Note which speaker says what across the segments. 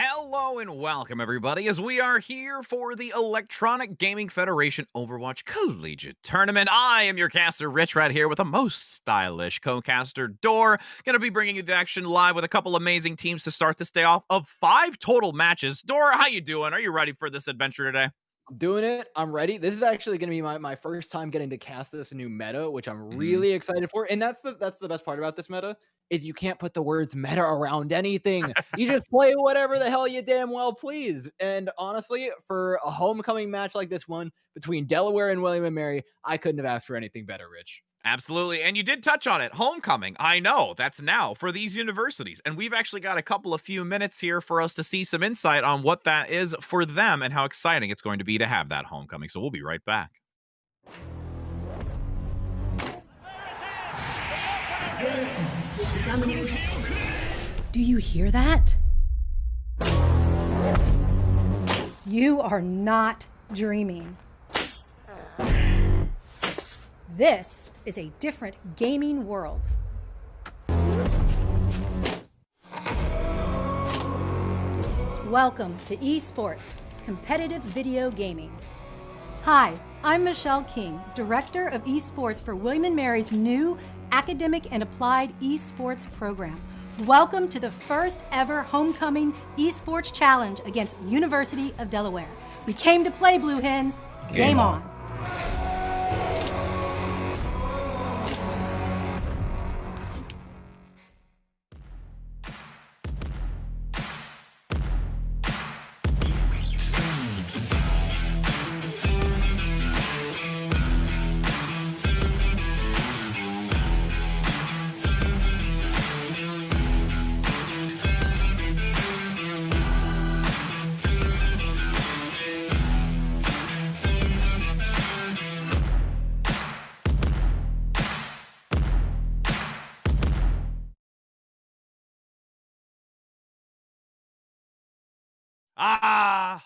Speaker 1: Hello and welcome, everybody, as we are here for the Electronic Gaming Federation Overwatch Collegiate Tournament. I am your caster, Rich, right here with a most stylish co-caster, Door. Going to be bringing you the action live with a couple amazing teams to start this day off of 5 total matches. Door, how you doing? Are you ready for this adventure today?
Speaker 2: I'm doing it. I'm ready. This is actually going to be my first time getting to cast this new meta, which I'm
Speaker 1: Mhm.
Speaker 2: really excited for. And that's the best part about this meta is you can't put the words meta around anything. You just play whatever the hell you damn well please. And honestly, for a homecoming match like this one between Delaware and William and Mary, I couldn't have asked for anything better, Rich.
Speaker 1: Absolutely. And you did touch on it. Homecoming. I know that's now for these universities. And we've actually got a couple of few minutes here for us to see some insight on what that is for them and how exciting it's going to be to have that homecoming. So we'll be right back.
Speaker 3: Do you hear that? You are not dreaming. This is a different gaming world. Welcome to esports, competitive video gaming. Hi, I'm Michelle King, Director of Esports for William & Mary's new Academic and Applied Esports program. Welcome to the first ever Homecoming Esports Challenge against University of Delaware. We came to play, Blue Hens. Game on.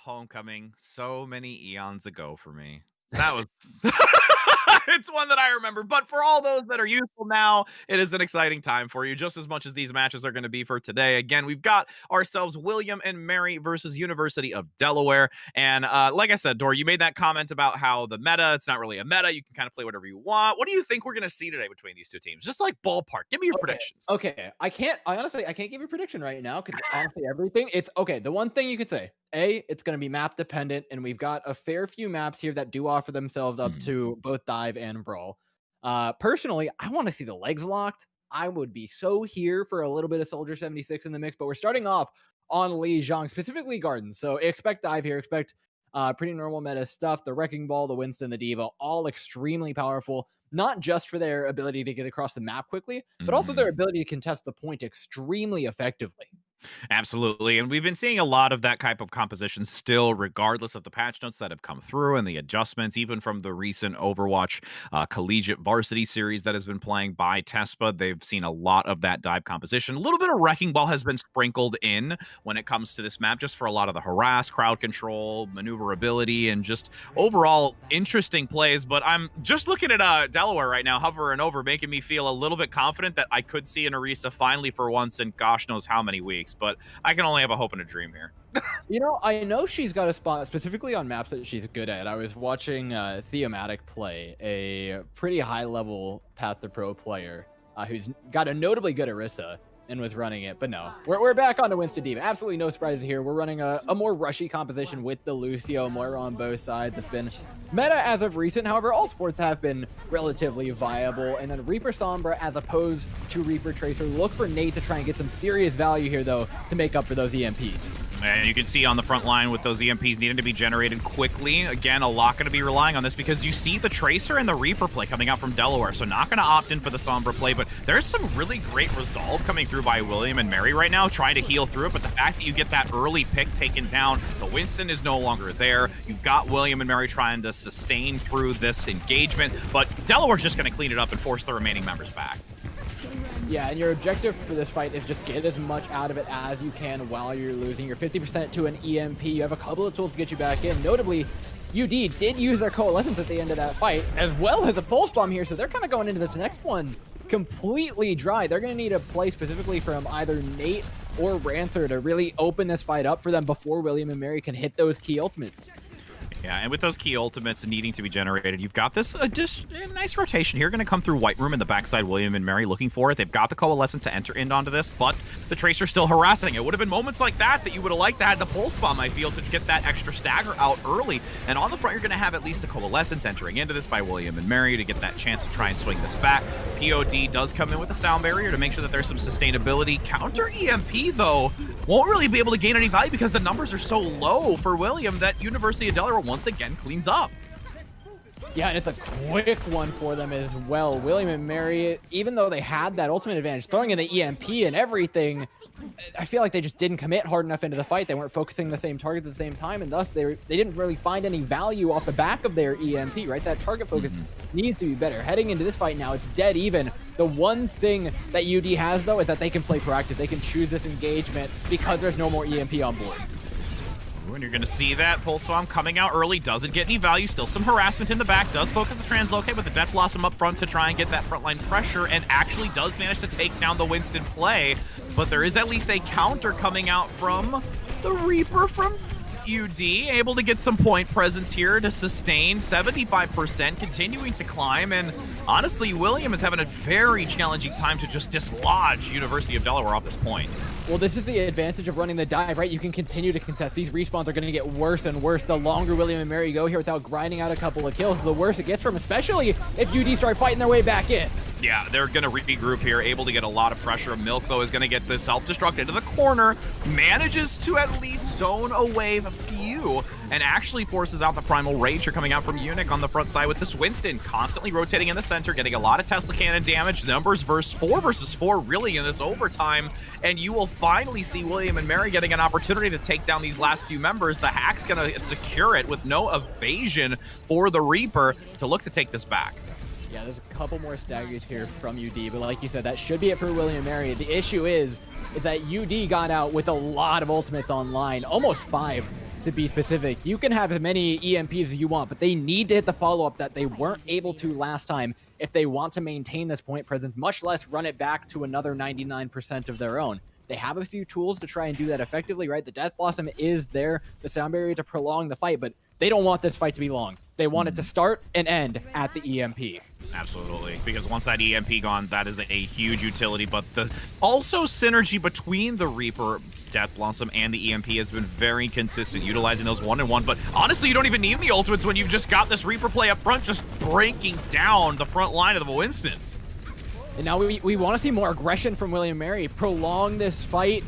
Speaker 1: Homecoming. So many eons ago for me. That was it's one that I remember. But for all those that are youthful now, it is an exciting time for you, just as much as these matches are going to be for today. Again, we've got ourselves William and Mary versus University of Delaware. And like I said, Dor, you made that comment about how the meta, it's not really a meta. You can kind of play whatever you want. What do you think we're going to see today between these two teams? Just like ballpark. Give me your
Speaker 2: Okay.
Speaker 1: predictions.
Speaker 2: Okay. I honestly, I can't give you a prediction right now because honestly, everything, it's okay. The one thing you could say, it's going to be map dependent, and we've got a fair few maps here that do offer themselves up
Speaker 1: Hmm.
Speaker 2: to both dive and brawl. Personally, I want to see the legs locked. I would be so here for a little bit of Soldier 76 in the mix, but we're starting off on Li Zhang, specifically Gardens. So expect dive here, expect pretty normal meta stuff. The Wrecking Ball, the Winston, the Diva, all extremely powerful, not just for their ability to get across the map quickly, but also their ability to contest the point extremely effectively.
Speaker 1: Absolutely. And we've been seeing a lot of that type of composition still, regardless of the patch notes that have come through and the adjustments, even from the recent Overwatch collegiate varsity series that has been playing by Tespa. They've seen a lot of that dive composition. A little bit of Wrecking Ball has been sprinkled in when it comes to this map, just for a lot of the harass, crowd control, maneuverability, and just overall interesting plays. But I'm just looking at Delaware right now, hovering over, making me feel a little bit confident that I could see an Arisa finally for once in gosh knows how many weeks. But I can only have a hope and a dream here.
Speaker 2: You know, I know she's got a spot specifically on maps that she's good at. I was watching Theomatic play, a pretty high level Path to Pro player who's got a notably good Orisa and was running it. But no, we're back onto Winston Diva. Absolutely no surprises here. We're running a more rushy composition with the Lucio, Moira on both sides. It's been meta as of recent. However, all sports have been relatively viable. And then Reaper Sombra as opposed to Reaper Tracer. Look for Nate to try and get some serious value here, though, to make up for those EMPs.
Speaker 1: And you can see on the front line with those EMPs needing to be generated quickly. Again, a lot going to be relying on this because you see the Tracer and the Reaper play coming out from Delaware. So not going to opt in for the Sombra play, but there's some really great resolve coming through by William and Mary right now, trying to heal through it. But the fact that you get that early pick taken down, the Winston is no longer there. You've got William and Mary trying to sustain through this engagement, but Delaware's just going to clean it up and force the remaining members back.
Speaker 2: Yeah, and your objective for this fight is just get as much out of it as you can while you're losing. You're 50% to an EMP. You have a couple of tools to get you back in. Notably, UD did use their coalescence at the end of that fight, as well as a pulse bomb here, so they're kind of going into this next one completely dry. They're going to need a play specifically from either Nate or Ranther to really open this fight up for them before William and Mary can hit those key ultimates.
Speaker 1: Yeah, and with those key ultimates needing to be generated, you've got this just a nice rotation here. Going to come through White Room in the backside. William and Mary looking for it. They've got the Coalescent to enter in onto this, but the Tracer still harassing. It would have been moments like that that you would have liked to have the Pulse Bomb, I feel, to get that extra stagger out early. And on the front, you're going to have at least the Coalescence entering into this by William and Mary to get that chance to try and swing this back. POD does come in with a Sound Barrier to make sure that there's some sustainability. Counter EMP, though, won't really be able to gain any value because the numbers are so low for William that University of Delaware once again cleans up.
Speaker 2: Yeah, and it's a quick one for them as well. William and Mary, even though they had that ultimate advantage, throwing in the EMP and everything, I feel like they just didn't commit hard enough into the fight. They weren't focusing the same targets at the same time, and thus they didn't really find any value off the back of their EMP, right? That target focus needs to be better. Heading into this fight now, it's dead even. The one thing that UD has, though, is that they can play proactive. They can choose this engagement because there's no more EMP on board.
Speaker 1: And you're going to see that Pulse Bomb coming out early, doesn't get any value, still some harassment in the back, does focus the Translocate with the Death Blossom up front to try and get that frontline pressure, and actually does manage to take down the Winston play, but there is at least a counter coming out from the Reaper from UD, able to get some point presence here to sustain 75%, continuing to climb, and honestly, William is having a very challenging time to just dislodge University of Delaware off this point.
Speaker 2: Well, this is the advantage of running the dive, right? You can continue to contest. These respawns are going to get worse and worse the longer William and Mary go here without grinding out a couple of kills. The worse it gets for them, especially if UD start fighting their way back in.
Speaker 1: Yeah, they're going to regroup here, able to get a lot of pressure. Milk, though, is going to get this self-destruct into the corner, manages to at least zone away a few, and actually forces out the Primal Rager coming out from Unic on the front side with this Winston, constantly rotating in the center, getting a lot of Tesla Cannon damage. Numbers versus 4 versus 4 really in this overtime, and you will finally see William and Mary getting an opportunity to take down these last few members. The Hack's going to secure it with no evasion for the Reaper to look to take this back.
Speaker 2: Yeah, there's a couple more staggers here from UD, but like you said, that should be it for William and Mary. The issue is that UD got out with a lot of ultimates online, almost 5 to be specific. You can have as many EMPs as you want, but they need to hit the follow-up that they weren't able to last time if they want to maintain this point presence, much less run it back to another 99% of their own. They have a few tools to try and do that effectively, right? The Death Blossom is there, the Sound Barrier to prolong the fight, but they don't want this fight to be long. They want it to start and end at the EMP.
Speaker 1: Absolutely, because once that EMP gone, that is a huge utility, but the also synergy between the Reaper, Death Blossom, and the EMP has been very consistent, utilizing those one-on-one, but honestly, you don't even need the ultimates when you've just got this Reaper play up front, just breaking down the front line of the Winston.
Speaker 2: And now we want to see more aggression from William and Mary, prolong this fight,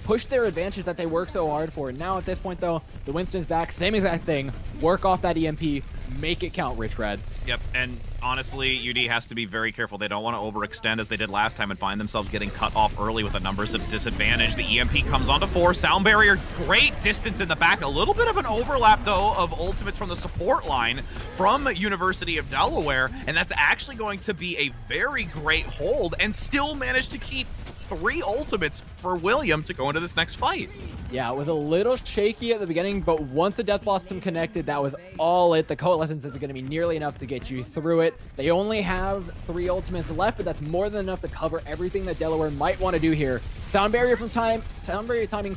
Speaker 2: push their advantage that they work so hard for. Now at this point, though, the Winston's back, same exact thing, work off that EMP, make it count, Rich Red.
Speaker 1: Yep, and honestly, UD has to be very careful. They don't want to overextend as they did last time and find themselves getting cut off early with the numbers of disadvantage. The EMP comes onto 4. Sound Barrier, great distance in the back. A little bit of an overlap, though, of ultimates from the support line from University of Delaware, and that's actually going to be a very great hold and still manage to keep 3 ultimates for William to go into this next fight.
Speaker 2: Yeah, it was a little shaky at the beginning, but once the Death Blossom connected, that was all it. The Coalescence is going to be nearly enough to get you through it. They only have 3 ultimates left, but that's more than enough to cover everything that Delaware might want to do here. Sound Barrier timing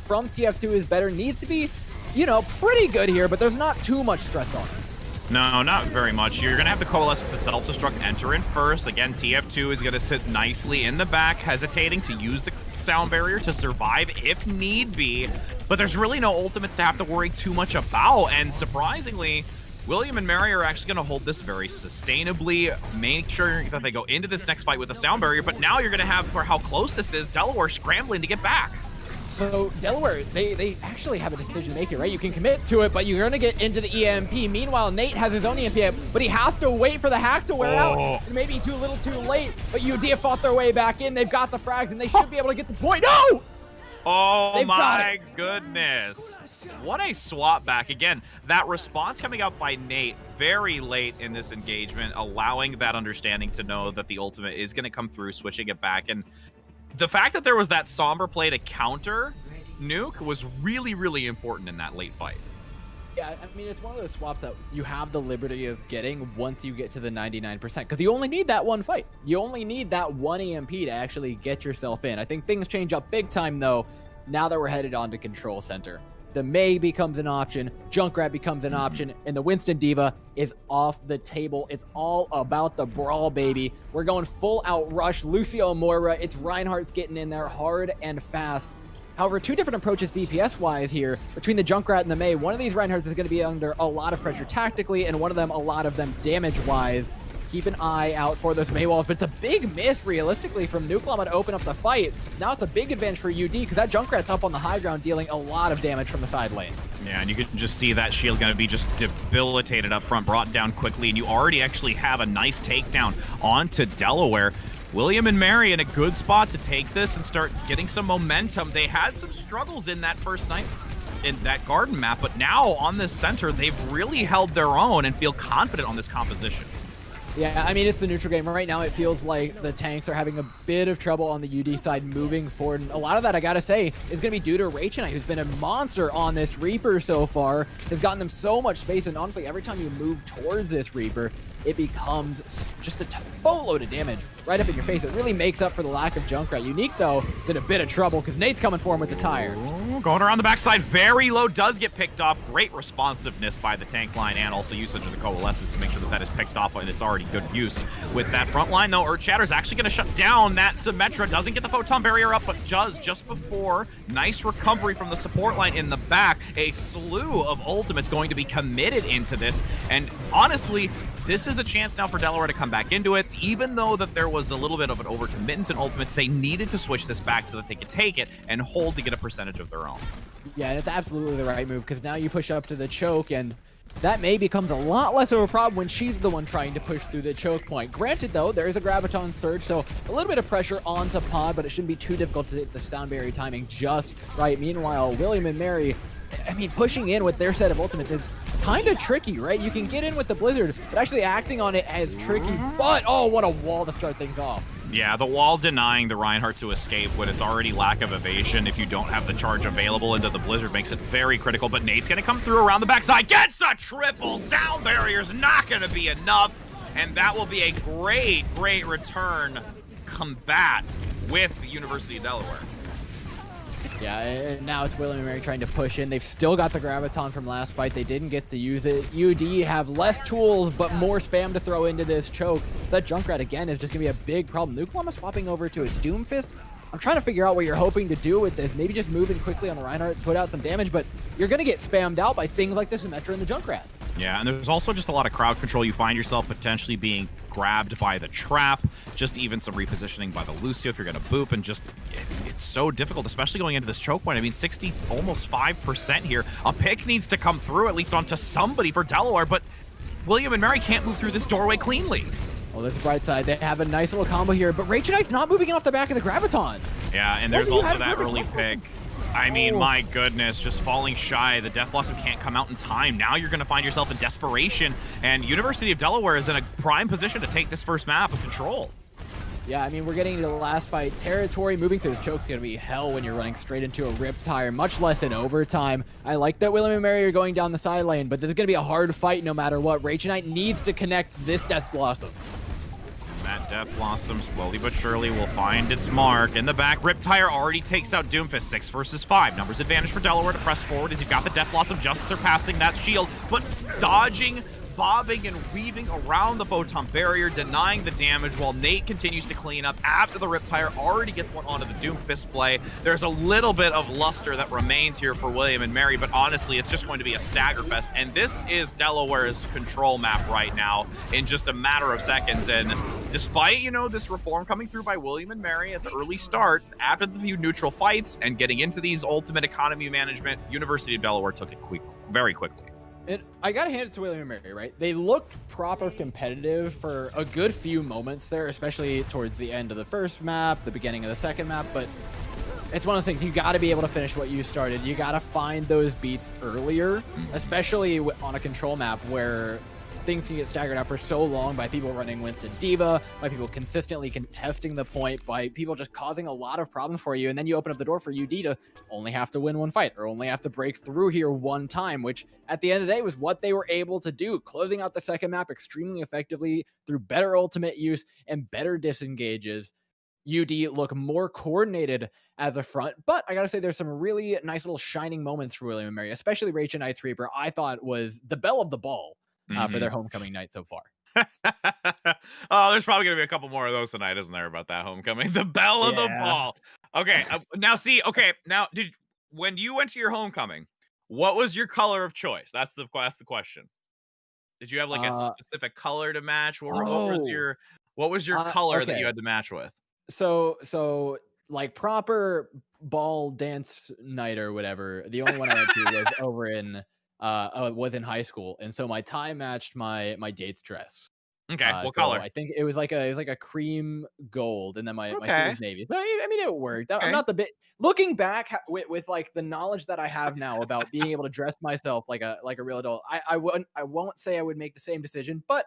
Speaker 2: from TF2 is better. Needs to be, you know, pretty good here, but there's not too much stress on it.
Speaker 1: No, not very much. You're going to have the Coalescence and Self-Destruct enter in first. Again, TF2 is going to sit nicely in the back, hesitating to use the Sound Barrier to survive if need be. But there's really no ultimates to have to worry too much about. And surprisingly, William and Mary are actually going to hold this very sustainably, make sure that they go into this next fight with a Sound Barrier. But now you're going to have, for how close this is, Delaware scrambling to get back.
Speaker 2: So Delaware, they actually have a decision to make here, right? You can commit to it, but you're going to get into the EMP. Meanwhile, Nate has his own EMP, but he has to wait for the hack to wear out. It may be a little too late, but UD have fought their way back in. They've got the frags, and they should be able to get the point. No!
Speaker 1: Oh my goodness. What a swap back. Again, that response coming out by Nate very late in this engagement, allowing that understanding to know that the ultimate is going to come through, switching it back. And the fact that there was that somber play to counter Nuke was really, really important in that late fight.
Speaker 2: Yeah, I mean, it's one of those swaps that you have the liberty of getting once you get to the 99%, because you only need that one fight. You only need that one EMP to actually get yourself in. I think things change up big time, though, Now that we're headed on to Control Center, the Mei becomes an option, Junkrat becomes an option, and the Winston Diva is off the table. It's all about the brawl, baby. We're going full out rush. Lucio Moira, it's Reinhardt's getting in there hard and fast. However, two different approaches DPS-wise here between the Junkrat and the Mei. One of these Reinhardts is going to be under a lot of pressure tactically, and one of them, a lot of them damage-wise. Keep an eye out for those Mei walls, but it's a big miss, realistically, from Nuklama to open up the fight. Now it's a big advantage for UD, because that Junkrat's up on the high ground, dealing a lot of damage from the side lane.
Speaker 1: Yeah, and you can just see that shield going to be just debilitated up front, brought down quickly, and you already actually have a nice takedown onto Delaware. William and Mary in a good spot to take this and start getting some momentum. They had some struggles in that first night in that garden map, but now on this center, they've really held their own and feel confident on this composition.
Speaker 2: Yeah, I mean, it's the neutral game. Right now, it feels like the tanks are having a bit of trouble on the UD side moving forward. And a lot of that, I gotta say, is going to be due to Rachel, who's been a monster on this Reaper so far, has gotten them so much space. And honestly, every time you move towards this Reaper, it becomes just a boatload of damage right up in your face. It really makes up for the lack of Junkrat. Unique, though, is in a bit of trouble because Nate's coming for him with the tire.
Speaker 1: Ooh, going around the backside, very low, does get picked off. Great responsiveness by the tank line and also usage of the coalesces to make sure that that is picked off and it's already good use. With that front line, though, Earthshatter's actually going to shut down that Symmetra. Doesn't get the photon barrier up, but does just before. Nice recovery from the support line in the back. A slew of ultimates going to be committed into this. And honestly, this is a chance now for Delaware to come back into it. Even though that there was a little bit of an overcommittance in ultimates, they needed to switch this back so that they could take it and hold to get a percentage of their own.
Speaker 2: Yeah, and it's absolutely the right move because now you push up to the choke, and that Mei becomes a lot less of a problem when she's the one trying to push through the choke point. Granted, though, there is a Graviton Surge, so a little bit of pressure onto Pod, but it shouldn't be too difficult to hit the sound barrier timing just right. Meanwhile, William and Mary, I mean, pushing in with their set of ultimates is kind of tricky, right? You can get in with the Blizzard, but actually acting on it as tricky. But, oh, what a wall to start things off.
Speaker 1: Yeah, the wall denying the Reinhardt to escape when it's already lack of evasion. If you don't have the charge available into the Blizzard, makes it very critical. But Nate's going to come through around the backside. Gets a triple. Sound barrier's not going to be enough. And that will be a great, great return combat with the University of Delaware.
Speaker 2: Yeah, and now it's William and Mary trying to push in. They've still got the Graviton from last fight. They didn't get to use it. UD have less tools, but more spam to throw into this choke. That Junkrat, again, is just going to be a big problem. Nuklama swapping over to his Doomfist. I'm trying to figure out what you're hoping to do with this. Maybe just move in quickly on the Reinhardt, put out some damage, but you're going to get spammed out by things like the Symmetra and the Junkrat.
Speaker 1: Yeah, and there's also just a lot of crowd control. You find yourself potentially being grabbed by the trap, just even some repositioning by the Lucio if you're going to boop, and just, it's so difficult, especially going into this choke point. I mean, 60, almost 5% here. A pick needs to come through, at least onto somebody for Delaware, but William and Mary can't move through this doorway cleanly.
Speaker 2: Well, there's the bright side. They have a nice little combo here, but Rachel Knight's not moving it off the back of the Graviton.
Speaker 1: Yeah, and there's also that early pick. I mean, my goodness, just falling shy. The Death Blossom can't come out in time. Now you're going to find yourself in desperation, and University of Delaware is in a prime position to take this first map of control.
Speaker 2: Yeah, I mean, we're getting into the last fight territory. Moving through this choke's going to be hell when you're running straight into a Riptire, much less in overtime. I like that William and Mary are going down the side lane, but this is going to be a hard fight no matter what. Rachel Knight needs to connect this Death Blossom.
Speaker 1: That Death Blossom slowly but surely will find its mark. In the back, Riptire already takes out Doomfist. 6 versus 5. Numbers advantage for Delaware to press forward as you've got the Death Blossom just surpassing that shield, but dodging, bobbing, and weaving around the photon barrier, denying the damage while Nate continues to clean up after the Riptire already gets one onto the Doomfist play. There's a little bit of luster that remains here for William and Mary, but honestly, it's just going to be a stagger fest, and this is Delaware's control map right now in just a matter of seconds. And despite, you know, this reform coming through by William and Mary at the early start, after the few neutral fights and getting into these ultimate economy management, University of Delaware took it very quickly.
Speaker 2: And I gotta hand it to William and Mary, right? They looked proper competitive for a good few moments there, especially towards the end of the first map, the beginning of the second map, but it's one of those things, you gotta be able to finish what you started. You gotta find those beats earlier, especially on a control map where things can get staggered out for so long by people running Winston Diva, by people consistently contesting the point, by people just causing a lot of problems for you, and then you open up the door for UD to only have to win one fight, or only have to break through here one time, which at the end of the day was what they were able to do, closing out the second map extremely effectively through better ultimate use and better disengages. UD look more coordinated as a front. But I gotta say, there's some really nice little shining moments for William and Mary, especially Rachel Knight's Reaper. I thought was the belle of the ball for their homecoming night so far.
Speaker 1: Oh, there's probably gonna be a couple more of those tonight, isn't there? About that homecoming, the belle of the ball. Okay, now see. Okay, now when you went to your homecoming, what was your color of choice? That's the question. Did you have like a specific color to match? What was your color that you had to match with?
Speaker 2: So like proper ball dance night or whatever. The only one I went to was over in was in high school, and so my tie matched my date's dress.
Speaker 1: Okay, what color?
Speaker 2: I think it was like a cream gold, and then my suit was navy. So I mean, it worked. I'm not the bit. Looking back with like the knowledge that I have now about being able to dress myself like a real adult, I won't say I would make the same decision, but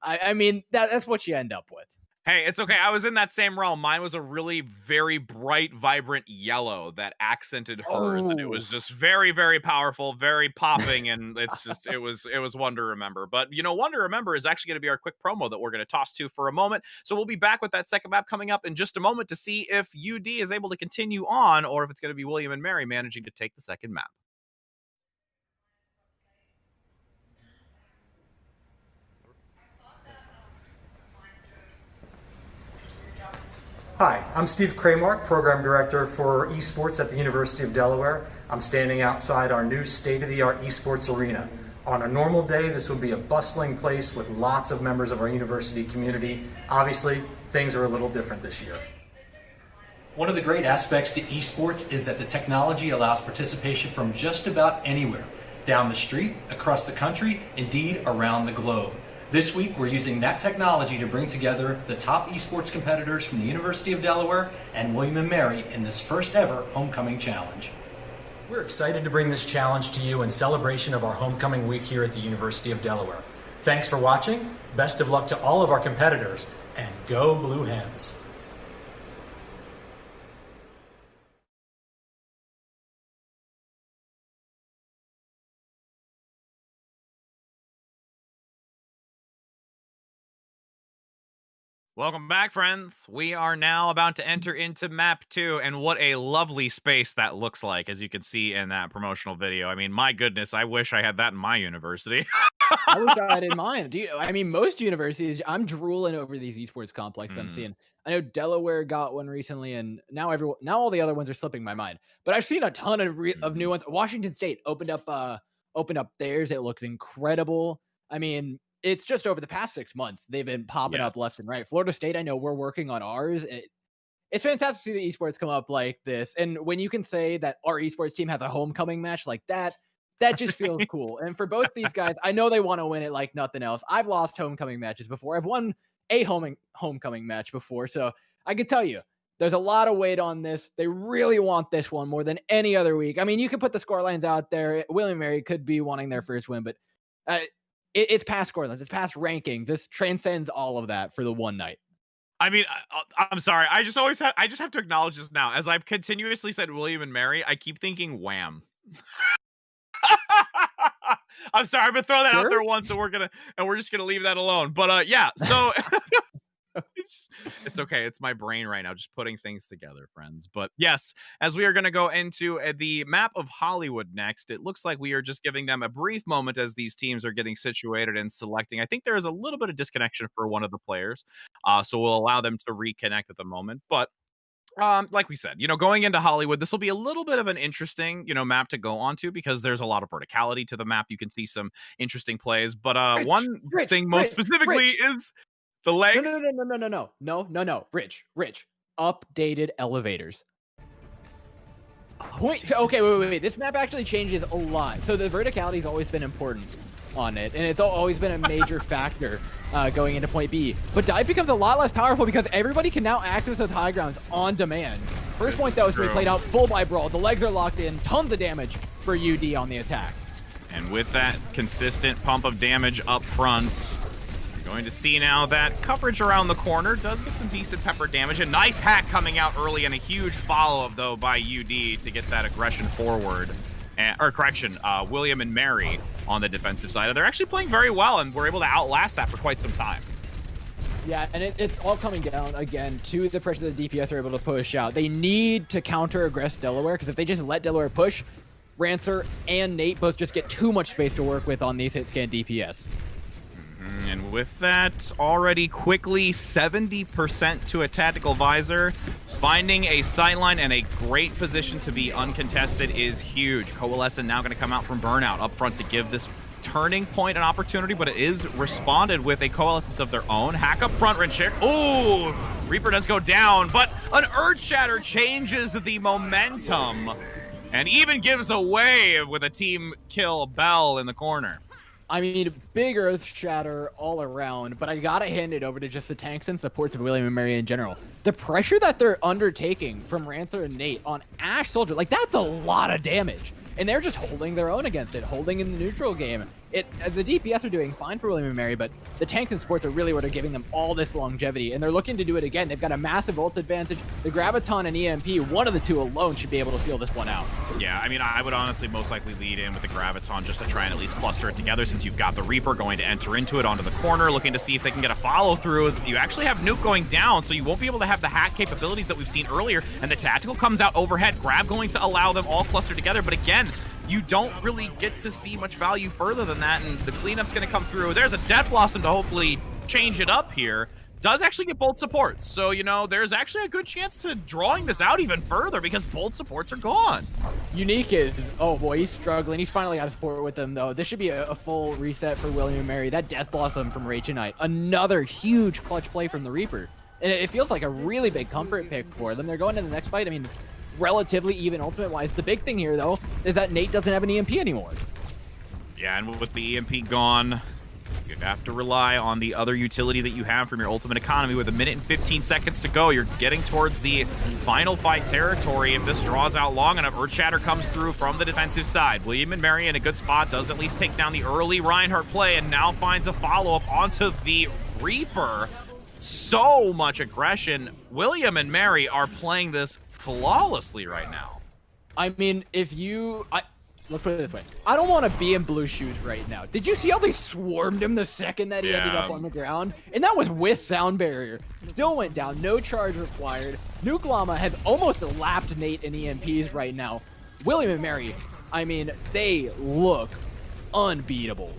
Speaker 2: I mean that's what you end up with.
Speaker 1: Hey, it's okay. I was in that same realm. Mine was a really very bright, vibrant yellow that accented hers, and it was just very, very powerful, very popping, and it was one to remember. But one to remember is actually going to be our quick promo that we're going to toss to for a moment. So we'll be back with that second map coming up in just a moment to see if UD is able to continue on, or if it's going to be William and Mary managing to take the second map.
Speaker 4: Hi, I'm Steve Kramark, Program Director for Esports at the University of Delaware. I'm standing outside our new state-of-the-art esports arena. On a normal day, this would be a bustling place with lots of members of our university community. Obviously, things are a little different this year.
Speaker 5: One of the great aspects to esports is that the technology allows participation from just about anywhere, down the street, across the country, indeed around the globe. This week, we're using that technology to bring together the top esports competitors from the University of Delaware and William & Mary in this first ever Homecoming Challenge.
Speaker 4: We're excited to bring this challenge to you in celebration of our Homecoming Week here at the University of Delaware. Thanks for watching, best of luck to all of our competitors, and go Blue Hens!
Speaker 1: Welcome back, friends. We are now about to enter into map 2, and what a lovely space that looks like, as you can see in that promotional video. I mean, my goodness, I wish I had that in my university.
Speaker 2: I wish I had in mine. I mean, most universities, I'm drooling over these esports complexes I'm seeing. I know Delaware got one recently, and now all the other ones are slipping my mind. But I've seen a ton of new ones. Washington State opened up theirs. It looks incredible. I mean, it's just over the past 6 months, they've been popping up left and right. Florida State, I know we're working on ours. It's fantastic to see the esports come up like this. And when you can say that our esports team has a homecoming match like that, that just feels cool. And for both these guys, I know they want to win it like nothing else. I've lost homecoming matches before. I've won a homecoming match before. So I can tell you, there's a lot of weight on this. They really want this one more than any other week. I mean, you can put the scorelines out there. William & Mary could be wanting their first win, but it's past scorelines. It's past rankings. This transcends all of that for the one night.
Speaker 1: I mean, I'm sorry. I just have to acknowledge this now. As I've continuously said William and Mary, I keep thinking Wham. I'm sorry. I'm gonna throw that out there once, and we're just gonna leave that alone. But yeah, so it's okay. It's my brain right now, just putting things together, friends. But yes, as we are going to go into the map of Hollywood next, it looks like we are just giving them a brief moment as these teams are getting situated and selecting. I think there is a little bit of disconnection for one of the players, so we'll allow them to reconnect at the moment. But like we said, going into Hollywood, this will be a little bit of an interesting, map to go onto because there's a lot of verticality to the map. You can see some interesting plays, but one thing most specifically is the legs.
Speaker 2: No. Rich. Updated elevators. Okay, wait. This map actually changes a lot. So the verticality has always been important on it, and it's always been a major factor going into point B. But dive becomes a lot less powerful because everybody can now access those high grounds on demand. First point that was to be played out full by brawl. The legs are locked in. Tons of damage for UD on the attack.
Speaker 1: And with that consistent pump of damage up front, going to see now that coverage around the corner does get some decent pepper damage. A nice hack coming out early and a huge follow-up, though, by UD to get that aggression forward. William and Mary on the defensive side. They're actually playing very well, and we're able to outlast that for quite some time.
Speaker 2: Yeah, and it's all coming down, again, to the pressure that the DPS are able to push out. They need to counter-aggress Delaware, because if they just let Delaware push, Rancer and Nate both just get too much space to work with on these hit scan DPS.
Speaker 1: And with that, already quickly 70% to a tactical visor. Finding a sightline and a great position to be uncontested is huge. Coalescent now going to come out from Burnout up front to give this turning point an opportunity, but it is responded with a coalescence of their own. Hack up front, Rinchick. Ooh, Reaper does go down, but an Earth Shatter changes the momentum and even gives away with a team kill Bell in the corner.
Speaker 2: I mean, big Earth Shatter all around, but I gotta hand it over to just the tanks and supports of William and Mary in general. The pressure that they're undertaking from Rancer and Nate on Ash Soldier, like, that's a lot of damage. And they're just holding their own against it, holding in the neutral game. The DPS are doing fine for William and Mary, but the tanks and supports are really what are giving them all this longevity, and they're looking to do it again. They've got a massive ult advantage. The Graviton and EMP, one of the two alone should be able to feel this one out.
Speaker 1: Yeah, I mean, I would honestly most likely lead in with the Graviton just to try and at least cluster it together, since you've got the Reaper going to enter into it onto the corner, looking to see if they can get a follow-through. You actually have Nuke going down, so you won't be able to have the hack capabilities that we've seen earlier, and the tactical comes out overhead. Grab going to allow them all clustered together, but again, you don't really get to see much value further than that, and the cleanup's going to come through. There's a Death Blossom to hopefully change it up here. Does actually get both supports, so, you know, there's actually a good chance to drawing this out even further because both supports are gone.
Speaker 2: Unique is, oh boy, he's struggling. He's finally got a support with them, though. This should be a full reset for William and Mary. That Death Blossom from Rage Knight, another huge clutch play from the Reaper. And it feels like a really big comfort pick for them. They're going to the next fight. I mean, relatively even ultimate-wise. The big thing here, though, is that Nate doesn't have an EMP anymore.
Speaker 1: Yeah, and with the EMP gone, you have to rely on the other utility that you have from your ultimate economy. With 1 minute and 15 seconds to go, you're getting towards the final fight territory. If this draws out long enough, Earth Shatter comes through from the defensive side. William and Mary in a good spot, does at least take down the early Reinhardt play, and now finds a follow-up onto the Reaper. So much aggression. William and Mary are playing this flawlessly right now.
Speaker 2: I mean, let's put it this way. I don't want to be in Blue shoes right now. Did you see how they swarmed him the second that he ended up on the ground? And that was with sound barrier. Still went down, no charge required. Nuke Llama has almost lapped Nate in EMPs right now. William and Mary, I mean, they look unbeatable.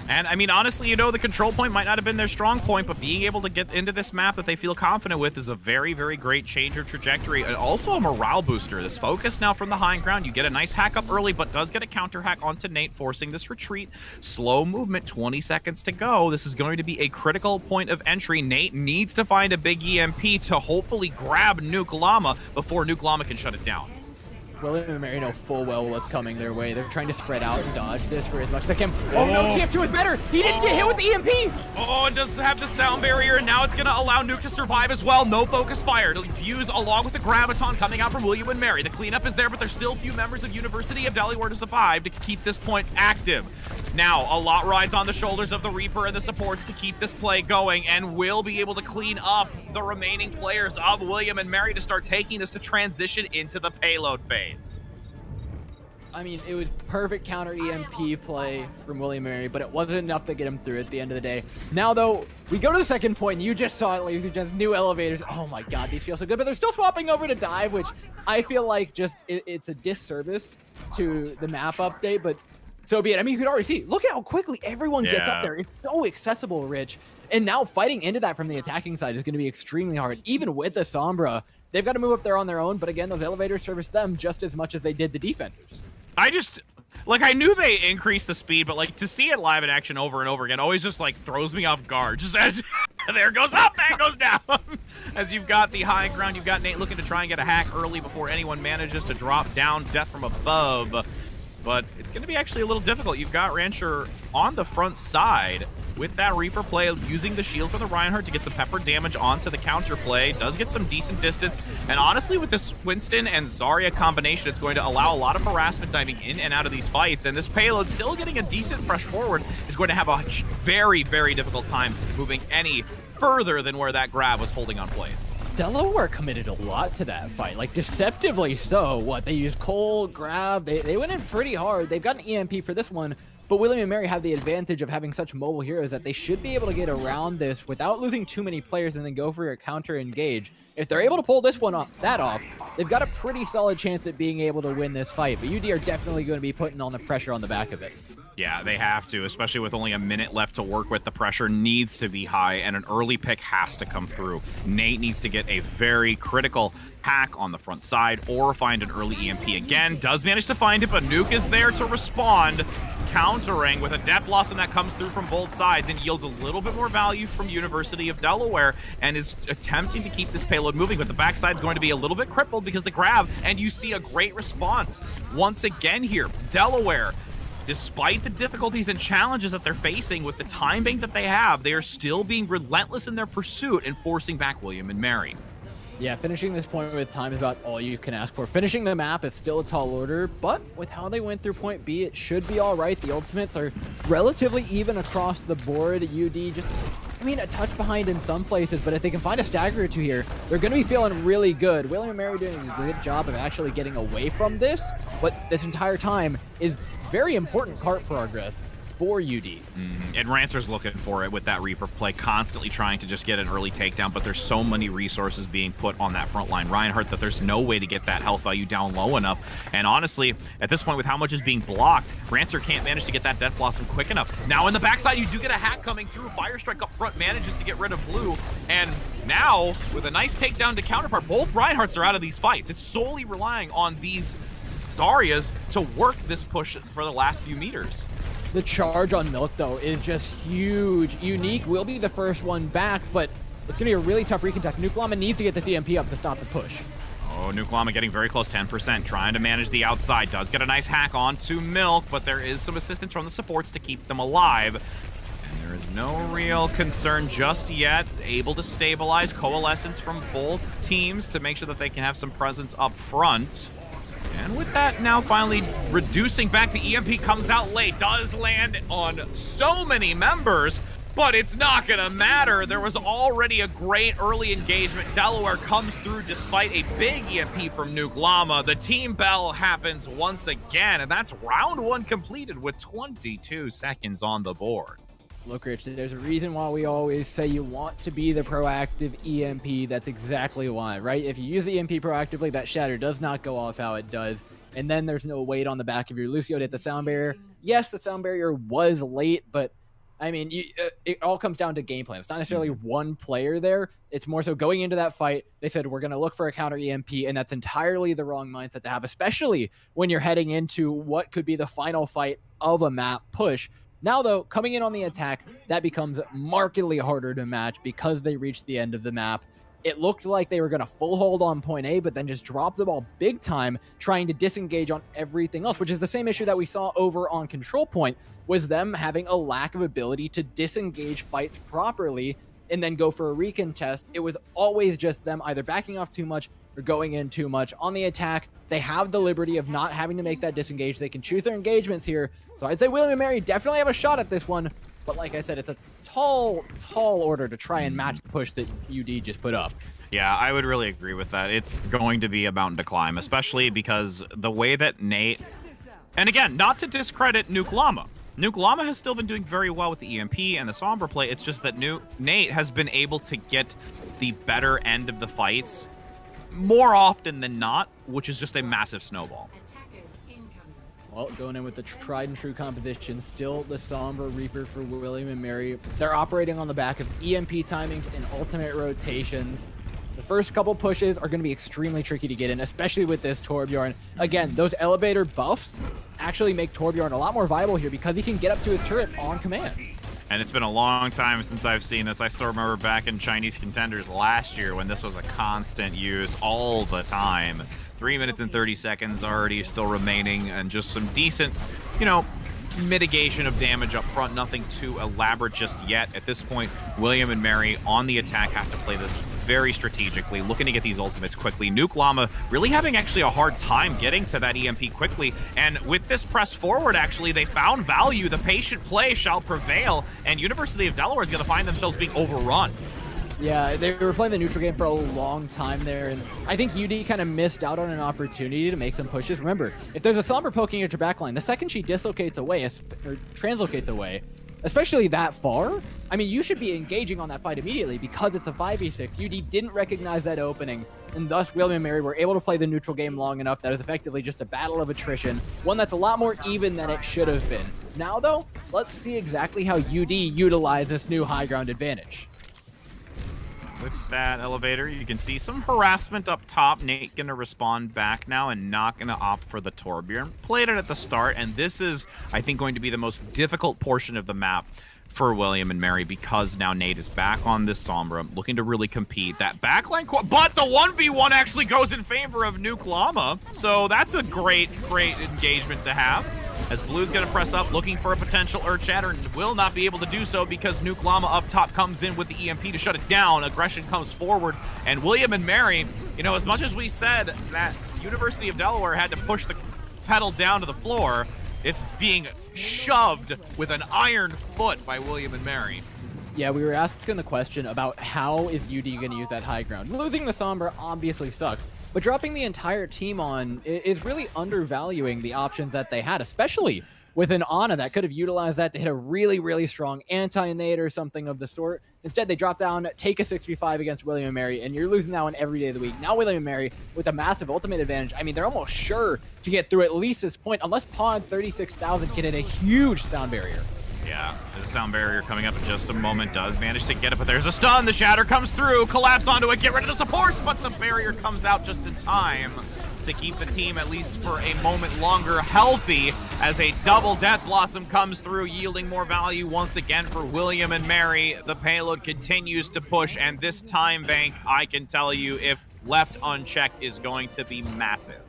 Speaker 1: And, I mean, honestly, you know, the control point might not have been their strong point, but being able to get into this map that they feel confident with is a very, very great change of trajectory. And also a morale booster. This focus now from the high ground. You get a nice hack up early, but does get a counter hack onto Nate, forcing this retreat. Slow movement, 20 seconds to go. This is going to be a critical point of entry. Nate needs to find a big EMP to hopefully grab Nuke Llama before Nuke Llama can shut it down.
Speaker 2: William and Mary know full well what's coming their way. They're trying to spread out and dodge this for as much as they can. Oh no, TF2 is better! He didn't get hit with the EMP!
Speaker 1: Oh, it does have the sound barrier, and now it's going to allow Nuke to survive as well. No focus fire. It'll fuse along with the Graviton coming out from William and Mary. The cleanup is there, but there's still few members of University of Delaware to survive to keep this point active. Now, a lot rides on the shoulders of the Reaper and the supports to keep this play going, and will be able to clean up the remaining players of William and Mary to start taking this to transition into the payload phase.
Speaker 2: I mean, it was perfect counter EMP play from William and Mary, but it wasn't enough to get him through at the end of the day. Now, though, we go to the second point, and you just saw it, ladies and gents, new elevators. Oh my god, these feel so good, but they're still swapping over to dive, which I feel like just, it's a disservice to the map update, but so be it. I mean, you could already see, look at how quickly everyone gets up there. It's so accessible, Rich. And now fighting into that from the attacking side is going to be extremely hard. Even with the Sombra, they've got to move up there on their own, but again, those elevators service them just as much as they did the defenders.
Speaker 1: I knew they increased the speed, but, like, to see it live in action over and over again always just, like, throws me off guard. Just as there goes up, that goes down. As you've got the high ground, you've got Nate looking to try and get a hack early before anyone manages to drop down, death from above. But it's going to be actually a little difficult. You've got Rancher on the front side with that Reaper play, using the shield for the Reinhardt to get some pepper damage onto the counter play. Does get some decent distance. And honestly, with this Winston and Zarya combination, it's going to allow a lot of harassment diving in and out of these fights. And this payload, still getting a decent rush forward, is going to have a very, very difficult time moving any further than where that grab was holding on place.
Speaker 2: Delaware committed a lot to that fight, like deceptively so. What, they used Cole, grab, they went in pretty hard. They've got an EMP for this one. But William and Mary have the advantage of having such mobile heroes that they should be able to get around this without losing too many players and then go for a counter engage. If they're able to pull this one off, they've got a pretty solid chance at being able to win this fight. But UD are definitely going to be putting on the pressure on the back of it.
Speaker 1: Yeah, they have to, especially with only a minute left to work with. The pressure needs to be high, and an early pick has to come through. Nate needs to get a very critical hack on the front side or find an early EMP again. Does manage to find it, but Nuke is there to respond, countering with a Death Blossom that comes through from both sides and yields a little bit more value from University of Delaware and is attempting to keep this payload moving, but the backside's going to be a little bit crippled because the grab, and you see a great response once again here. Delaware, despite the difficulties and challenges that they're facing with the time bank that they have, they are still being relentless in their pursuit and forcing back William and Mary.
Speaker 2: Yeah, finishing this point with time is about all you can ask for. Finishing the map is still a tall order, but with how they went through point B, it should be all right. The ultimates are relatively even across the board. UD just, a touch behind in some places, but if they can find a stagger or two here, they're going to be feeling really good. William and Mary doing a good job of actually getting away from this, but this entire time is very important cart progress for UD.
Speaker 1: And Rancer's looking for it with that Reaper play, constantly trying to just get an early takedown, but there's so many resources being put on that front line Reinhardt that there's no way to get that health value down low enough. And honestly, at this point, with how much is being blocked, Rancer can't manage to get that Death Blossom quick enough. Now in the backside, you do get a hack coming through. Firestrike up front manages to get rid of Blue. And now, with a nice takedown to counterpart, both Reinhardts are out of these fights. It's solely relying on these Zaryas to work this push for the last few meters.
Speaker 2: The charge on Milk, though, is just huge. Unique will be the first one back, but it's going to be a really tough recontest. Nuke Llama needs to get the CMP up to stop the push.
Speaker 1: Oh, Nuke Llama getting very close, 10%, trying to manage the outside. Does get a nice hack onto Milk, but there is some assistance from the supports to keep them alive. And there is no real concern just yet. Able to stabilize coalescence from both teams to make sure that they can have some presence up front. And with that now finally reducing back, the EMP comes out late, does land on so many members, but it's not gonna matter. There was already a great early engagement. Delaware comes through despite a big EMP from Nuke Llama. The team bell happens once again, and that's round one completed with 22 seconds on the board.
Speaker 2: Look, Rich, there's a reason why we always say you want to be the proactive EMP. That's exactly why, right? If you use the EMP proactively, that shatter does not go off how it does. And then there's no weight on the back of your Lucio to hit the sound barrier. Yes, the sound barrier was late, but it all comes down to game plan. It's not necessarily one player there. It's more so going into that fight, they said, we're going to look for a counter EMP, and that's entirely the wrong mindset to have, especially when you're heading into what could be the final fight of a map push. Now, though, coming in on the attack, that becomes markedly harder to match because they reached the end of the map. It looked like they were going to full hold on point A, but then just drop the ball big time, trying to disengage on everything else, which is the same issue that we saw over on control point, was them having a lack of ability to disengage fights properly and then go for a recontest. It was always just them either backing off too much or going in too much. On the attack, they have the liberty of not having to make that disengage. They can choose their engagements here. So I'd say William and Mary definitely have a shot at this one. But like I said, it's a tall order to try and match the push that UD just put up.
Speaker 1: Yeah, I would really agree with that. It's going to be a mountain to climb, especially because the way that Nate... And again, not to discredit Nuke Llama. Nuke Llama has still been doing very well with the EMP and the Sombra play. It's just that Nate has been able to get the better end of the fights more often than not, which is just a massive snowball.
Speaker 2: Well, going in with the tried and true composition, still the Sombra Reaper for William and Mary. They're operating on the back of EMP timings and ultimate rotations. The first couple pushes are going to be extremely tricky to get in, especially with this Torbjorn. Again, those elevator buffs actually make Torbjorn a lot more viable here because he can get up to his turret on command.
Speaker 1: And it's been a long time since I've seen this. I still remember back in Chinese Contenders last year when this was a constant use all the time. 3 minutes and 30 seconds already still remaining, and just some decent, mitigation of damage up front. Nothing too elaborate just yet. At this point, William and Mary on the attack have to play this very strategically, looking to get these ultimates quickly. Nuke Llama really having actually a hard time getting to that EMP quickly, and with this press forward, actually, they found value. The patient play shall prevail, and University of Delaware is going to find themselves being overrun.
Speaker 2: Yeah, they were playing the neutral game for a long time there, and I think UD kind of missed out on an opportunity to make some pushes. Remember, if there's a Sombra poking at your backline, the second she dislocates away, or translocates away, especially that far, I mean, you should be engaging on that fight immediately because it's a 5v6. UD didn't recognize that opening, and thus William and Mary were able to play the neutral game long enough that it was effectively just a battle of attrition, one that's a lot more even than it should have been. Now, though, let's see exactly how UD utilized this new high ground advantage.
Speaker 1: With that elevator, you can see some harassment up top. Nate gonna respond back now and not gonna opt for the Torbjorn. Played it at the start, and this is, I think, going to be the most difficult portion of the map for William and Mary because now Nate is back on this Sombra, looking to really compete. That backline, but the 1v1 actually goes in favor of Nuke Llama, so that's a great engagement to have. As Blue's going to press up, looking for a potential Earth Shatter, and will not be able to do so because Nuke Llama up top comes in with the EMP to shut it down. Aggression comes forward, and William and Mary, you know, as much as we said that University of Delaware had to push the pedal down to the floor, it's being shoved with an iron foot by William and Mary.
Speaker 2: Yeah, we were asking the question about how is UD going to use that high ground. Losing the Sombra obviously sucks, but dropping the entire team on is really undervaluing the options that they had, especially with an Ana that could have utilized that to hit a really, really strong anti-nade or something of the sort. Instead, they drop down, take a 6v5 against William and Mary, and you're losing that one every day of the week. Now William and Mary with a massive ultimate advantage. I mean, they're almost sure to get through at least this point, unless Pod 36,000 can hit a huge sound barrier.
Speaker 1: Yeah, the sound barrier coming up in just a moment does manage to get it, but there's a stun. The shatter comes through, collapse onto it, get rid of the supports, but the barrier comes out just in time to keep the team at least for a moment longer healthy as a double Death Blossom comes through, yielding more value once again for William and Mary. The payload continues to push, and this time bank, I can tell you, if left unchecked, is going to be massive.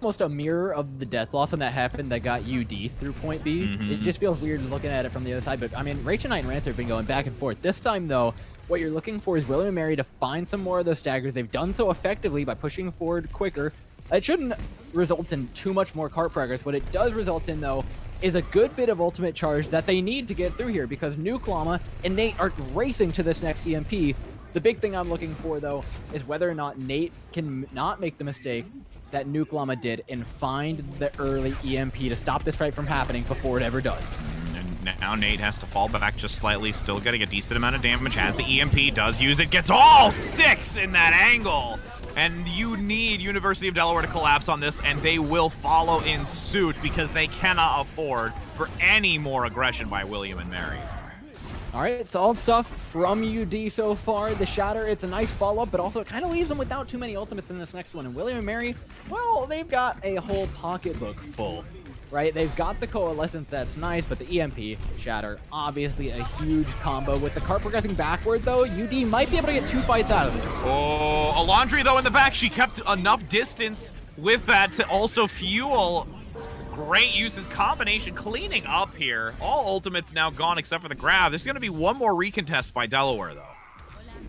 Speaker 2: Almost a mirror of the Death Blossom that happened that got UD through point B. It just feels weird looking at it from the other side, but I mean, Rachel Knight and Rancer have been going back and forth. This time, though, what you're looking for is William and Mary to find some more of those staggers. They've done so effectively by pushing forward quicker. It shouldn't result in too much more cart progress. What it does result in, though, is a good bit of ultimate charge that they need to get through here because Nuke Llama and Nate are racing to this next EMP. The big thing I'm looking for, though, is whether or not Nate can not make the mistake that Nuke Llama did and find the early EMP to stop this fight from happening before it ever does.
Speaker 1: And now Nate has to fall back just slightly, still getting a decent amount of damage as the EMP does use it, gets all 6 in that angle. And you need University of Delaware to collapse on this, and they will follow in suit because they cannot afford for any more aggression by William and Mary.
Speaker 2: All right, solid stuff from UD so far. The Shatter, it's a nice follow-up, but also it kind of leaves them without too many ultimates in this next one. And William and Mary, well, they've got a whole pocketbook full, right? They've got the Coalescence, that's nice, but the EMP, Shatter, obviously a huge combo. With the cart progressing backward, though, UD might be able to get 2 fights out of this.
Speaker 1: Oh, Alondri, though, in the back, she kept enough distance with that to also fuel. Great uses, combination, cleaning up here. All ultimates now gone except for the grab. There's going to be one more recontest by Delaware, though.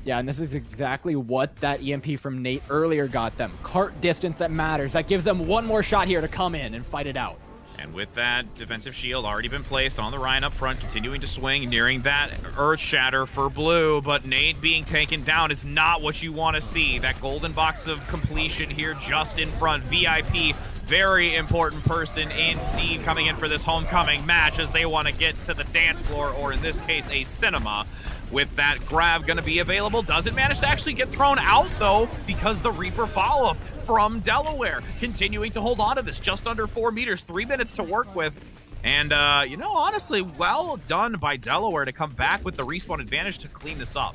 Speaker 2: Yeah, and this is exactly what that EMP from Nate earlier got them. Cart distance that matters. That gives them one more shot here to come in and fight it out.
Speaker 1: And with that defensive shield already been placed on the Ryan up front, continuing to swing, nearing that Earth Shatter for Blue, but Nate being taken down is not what you want to see. That golden box of completion here just in front. VIP, very important person indeed coming in for this homecoming match as they want to get to the dance floor, or in this case, a cinema. With that grab going to be available. Doesn't manage to actually get thrown out, though, because the Reaper follow-up from Delaware continuing to hold on to this. Just under 4 meters, 3 minutes to work with. And, you know, honestly, well done by Delaware to come back with the respawn advantage to clean this up.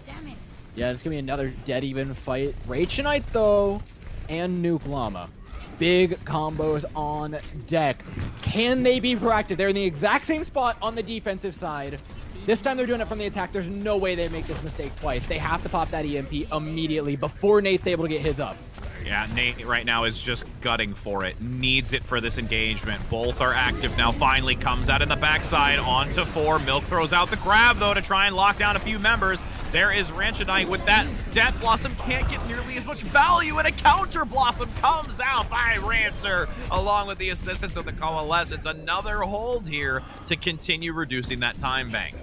Speaker 2: Yeah, it's going to be another dead even fight. Rachel Knight, though, and Nuke Llama. Big combos on deck. Can they be proactive? They're in the exact same spot on the defensive side. This time they're doing it from the attack. There's no way they make this mistake twice. They have to pop that EMP immediately before Nate's able to get his up.
Speaker 1: Yeah, Nate right now is just gutting for it. Needs it for this engagement. Both are active now. Finally comes out in the backside onto 4. Milk throws out the grab, though, to try and lock down a few members. There is Ranchanite with that Death Blossom. Can't get nearly as much value, and a counter Blossom comes out by Rancer, along with the assistance of the Coalescence. Another hold here to continue reducing that time bank.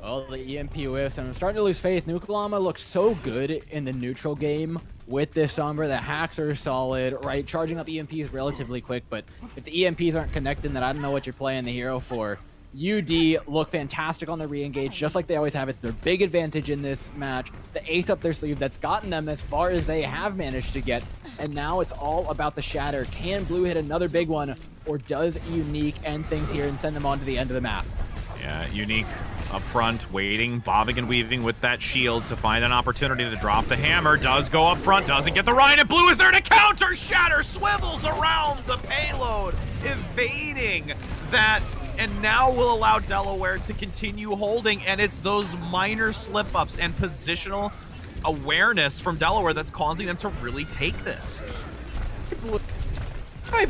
Speaker 2: Oh, the EMP whiffs, and I'm starting to lose faith. Nukalama looks so good in the neutral game with this Sombra. The hacks are solid, right? Charging up EMPs relatively quick, but if the EMPs aren't connecting, then I don't know what you're playing the hero for. UD look fantastic on the re-engage, just like they always have. It's their big advantage in this match. The ace up their sleeve that's gotten them as far as they have managed to get, and now it's all about the shatter. Can Blue hit another big one, or does Unique end things here and send them on to the end of the map?
Speaker 1: Yeah, Unique up front, waiting, bobbing and weaving with that shield to find an opportunity to drop the hammer. Does go up front, doesn't get the Ryan, and Blue is there to counter. Shatter swivels around the payload, evading that, and now will allow Delaware to continue holding, and it's those minor slip-ups and positional awareness from Delaware that's causing them to really take this.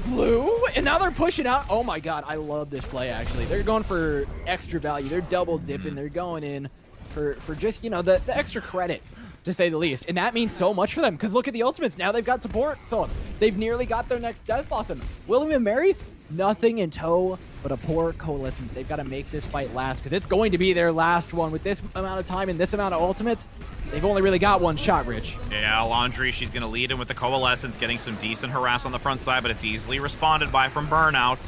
Speaker 2: Blue, and now they're pushing out. Oh my god, I love this play, actually. They're going for extra value. They're double dipping. They're going in for just, you know, the extra credit, to say the least. And that means so much for them, because look at the ultimates. Now they've got support. So they've nearly got their next Death Blossom. William and Mary, nothing in tow but a poor coalescence. They've got to make this fight last, because it's going to be their last one. With this amount of time and this amount of ultimates, they've only really got one shot, Rich.
Speaker 1: Yeah, Laundry, she's going to lead in with the Coalescence, getting some decent harass on the front side, but it's easily responded by from Burnout.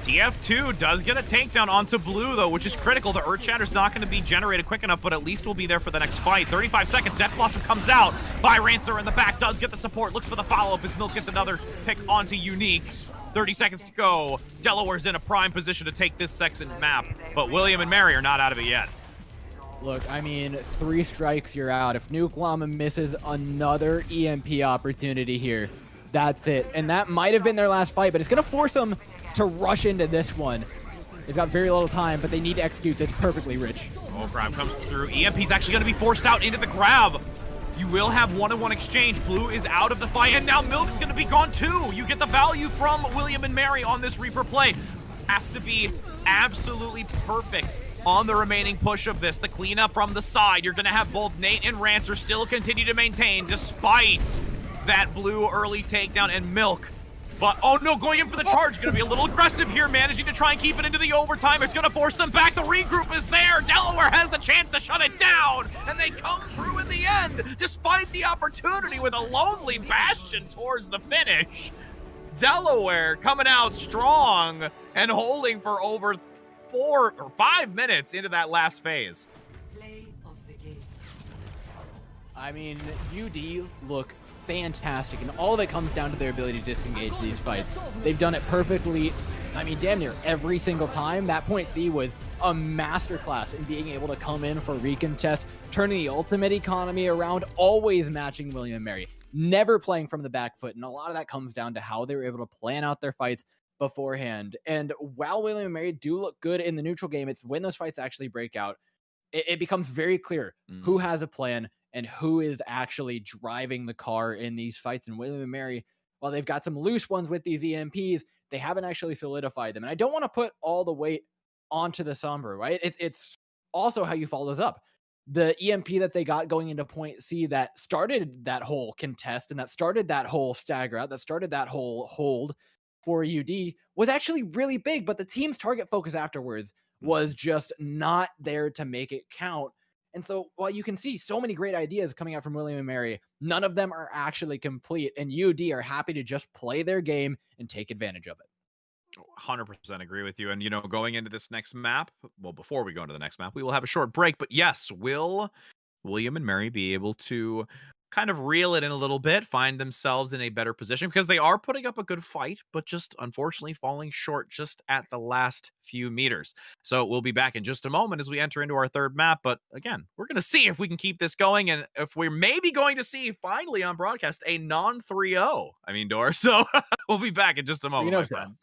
Speaker 1: TF2 does get a takedown onto Blue, though, which is critical. The Earth Shatter's not going to be generated quick enough, but at least will be there for the next fight. 35 seconds, Death Blossom comes out. Rancer in the back does get the support, looks for the follow-up as Milk gets another pick onto Unique. 30 seconds to go. Delaware's in a prime position to take this second map, but William and Mary are not out of it yet.
Speaker 2: Look, I mean, 3 strikes, you're out. If Nuklama misses another EMP opportunity here, that's it. And that might have been their last fight, but it's going to force them to rush into this one. They've got very little time, but they need to execute this perfectly, Rich.
Speaker 1: Oh, grab comes through. EMP's actually going to be forced out into the grab. You will have one-on-one exchange. Blue is out of the fight, and now Milk's going to be gone too. You get the value from William and Mary on this Reaper play. Has to be absolutely perfect on the remaining push of this. The cleanup from the side. You're going to have both Nate and Rancer still continue to maintain despite that Blue early takedown, and Milk. But, oh no, going in for the charge. Going to be a little aggressive here, managing to try and keep it into the overtime. It's going to force them back. The regroup is there. Delaware has the chance to shut it down, and they come through in the end, despite the opportunity with a lonely Bastion towards the finish. Delaware coming out strong and holding for over 4 or 5 minutes into that last phase.
Speaker 2: I mean, UD look fantastic, and all of it comes down to their ability to disengage these fights. They've done it perfectly, I mean, damn near every single time. That point C was a masterclass in being able to come in for recontest, turning the ultimate economy around, always matching William and Mary, never playing from the back foot, and a lot of that comes down to how they were able to plan out their fights beforehand. And while William and Mary do look good in the neutral game, it's when those fights actually break out, it becomes very clear who has a plan and who is actually driving the car in these fights. And William and Mary, while they've got some loose ones with these EMPs, they haven't actually solidified them. And I don't want to put all the weight onto the Sombra, right? It's also how you follow this up. The EMP that they got going into point C that started that whole contest and that started that whole stagger out, that started that whole hold for UD was actually really big, but the team's target focus afterwards was just not there to make it count. And so while you can see so many great ideas coming out from William and Mary, none of them are actually complete, and UD are happy to just play their game and take advantage of it.
Speaker 1: 100% agree with you. And, you know, going into this next map, well, before we go into the next map, we will have a short break. But yes, will William and Mary be able to kind of reel it in a little bit, find themselves in a better position? Because they are putting up a good fight, but just unfortunately falling short just at the last few meters. So we'll be back in just a moment as we enter into our third map. But again, we're going to see if we can keep this going, and if we're maybe going to see finally on broadcast a non-3-0. I mean, Dor. So we'll be back in just a moment, my friend.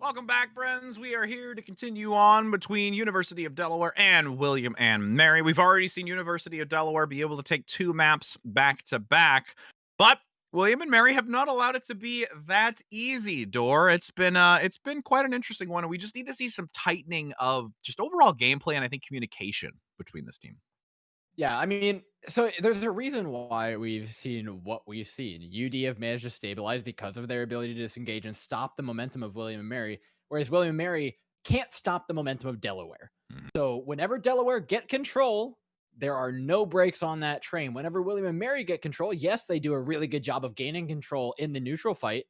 Speaker 1: Welcome back, friends. We are here to continue on between University of Delaware and William and Mary. We've already seen University of Delaware be able to take 2 maps back to back, but William and Mary have not allowed it to be that easy, Dor. It's been quite an interesting one, and we just need to see some tightening of just overall gameplay and I think communication between this team.
Speaker 2: Yeah, I mean, so there's a reason why we've seen what we've seen. UD have managed to stabilize because of their ability to disengage and stop the momentum of William and Mary, whereas William and Mary can't stop the momentum of Delaware. So whenever Delaware get control, there are no brakes on that train. Whenever William and Mary get control, yes, they do a really good job of gaining control in the neutral fight,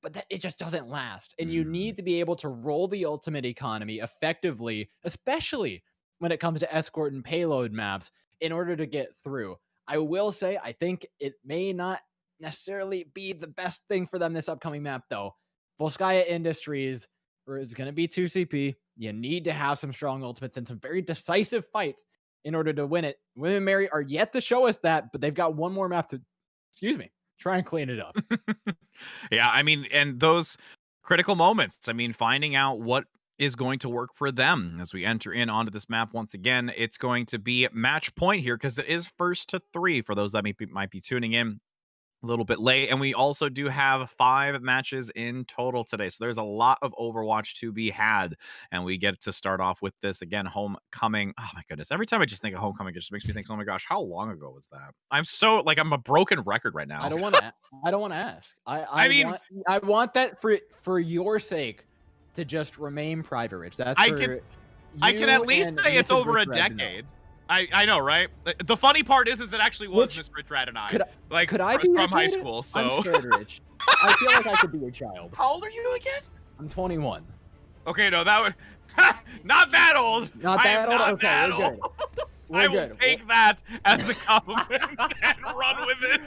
Speaker 2: but it just doesn't last. And you need to be able to roll the ultimate economy effectively, especially when it comes to escort and payload maps, in order to get through. I will say, I think it may not necessarily be the best thing for them this upcoming map, though. Volskaya Industries is going to be 2CP. You need to have some strong ultimates and some very decisive fights in order to win it. William and Mary are yet to show us that, but they've got one more map to, try and clean it up.
Speaker 1: Yeah, I mean, and those critical moments, I mean, finding out what is going to work for them as we enter in onto this map once again. It's going to be match point here because it is 1st to 3 for those that might be tuning in a little bit late. And we also do have 5 matches in total today, so there's a lot of Overwatch to be had, and we get to start off with this again, Homecoming. Oh my goodness, every time I just think of Homecoming, it just makes me think, oh my gosh, how long ago was that? I'm a broken record right now.
Speaker 2: I don't want to ask. I want that for your sake to just remain private, Rich.
Speaker 1: I can at least say it's over a decade. I know, right? The funny part is it actually was Miss Rich Rad and I.
Speaker 2: Could I be
Speaker 1: from high school? So
Speaker 2: I'm scared, Rich. I feel like I could be your child.
Speaker 1: How old are you again?
Speaker 2: I'm 21.
Speaker 1: Okay, no, that would not that old.
Speaker 2: Not that old. Okay, we're good.
Speaker 1: I will take that as a compliment and run with it.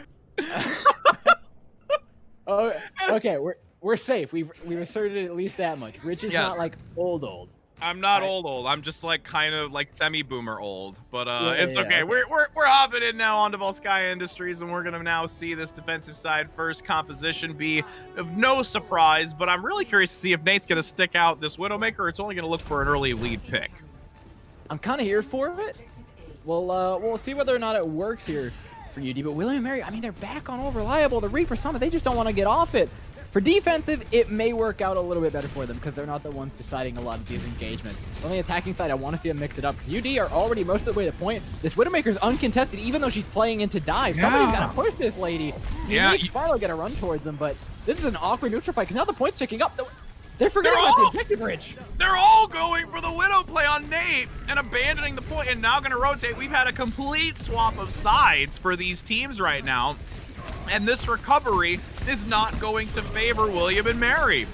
Speaker 2: Okay, we're safe. We've asserted at least that much. Rich is not like old.
Speaker 1: I'm not old. I'm just like kind of like semi-boomer old. But it's okay.
Speaker 2: Okay.
Speaker 1: We're hopping in now onto Volskaya Industries, and we're gonna now see this defensive side first composition be of no surprise. But I'm really curious to see if Nate's gonna stick out this Widowmaker, or it's only gonna look for an early lead pick.
Speaker 2: I'm kind of here for it. We'll see whether or not it works here for UD. But William and Mary, I mean, they're back on Reliable. The Reaper Summit, they just don't want to get off it. For defensive, it may work out a little bit better for them because they're not the ones deciding a lot of these engagements. On the attacking side, I want to see them mix it up because UD are already most of the way to point. This Widowmaker's uncontested, even though she's playing into dive. Somebody's got to push this lady. Unique's finally got to run towards them, but this is an awkward neutral fight because now the point's ticking up. They're forgetting about the objective, Rich.
Speaker 1: They're all going for the Widow play on Nate and abandoning the point and now going to rotate. We've had a complete swap of sides for these teams right now. And this recovery is not going to favor William and Mary.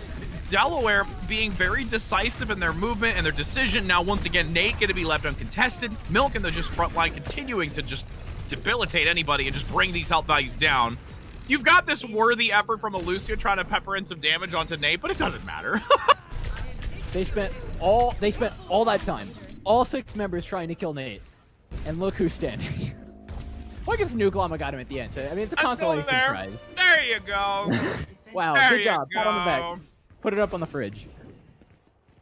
Speaker 1: Delaware being very decisive in their movement and their decision. Now, once again, Nate going to be left uncontested. Milk in the just front line continuing to just debilitate anybody and just bring these health values down. You've got this worthy effort from Lucio trying to pepper in some damage onto Nate, but it doesn't matter.
Speaker 2: They spent all that time, all 6 members trying to kill Nate, and look who's standing. Well, I guess Nuke Llama got him at the end. So, I mean, it's a consolation prize.
Speaker 1: There you go.
Speaker 2: Wow, good job. Pat on the back. Put it up on the fridge.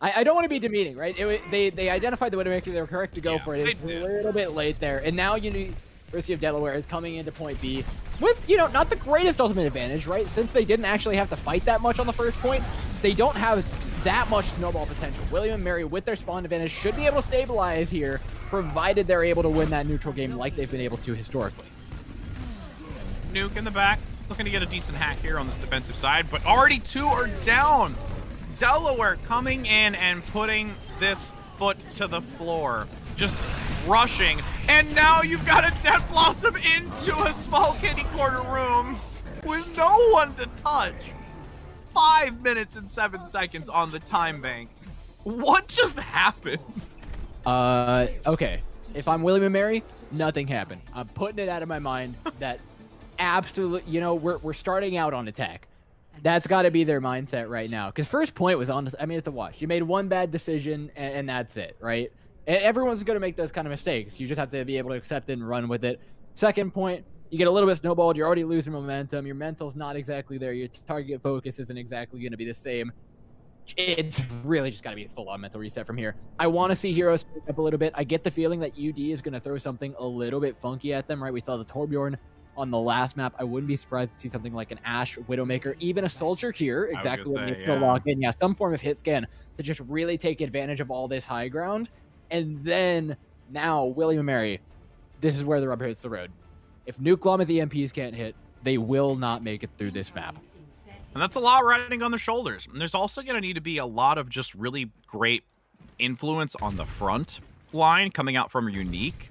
Speaker 2: I don't want to be demeaning, right? They identified the Widowmaker. They were correct to go for it. It's a little bit late there. And now University of Delaware is coming into point B with, not the greatest ultimate advantage, right? Since they didn't actually have to fight that much on the first point, they don't have that much snowball potential. William and Mary, with their spawn advantage, should be able to stabilize here, provided they're able to win that neutral game like they've been able to historically.
Speaker 1: Nuke in the back, looking to get a decent hack here on this defensive side, but already 2 are down. Delaware coming in and putting this foot to the floor, just rushing, and now you've got a Death Blossom into a small kitty corner room with no one to touch. 5 minutes and 7 seconds on the time bank. What just happened?
Speaker 2: Okay. If I'm William and Mary, nothing happened. I'm putting it out of my mind that absolutely, we're starting out on attack. That's got to be their mindset right now. Because first point was it's a wash. You made one bad decision, and that's it, right? Everyone's going to make those kind of mistakes. You just have to be able to accept it and run with it. Second point, you get a little bit snowballed. You're already losing momentum. Your mental's not exactly there. Your target focus isn't exactly going to be the same. it's really just got to be a full-on mental reset from here. I want to see Heroes pick up a little bit. I get the feeling that UD is going to throw something a little bit funky at them, right? We saw the Torbjorn on the last map. I wouldn't be surprised to see something like an Ashe Widowmaker, even a Soldier here, exactly what needs to lock in. Yeah, some form of hit scan to just really take advantage of all this high ground. And then now, William & Mary, this is where the rubber hits the road. If Nuke Llama's EMPs can't hit, they will not make it through this map.
Speaker 1: And that's a lot riding on their shoulders. And there's also going to need to be a lot of just really great influence on the front line coming out from Unique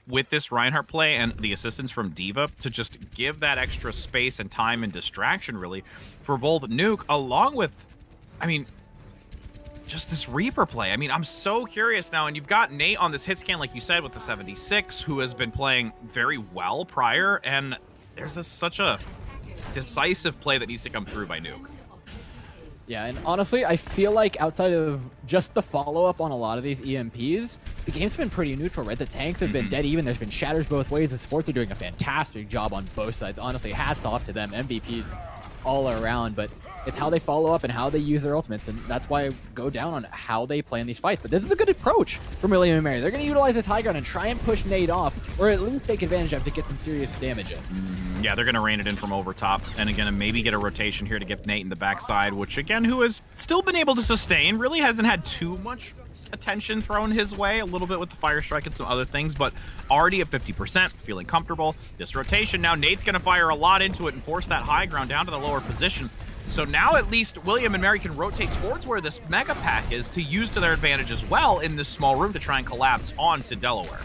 Speaker 1: with this Reinhardt play and the assistance from D.Va to just give that extra space and time and distraction, really, for both Nuke, along with, I mean, just this Reaper play. I mean, I'm so curious now, and you've got Nate on this hit scan, like you said, with the 76, who has been playing very well prior, and there's such a decisive play that needs to come through by Nuke.
Speaker 2: Yeah, and honestly, I feel like outside of just the follow-up on a lot of these EMPs, the game's been pretty neutral, right? The tanks have been dead even. There's been shatters both ways. The supports are doing a fantastic job on both sides. Honestly, hats off to them. MVPs all around, but it's how they follow up and how they use their ultimates, and that's why I go down on how they play in these fights. But this is a good approach from William & Mary. They're going to utilize this high ground and try and push Nate off, or at least take advantage of it to get some serious damage in.
Speaker 1: Yeah, they're going to rain it in from over top, and again, maybe get a rotation here to get Nate in the backside, which again, who has still been able to sustain, really hasn't had too much attention thrown his way, a little bit with the Fire Strike and some other things, but already at 50%, feeling comfortable. This rotation, now Nate's going to fire a lot into it and force that high ground down to the lower position. So now at least William & Mary can rotate towards where this Mega Pack is to use to their advantage as well in this small room to try and collapse onto Delaware.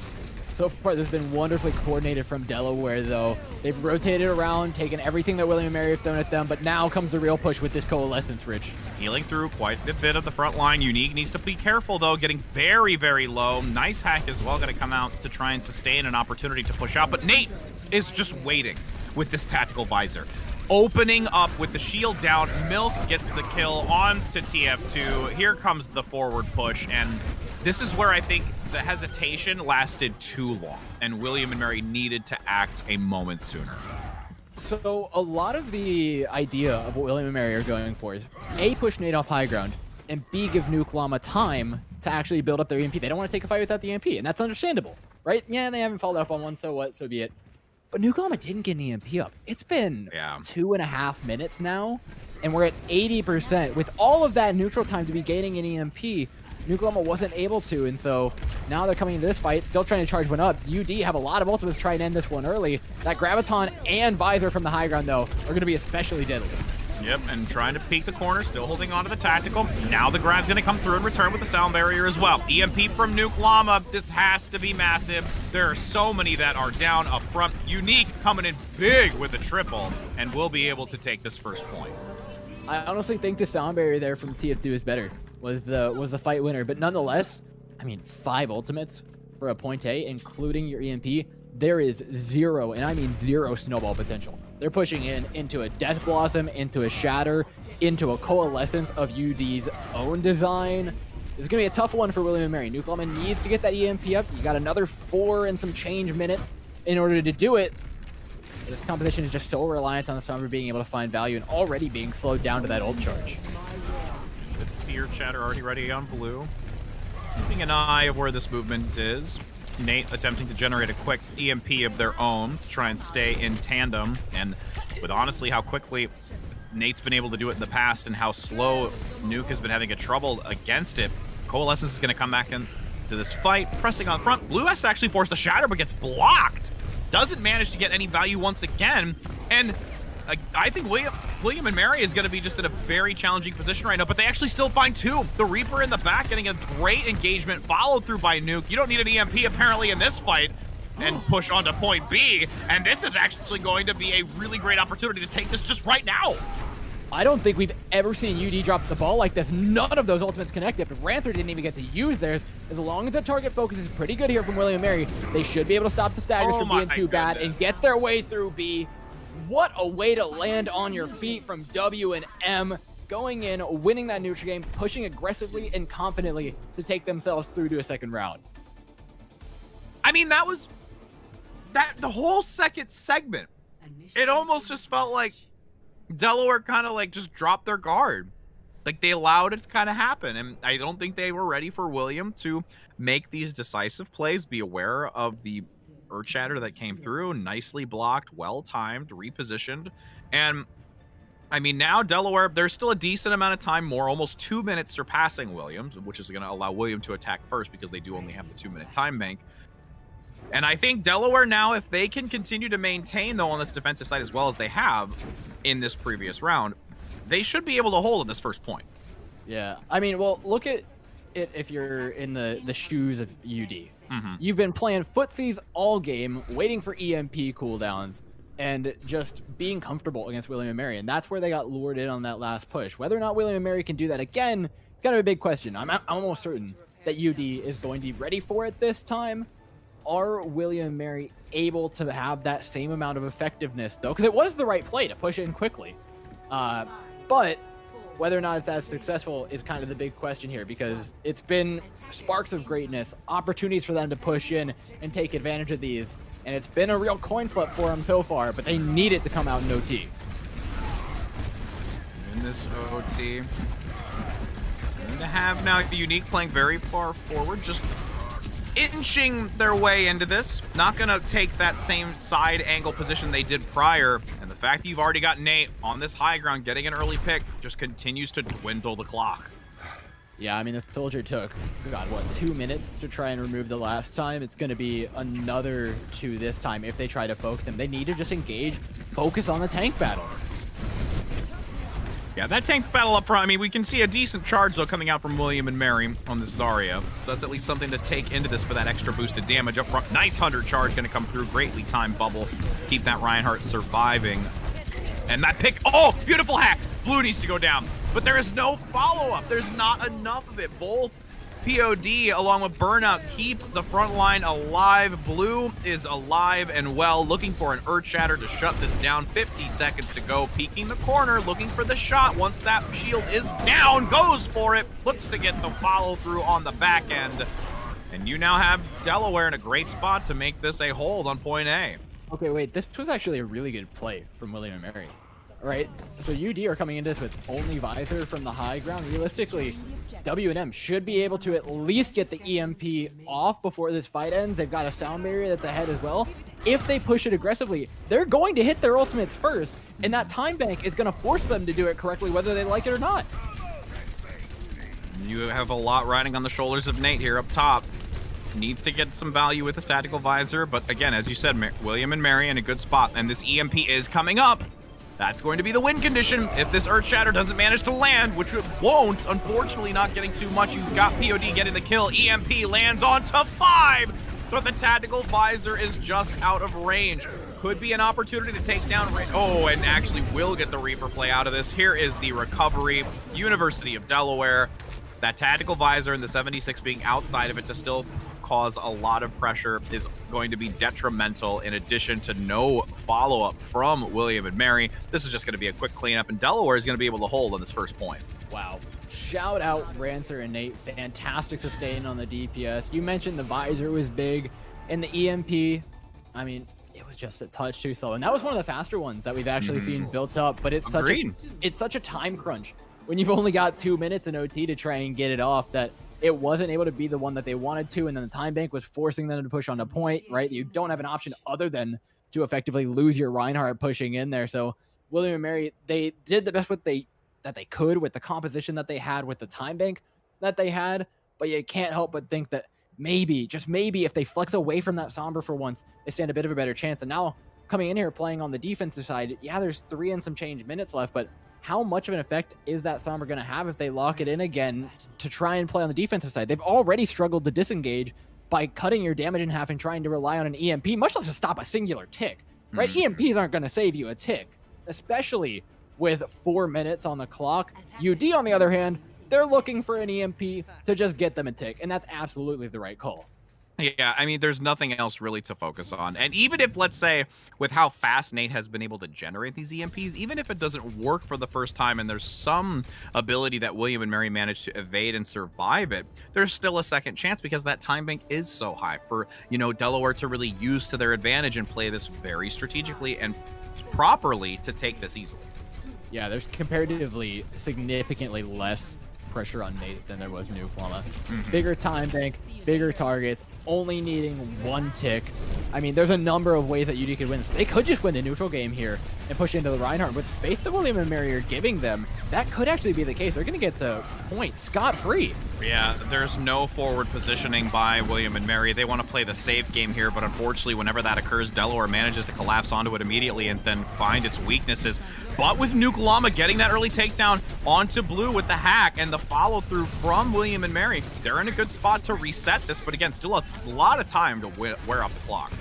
Speaker 2: So far, this has been wonderfully coordinated from Delaware, though. They've rotated around, taken everything that William & Mary have thrown at them, but now comes the real push with this Coalescence, Rich.
Speaker 1: Healing through quite a bit of the front line. Unique needs to be careful, though, getting very, very low. Nice hack as well, going to come out to try and sustain an opportunity to push out, but Nate is just waiting with this tactical visor. Opening up with the shield down, Milk gets the kill on to TF2. Here comes the forward push, and this is where I think the hesitation lasted too long, and William & Mary needed to act a moment sooner.
Speaker 2: So a lot of the idea of what William & Mary are going for is A, push Nate off high ground, and B, give Nuke Llama time to actually build up their EMP. They don't want to take a fight without the EMP, and that's understandable, right? Yeah, they haven't followed up on one, so what, so be it. But Nuke Llama didn't get an EMP up. It's been 2.5 minutes now, and we're at 80%. With all of that neutral time to be gaining an EMP, Nuke Llama wasn't able to, and so now they're coming into this fight, still trying to charge one up. UD have a lot of ultimates trying to end this one early. That Graviton and Visor from the high ground, though, are going to be especially deadly.
Speaker 1: Yep, and trying to peek the corner, still holding on to the tactical. Now the Grab's going to come through and return with the sound barrier as well. EMP from Nuke Llama. This has to be massive. There are so many that are down up front. Unique coming in big with a triple, and will be able to take this first point.
Speaker 2: I honestly think the sound barrier there from TF2 is better. Was the fight winner, but nonetheless, I mean, 5 ultimates for a point A, including your EMP. There is zero, and I mean zero, snowball potential. They're pushing into a Death Blossom, into a Shatter, into a Coalescence of UD's own design. It's going to be a tough one for William & Mary. Nuke Llama needs to get that EMP up. You got another 4 and some change minutes in order to do it. This competition is just so reliant on the Summer being able to find value and already being slowed down to that ult charge.
Speaker 1: With Fear Chatter already ready on blue. Keeping an eye of where this movement is. Nate attempting to generate a quick EMP of their own to try and stay in tandem. And with honestly how quickly Nate's been able to do it in the past and how slow Nuke has been having a trouble against it, Coalescence is going to come back into this fight, pressing on front. Blue has to actually force the Shatter, but gets blocked. Doesn't manage to get any value once again. And I think William & Mary is going to be just in a very challenging position right now, but they actually still find 2. The Reaper in the back getting a great engagement, followed through by Nuke. You don't need an EMP apparently in this fight, and push on to point B. And this is actually going to be a really great opportunity to take this just right now.
Speaker 2: I don't think we've ever seen UD drop the ball like this. None of those ultimates connected, but Ranther didn't even get to use theirs. As long as the target focus is pretty good here from William & Mary, they should be able to stop the staggers from being too bad and get their way through B. What a way to land on your feet from W and M. Going in, winning that neutral game, pushing aggressively and confidently to take themselves through to a second round.
Speaker 1: I mean, that was the whole second segment. It almost just felt like Delaware kind of like just dropped their guard. Like, they allowed it to kind of happen, and I don't think they were ready for William to make these decisive plays, be aware of the earth shatter that came through, nicely blocked, well-timed, repositioned, and I mean, now Delaware, there's still a decent amount of time more, almost 2 minutes surpassing Williams, which is going to allow William to attack first because they do only have the 2-minute time bank. And I think Delaware now, if they can continue to maintain, though, on this defensive side as well as they have in this previous round, they should be able to hold in this first point.
Speaker 2: Yeah, I mean, well, look at it if you're in the shoes of UD.
Speaker 1: Mm-hmm.
Speaker 2: You've been playing footsies all game, waiting for EMP cooldowns, and just being comfortable against William & Mary, and that's where they got lured in on that last push. Whether or not William & Mary can do that again, it's kind of a big question. I'm almost certain that UD is going to be ready for it this time. Are William & Mary able to have that same amount of effectiveness, though? Because it was the right play to push in quickly. But whether or not if that's successful is kind of the big question here, because it's been sparks of greatness, opportunities for them to push in and take advantage of these, and it's been a real coin flip for them so far, but they need it to come out in OT.
Speaker 1: In this OT, going to have now the Unique playing very far forward, just inching their way into this. Not going to take that same side angle position they did prior, and the fact that you've already got Nate on this high ground getting an early pick just continues to dwindle the clock.
Speaker 2: Yeah, I mean, the Soldier took, God, what, 2 minutes to try and remove the last time. It's going to be another 2 this time if they try to focus him. They need to just engage, focus on the tank battle.
Speaker 1: Yeah, that tank battle up front, I mean, we can see a decent charge, though, coming out from William & Mary on this Zarya. So that's at least something to take into this for that extra boosted damage up front. Nice 100 charge going to come through. Greatly timed bubble. Keep that Reinhardt surviving. And that pick, oh, beautiful hack. Blue needs to go down. But there is no follow-up. There's not enough of it. Both POD, along with Burnout, keep the front line alive. Blue is alive and well, looking for an Earth Shatter to shut this down. 50 seconds to go. Peeking the corner, looking for the shot. Once that shield is down, goes for it. Looks to get the follow-through on the back end. And you now have Delaware in a great spot to make this a hold on point A.
Speaker 2: Okay, wait, this was actually a really good play from William & Mary. Right, so UD are coming into this with only visor from the high ground. Realistically, W&M should be able to at least get the EMP off before this fight ends. They've got a sound barrier that's ahead as well. If they push it aggressively, they're going to hit their ultimates first, and that time bank is going to force them to do it correctly, whether they like it or not.
Speaker 1: You have a lot riding on the shoulders of Nate here up top. Needs to get some value with the statical visor, but again, as you said, William & Mary in a good spot, and this EMP is coming up. That's going to be the win condition if this Earth Shatter doesn't manage to land, which it won't. Unfortunately, not getting too much. You've got POD getting the kill. EMP lands onto 5, but the tactical visor is just out of range. Could be an opportunity to take down... Oh, and actually will get the Reaper play out of this. Here is the recovery. University of Delaware. That tactical visor and the 76 being outside of it to still cause a lot of pressure is going to be detrimental, in addition to no follow-up from William & Mary. This is just going to be a quick cleanup, and Delaware is going to be able to hold on this first point.
Speaker 2: Wow. Shout out Rancer and Nate. Fantastic sustain on the DPS. You mentioned the visor was big, and the EMP, I mean, it was just a touch too slow. And that was one of the faster ones that we've actually seen built up, but it's such a time crunch when you've only got 2 minutes in OT to try and get it off that it wasn't able to be the one that they wanted to, and then the time bank was forcing them to push on a point, right? You don't have an option other than to effectively lose your Reinhardt pushing in there. So William & Mary, they did the best that they could with the composition that they had, with the time bank that they had, but you can't help but think that maybe, just maybe, if they flex away from that Sombra for once, they stand a bit of a better chance. And now coming in here playing on the defensive side, yeah, there's 3 and some change minutes left, but how much of an effect is that Sombra going to have if they lock it in again to try and play on the defensive side? They've already struggled to disengage by cutting your damage in half and trying to rely on an EMP, much less to stop a singular tick, right? EMPs aren't going to save you a tick, especially with 4 minutes on the clock. UD, on the other hand, they're looking for an EMP to just get them a tick, and that's absolutely the right call.
Speaker 1: Yeah, I mean, there's nothing else really to focus on. And even if, let's say, with how fast Nate has been able to generate these EMPs, even if it doesn't work for the first time and there's some ability that William & Mary managed to evade and survive it, there's still a second chance because that time bank is so high for, you know, Delaware to really use to their advantage and play this very strategically and properly to take this easily.
Speaker 2: Yeah, there's comparatively significantly less pressure on Nate than there was Nuke Llama. Bigger time bank, bigger targets, only needing 1 tick. I mean, there's a number of ways that UD could win. They could just win the neutral game here and push into the Reinhardt. With the space that William and Mary are giving them, that could actually be the case. They're going to get the point scot-free.
Speaker 1: Yeah, there's no forward positioning by William and Mary. They want to play the safe game here, but unfortunately, whenever that occurs, Delaware manages to collapse onto it immediately and then find its weaknesses. But with Nuke Llama getting that early takedown onto Blue with the hack and the follow-through from William and Mary, they're in a good spot to reset this, but again, still a lot of time to wear up the clock.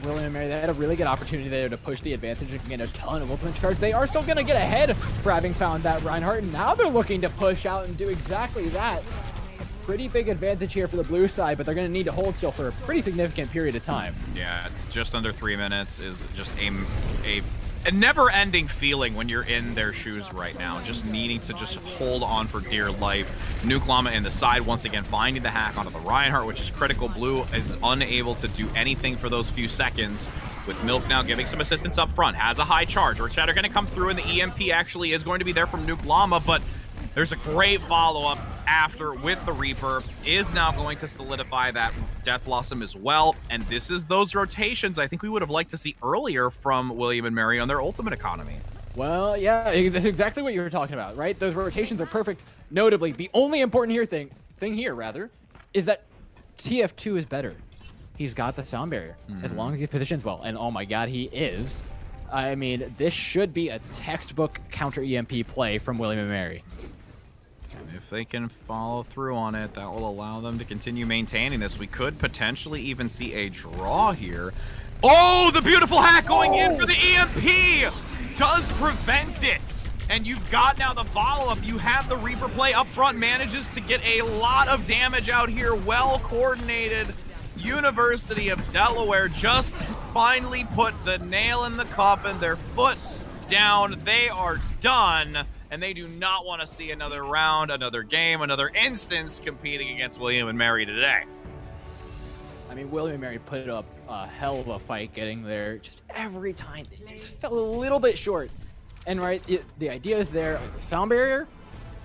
Speaker 2: William and Mary, they had a really good opportunity there to push the advantage and get a ton of ultimate charge. They are still going to get ahead for having found that Reinhardt, and now they're looking to push out and do exactly that. A pretty big advantage here for the blue side, but they're going to need to hold still for a pretty significant period of time.
Speaker 1: Yeah, just under 3 minutes is just a never-ending feeling when you're in their shoes right now, just needing to just hold on for dear life. Nuke Llama in the side, once again, finding the hack onto the Reinhardt, which is critical. Blue is unable to do anything for those few seconds, with Milk now giving some assistance up front, has a high charge. Orchard are going to come through, and the EMP actually is going to be there from Nuke Llama, but there's a great follow-up after with the Reaper, is now going to solidify that Death Blossom as well. And this is those rotations I think we would have liked to see earlier from William and Mary on their ultimate economy.
Speaker 2: Well, yeah, that's exactly what you were talking about, right? Those rotations are perfect. Notably, the only important thing here, is that TF2 is better. He's got the sound barrier, as long as he positions well. And oh my god, he is. I mean, this should be a textbook counter EMP play from William and Mary.
Speaker 1: If they can follow through on it, that will allow them to continue maintaining this. We could potentially even see a draw here. Oh, the beautiful hack going in for the EMP does prevent it. And you've got now the follow-up. You have the Reaper play up front, manages to get a lot of damage out here. Well coordinated. University of Delaware just finally put the nail in the coffin, their foot down. They are done. And they do not want to see another round, another game, another instance competing against William and Mary today.
Speaker 2: I mean, William and Mary put up a hell of a fight getting there. Just every time, they just fell a little bit short. And right, the idea is there. Sound barrier,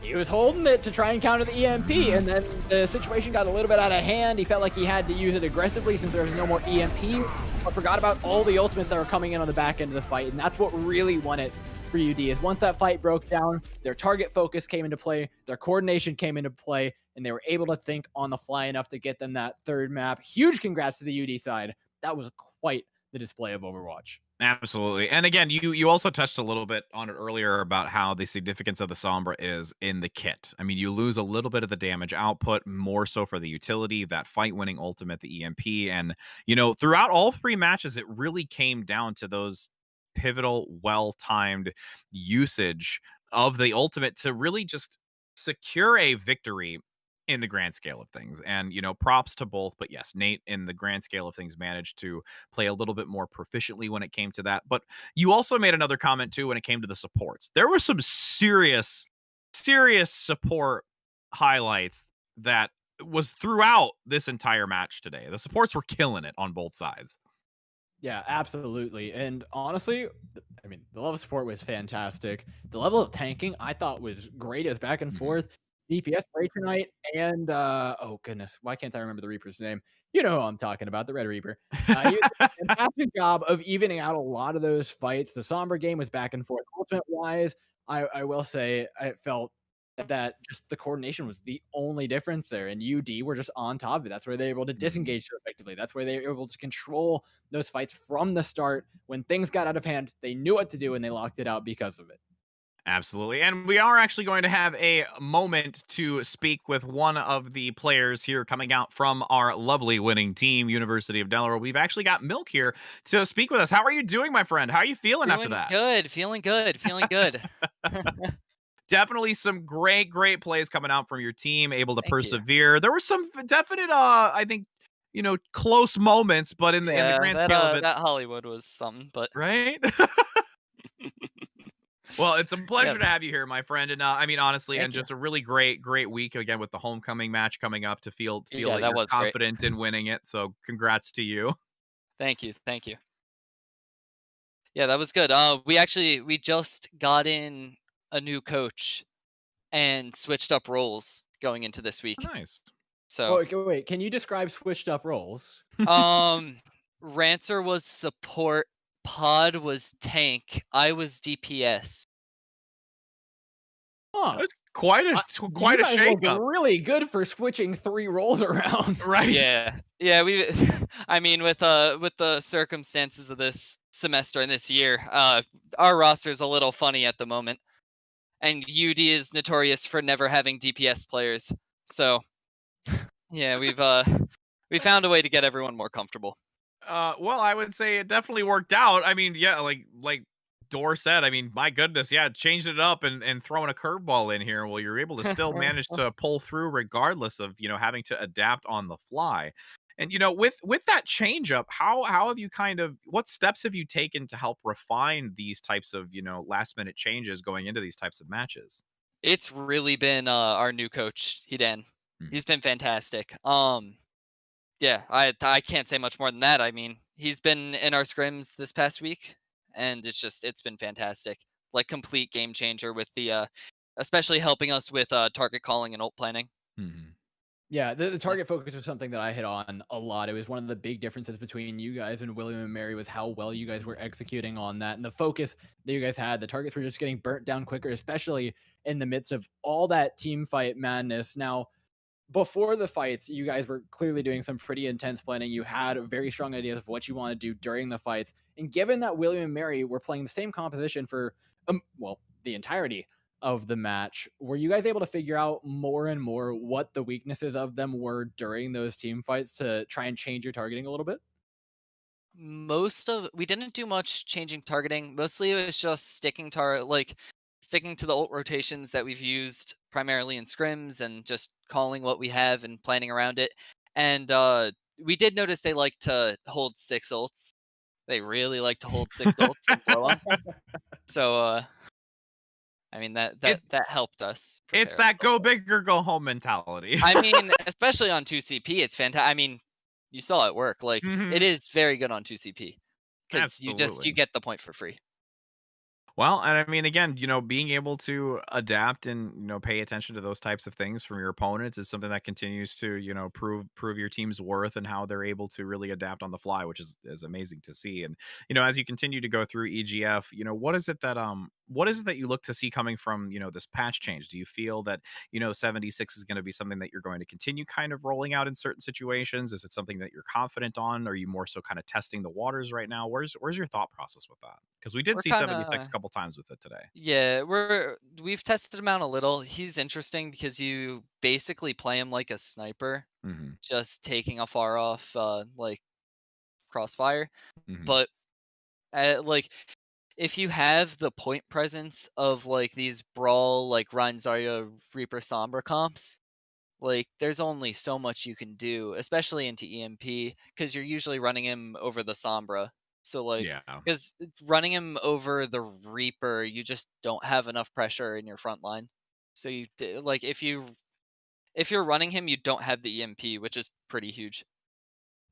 Speaker 2: he was holding it to try and counter the EMP, and then the situation got a little bit out of hand. He felt like he had to use it aggressively since there was no more EMP, but forgot about all the ultimates that were coming in on the back end of the fight, and that's what really won it for UD. Is once that fight broke down, their target focus came into play, their coordination came into play, and they were able to think on the fly enough to get them that third map. Huge congrats to the UD side. That was quite the display of Overwatch.
Speaker 1: Absolutely. And again, you also touched a little bit on it earlier about how the significance of the Sombra is in the kit. I mean, you lose a little bit of the damage output, more so for the utility, that fight-winning ultimate, the EMP. And, you know, throughout all 3 matches, it really came down to those pivotal, well-timed usage of the ultimate to really just secure a victory in the grand scale of things. And, you know, props to both, but yes, Nate in the grand scale of things managed to play a little bit more proficiently when it came to that. But you also made another comment too when it came to the supports. There were some serious support highlights that was throughout this entire match today. The supports were killing it on both sides.
Speaker 2: Yeah, absolutely. And honestly, I mean, the level of support was fantastic. The level of tanking I thought was great. It was back and forth. DPS Tonight and oh goodness, why can't I remember the Reaper's name? You know who I'm talking about, the Red Reaper. He did a fantastic job of evening out a lot of those fights. The Sombra game was back and forth. Ultimate wise, I will say I felt that just the coordination was the only difference there, and UD were just on top of it. That's where they were able to disengage so effectively. That's where they were able to control those fights from the start. When things got out of hand, they knew what to do, and they locked it out because of it.
Speaker 1: Absolutely. And we are actually going to have a moment to speak with one of the players here coming out from our lovely winning team, University of Delaware. We've actually got Milk here to speak with us. How are you doing, my friend? How are you feeling after that?
Speaker 6: Feeling good.
Speaker 1: Definitely some great plays coming out from your team, able to
Speaker 6: Thank
Speaker 1: persevere.
Speaker 6: you.
Speaker 1: There were some definite, I think, you know, close moments, but in the grand scale of it.
Speaker 6: That Hollywood was something, but.
Speaker 1: Right? Well, it's a pleasure to have you here, my friend. And I mean, honestly,
Speaker 6: Thank
Speaker 1: and
Speaker 6: you.
Speaker 1: just a really great week again with the homecoming match coming up to feel
Speaker 6: Yeah,
Speaker 1: like
Speaker 6: that
Speaker 1: you're
Speaker 6: was great.
Speaker 1: confident in winning it. So congrats to you.
Speaker 6: Thank you. Yeah, that was good. We just got in a new coach and switched up roles going into this
Speaker 1: Oh,
Speaker 6: week.
Speaker 1: nice.
Speaker 2: Oh,
Speaker 6: So,
Speaker 2: okay, wait, can you describe switched up roles?
Speaker 6: um, Rancer was support, Pod was tank, I was DPS.
Speaker 2: Huh.
Speaker 1: That's quite
Speaker 2: I,
Speaker 1: quite
Speaker 2: you
Speaker 1: a
Speaker 2: guys look
Speaker 1: shakeup,
Speaker 2: really good for switching 3 roles around.
Speaker 1: right?
Speaker 6: Yeah, we. I mean, with the circumstances of this semester and this year, our roster's a little funny at the moment, and UD is notorious for never having DPS players. So yeah, we found a way to get everyone more comfortable.
Speaker 1: Well, I would say it definitely worked out. I mean, yeah, like Dor said, I mean, my goodness, yeah, changed it up and throwing a curveball in here. Well, you're able to still manage to pull through regardless of, having to adapt on the fly. And with that change up, how have you what steps have you taken to help refine these types of, last minute changes going into these types of matches?
Speaker 6: It's really been our new coach, Hidan.
Speaker 1: Mhm.
Speaker 6: He's been fantastic. Yeah, I can't say much more than that. I mean, he's been in our scrims this past week, and it's been fantastic. Like complete game changer with the especially helping us with target calling and ult planning.
Speaker 1: Mhm.
Speaker 2: Yeah, the
Speaker 6: Yeah.
Speaker 2: target focus was something that I hit on a lot. It was one of the big differences between you guys and William and Mary was how well you guys were executing on that and the focus that you guys had. The targets were just getting burnt down quicker, especially in the midst of all that team fight madness. Now, before the fights, you guys were clearly doing some pretty intense planning. You had very strong ideas of what you want to do during the fights. And given that William and Mary were playing the same composition for, well, the entirety of the match, were you guys able to figure out more and more what the weaknesses of them were during those team fights to try and change your targeting a little bit?
Speaker 6: We didn't do much changing targeting. Mostly it was just sticking to the ult rotations that we've used primarily in scrims and just calling what we have and planning around it. And we did notice they like to hold 6 ults. They really like to hold 6 ults and throw them. So I mean that
Speaker 1: It's
Speaker 6: helped us
Speaker 1: it's
Speaker 6: prepare a
Speaker 1: that
Speaker 6: little
Speaker 1: go
Speaker 6: bit.
Speaker 1: big or go home mentality.
Speaker 6: I mean, especially on 2CP, it's fantastic. I mean, you saw it work. Like it
Speaker 1: Mhm.
Speaker 6: is very good on 2CP because you
Speaker 1: Absolutely.
Speaker 6: get the point for free.
Speaker 1: Well, and I mean, again, being able to adapt and pay attention to those types of things from your opponents is something that continues to prove your team's worth and how they're able to really adapt on the fly, which is amazing to see. And as you continue to go through EGF, what is it that you look to see coming from this patch change? Do you feel that 76 is going to be something that you're going to continue kind of rolling out in certain situations? Is it something that you're confident on? Are you more so kind of testing the waters right now? Where's your thought process with that? Because we did
Speaker 6: We're
Speaker 1: see
Speaker 6: kind
Speaker 1: 76
Speaker 6: of
Speaker 1: a couple times with it today.
Speaker 6: yeah, we've tested him out a little. He's interesting because you basically play him like a sniper,
Speaker 1: Mhm.
Speaker 6: just taking a far off like crossfire.
Speaker 1: Mhm.
Speaker 6: But like if you have the point presence of like these brawl like Ryan Zarya Reaper Sombra comps, like there's only so much you can do, especially into EMP, because you're usually running him over the Sombra. So like,
Speaker 1: Yeah.
Speaker 6: because running him over the Reaper, you just don't have enough pressure in your front line. So like if you're running him, you don't have the EMP, which is pretty huge.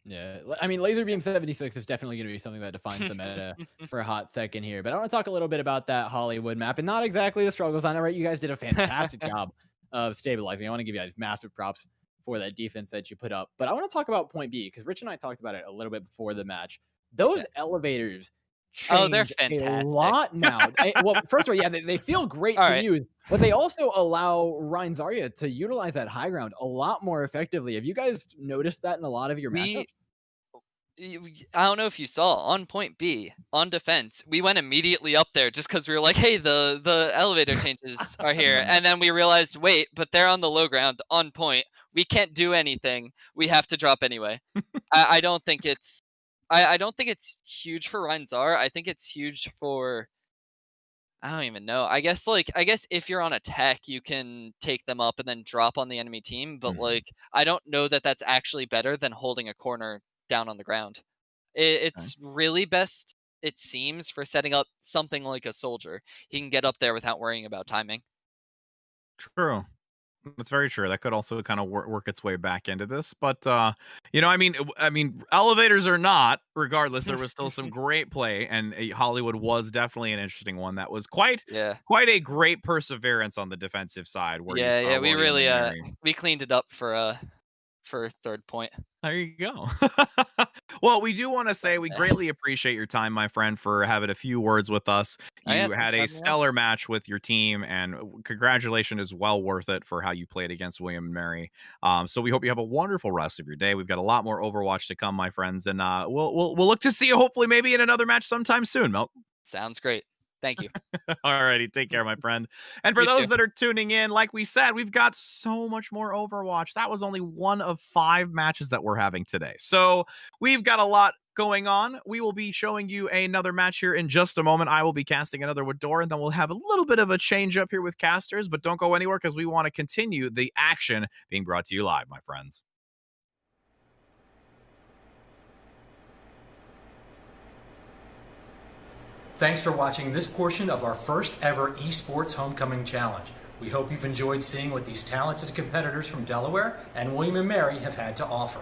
Speaker 2: Yeah, I mean, Laser Beam 76 is definitely going to be something that defines the meta for a hot second here. But I want to talk a little bit about that Hollywood map and not exactly the struggles on it, right? You guys did a fantastic job of stabilizing. I want to give you guys massive props for that defense that you put up. But I want to talk about point B because Rich and I talked about it a little bit before the match. Those
Speaker 6: Yes.
Speaker 2: elevators
Speaker 6: Oh, they're
Speaker 2: change a
Speaker 6: fantastic.
Speaker 2: lot now. Well, first of all, yeah, they feel great
Speaker 6: All
Speaker 2: to
Speaker 6: right.
Speaker 2: use, but they also allow Ryan Zarya to utilize that high ground a lot more effectively. Have you guys noticed that in a lot of your matchups?
Speaker 6: We I don't know if you saw on point B on defense, we went immediately up there just because we were like, hey, the elevator changes are here, and then we realized, wait, but they're on the low ground on point. We can't do anything. We have to drop anyway. I don't think it's I don't think it's huge for Reinzar. I think it's huge for I don't even know. I guess if you're on attack, you can take them up and then drop on the enemy team. But
Speaker 1: Mhm.
Speaker 6: like, I don't know that that's actually better than holding a corner down on the ground.
Speaker 1: Okay.
Speaker 6: It's really best, it seems, for setting up something like a soldier. He can get up there without worrying about timing.
Speaker 1: True. That's very true. That could also kind of work its way back into this, but I mean, elevators or not, regardless, there was still some great play, and Hollywood was definitely an interesting one. That was quite
Speaker 6: Yeah.
Speaker 1: quite a great perseverance on the defensive side, where you
Speaker 6: Yeah,
Speaker 1: saw
Speaker 6: yeah, we
Speaker 1: William
Speaker 6: really
Speaker 1: and Mary.
Speaker 6: we cleaned it up for third point.
Speaker 1: There you go. Well, we do want to say we
Speaker 6: Yeah.
Speaker 1: greatly appreciate your time, my friend, for having a few words with us.
Speaker 6: Oh, yeah,
Speaker 1: You
Speaker 6: thanks
Speaker 1: had
Speaker 6: for
Speaker 1: a
Speaker 6: having me on.
Speaker 1: stellar match with your team, and congratulations is well worth it for how you played against William and Mary. So we hope you have a wonderful rest of your day. We've got a lot more Overwatch to come, my friends, and we'll look to see you hopefully maybe in another match sometime soon, Milk.
Speaker 6: Sounds great. Thank you.
Speaker 1: All righty, take care, my friend. And for
Speaker 6: You
Speaker 1: those
Speaker 6: too.
Speaker 1: that are tuning in, like we said, we've got so much more Overwatch. That was only one of 5 matches that we're having today. So we've got a lot going on. We will be showing you another match here in just a moment. I will be casting another Widor, and then we'll have a little bit of a change up here with casters, but don't go anywhere because we want to continue the action being brought to you live, my friends.
Speaker 5: Thanks for watching this portion of our first ever Esports Homecoming Challenge. We hope you've enjoyed seeing what these talented competitors from Delaware and William & Mary have had to offer.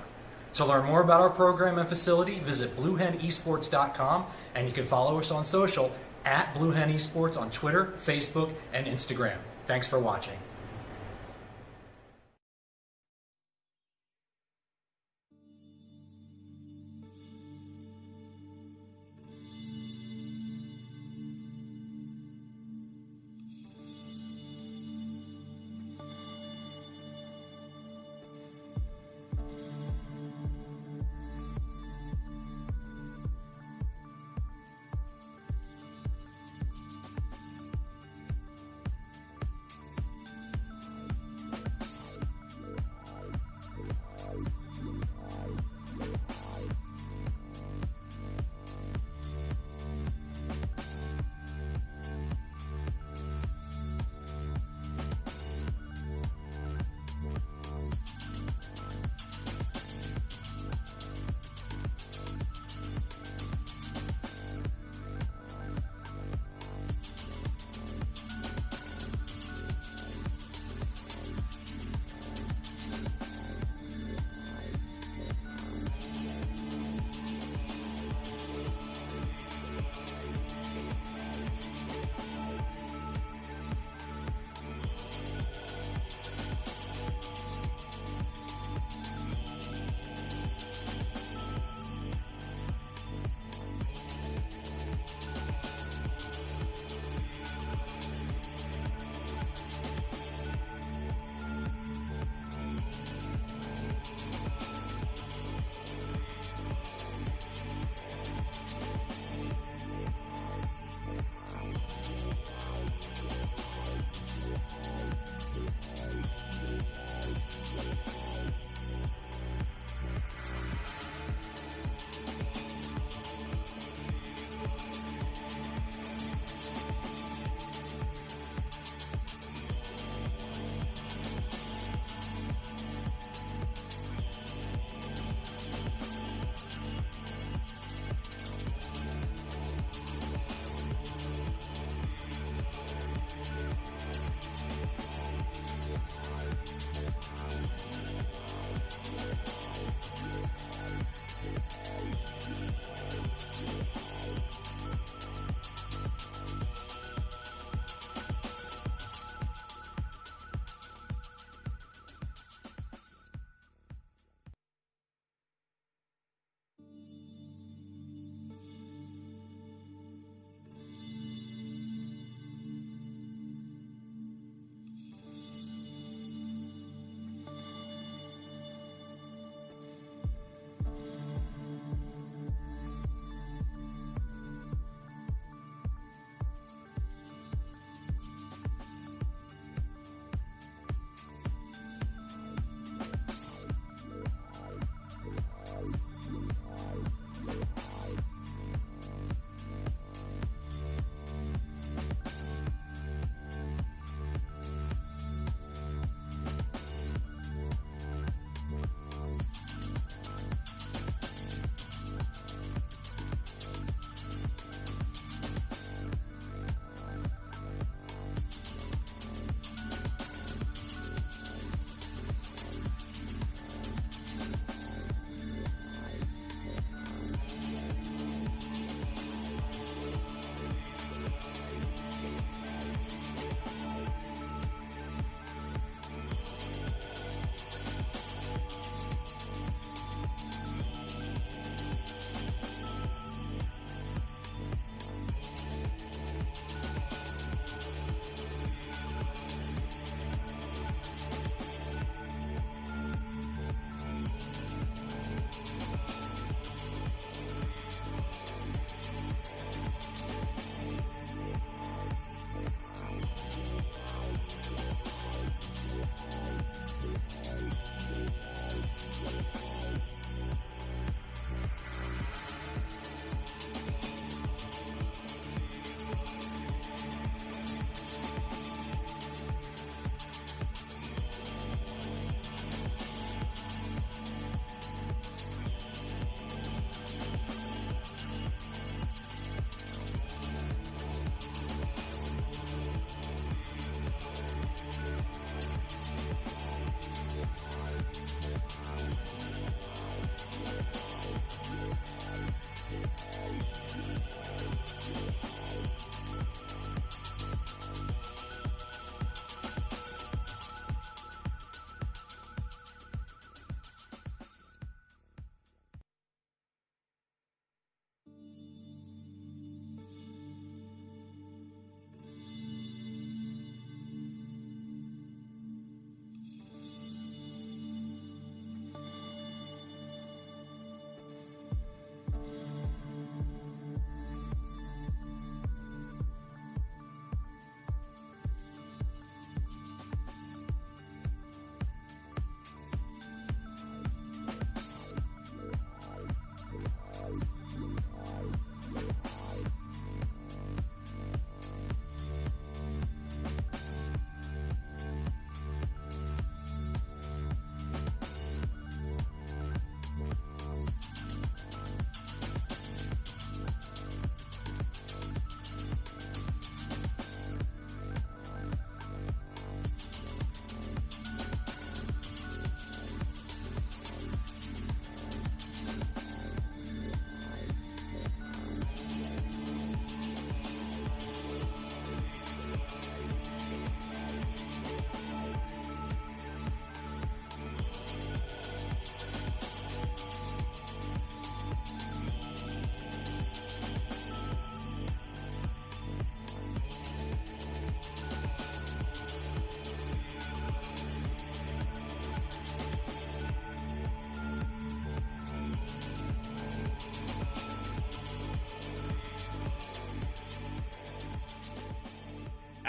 Speaker 5: To learn more about our program and facility, visit BlueHenEsports.com, and you can follow us on social at BlueHen Esports on Twitter, Facebook, and Instagram. Thanks for watching.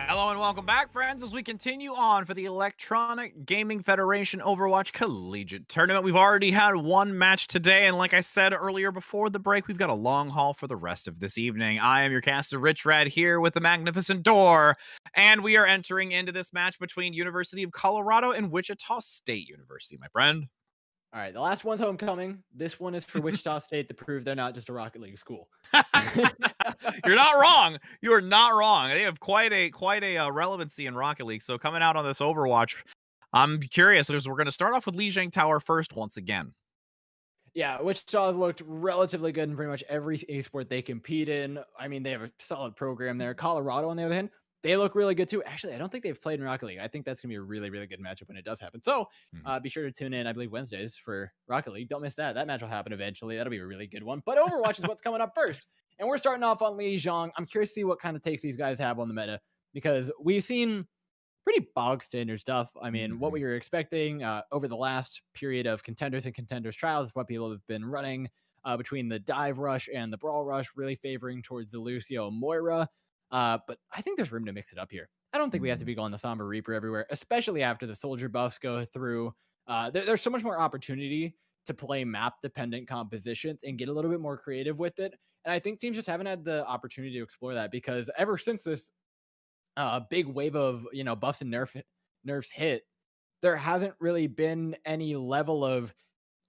Speaker 1: Hello and welcome back, friends, as we continue on for the Electronic Gaming Federation Overwatch Collegiate Tournament. We've already had one match today, and like I said earlier before the break, we've got a long haul for the rest of this evening. I am your caster, Rich Red, here with the magnificent Door, and we are entering into this match between University of Colorado and Wichita State University, my friend.
Speaker 2: All right, the last one's homecoming. This one is for Wichita State to prove they're not just a Rocket League school.
Speaker 1: You're not wrong. You are not wrong. They have quite a relevancy in Rocket League. So coming out on this Overwatch, I'm curious because we're going to start off with Lijiang Tower first once again.
Speaker 2: Yeah, Wichita's looked relatively good in pretty much every esport they compete in. I mean, they have a solid program there. Colorado, on the other hand, they look really good too. Actually, I don't think they've played in Rocket League. I think that's going to be a really, really good matchup when it does happen. So be sure to tune in, I believe, Wednesdays for Rocket League. Don't miss that. That match will happen eventually. That'll be a really good one. But Overwatch is what's coming up first. And we're starting off on Lijiang. I'm curious to see what kind of takes these guys have on the meta, because we've seen pretty bog standard stuff. I mean, what we were expecting over the last period of contenders and contenders trials is what people have been running between the dive rush and the brawl rush, really favoring towards the Lucio Moira. But I think there's room to mix it up here. I don't think we have to be going the Somber Reaper everywhere, especially after the soldier buffs go through. There's so much more opportunity to play map-dependent compositions and get a little bit more creative with it. And I think teams just haven't had the opportunity to explore that, because ever since this big wave of buffs and nerfs hit, there hasn't really been any level of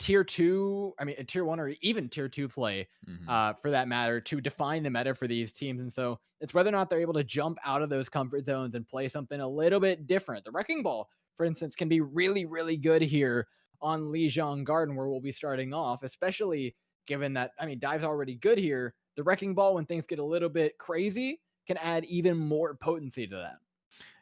Speaker 2: tier 1 or even tier 2 play for that matter to define the meta for these teams. And so it's whether or not they're able to jump out of those comfort zones and play something a little bit different. The Wrecking Ball, for instance, can be really, really good here on Lijiang Garden, where we'll be starting off, especially given that, Dive's already good here. The Wrecking Ball, when things get a little bit crazy, can add even more potency to that.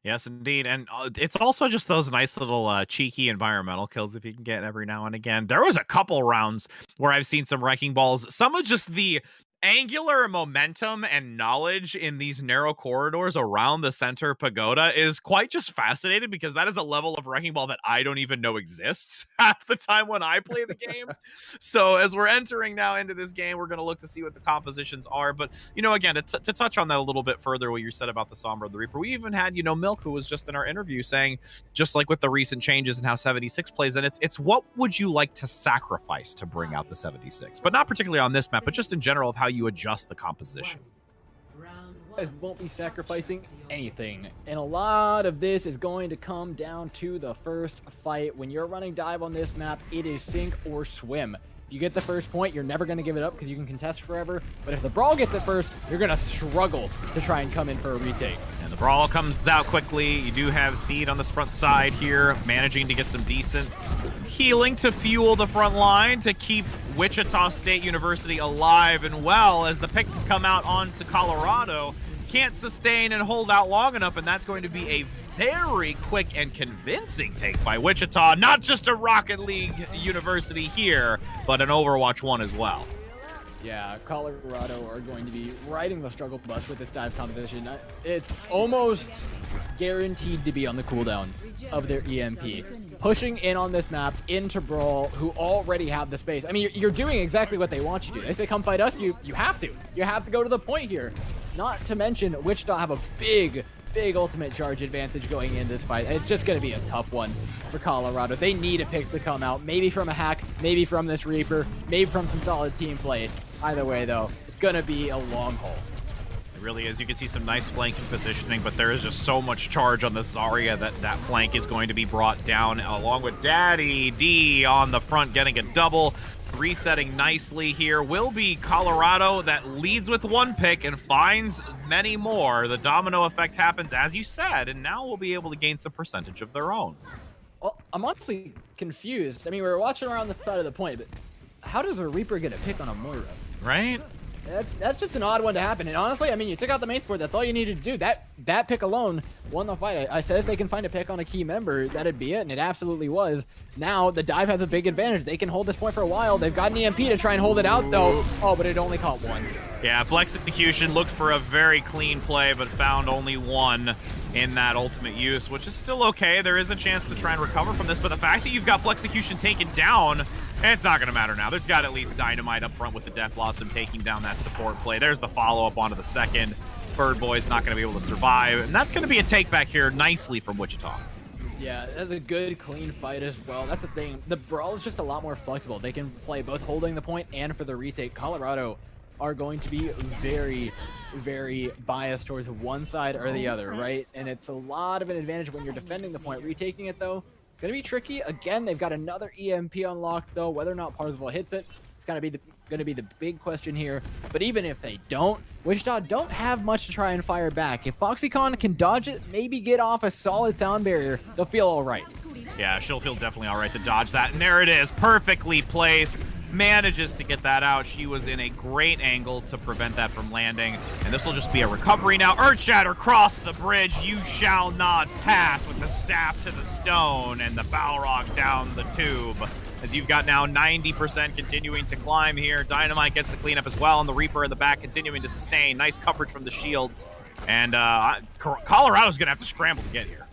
Speaker 1: Yes, indeed. And it's also just those nice little cheeky environmental kills if you can get every now and again. There was a couple rounds where I've seen some Wrecking Balls. Some of just the angular momentum and knowledge in these narrow corridors around the center pagoda is quite just fascinating, because that is a level of Wrecking Ball that I don't even know exists half the time when I play the game. So as we're entering now into this game, we're going to look to see what the compositions are. But, again, to touch on that a little bit further, what you said about the Sombra and the Reaper, we even had, Milk, who was just in our interview, saying, just like with the recent changes and how 76 plays, and it's what would you like to sacrifice to bring out the 76? But not particularly on this map, but just in general of how you adjust the composition.
Speaker 2: You guys won't be sacrificing anything, and a lot of this is going to come down to the first fight. When you're running dive on this map, it is sink or swim. If you get the first point, you're never going to give it up because you can contest forever. But if the brawl gets it first, you're going to struggle to try and come in for a retake.
Speaker 1: And the brawl comes out quickly. You do have Seed on this front side here, managing to get some decent healing to fuel the front line to keep Wichita State University alive and well as the picks come out onto Colorado. Can't sustain and hold out long enough, and that's going to be a very quick and convincing take by Wichita. Not just a Rocket League University here, but an Overwatch 1 as well.
Speaker 2: Yeah, Colorado are going to be riding the struggle bus with this dive composition. It's almost guaranteed to be on the cooldown of their EMP. Pushing in on this map into Brawl, who already have the space. You're doing exactly what they want you to do. They say, come fight us, you have to. You have to go to the point here. Not to mention, Wichita have a big ultimate charge advantage going into this fight. It's just going to be a tough one for Colorado. They need a pick to come out, maybe from a hack, maybe from this Reaper, maybe from some solid team play. Either way, though, it's going to be a long haul.
Speaker 1: It really is. You can see some nice flanking positioning, but there is just so much charge on the Zarya that flank is going to be brought down, along with Daddy D on the front getting a double. Resetting nicely here will be Colorado, that leads with one pick and finds many more. The domino effect happens, as you said, and now we'll be able to gain some percentage of their own.
Speaker 2: Well, I'm honestly confused. We were watching around the side of the point, but how does a Reaper get a pick on a Moira?
Speaker 1: Right?
Speaker 2: That's just an odd one to happen. And honestly, you took out the main support. That's all you needed to do. That pick alone won the fight. I said if they can find a pick on a key member, that'd be it, and it absolutely was. Now, the dive has a big advantage. They can hold this point for a while. They've got an EMP to try and hold it out, though. Oh, but it only caught one.
Speaker 1: Yeah, Flex Execution looked for a very clean play, but found only one in that ultimate use, which is still okay. There is a chance to try and recover from this, but the fact that you've got Flex Execution taken down, it's not going to matter now. There's got at least Dynamite up front with the Death Blossom taking down that support play. There's the follow-up onto the second. Bird Boy's not going to be able to survive, and that's going to be a take back here nicely from Wichita.
Speaker 2: Yeah, that's a good, clean fight as well. That's the thing. The Brawl is just a lot more flexible. They can play both holding the point and for the retake. Colorado are going to be very, very biased towards one side or the other, right? And it's a lot of an advantage when you're defending the point. Retaking it, though, going to be tricky. Again, they've got another EMP unlocked, though. Whether or not Parzival hits it, it's going to be the big question here. But even if they don't, Wichita don't have much to try and fire back. If Foxycon can dodge it, maybe get off a solid sound barrier, they'll feel all right.
Speaker 1: Yeah, she'll feel definitely all right to dodge that. And there it is, perfectly placed. Manages to get that out. She was in a great angle to prevent that from landing. And this will just be a recovery now. Earthshatter, cross the bridge. You shall not pass with the staff to the stone and the Balrog down the tube. As you've got now 90% continuing to climb here. Dynamite gets the cleanup as well, and the Reaper in the back continuing to sustain. Nice coverage from the shields. And Colorado's going to have to scramble to get here.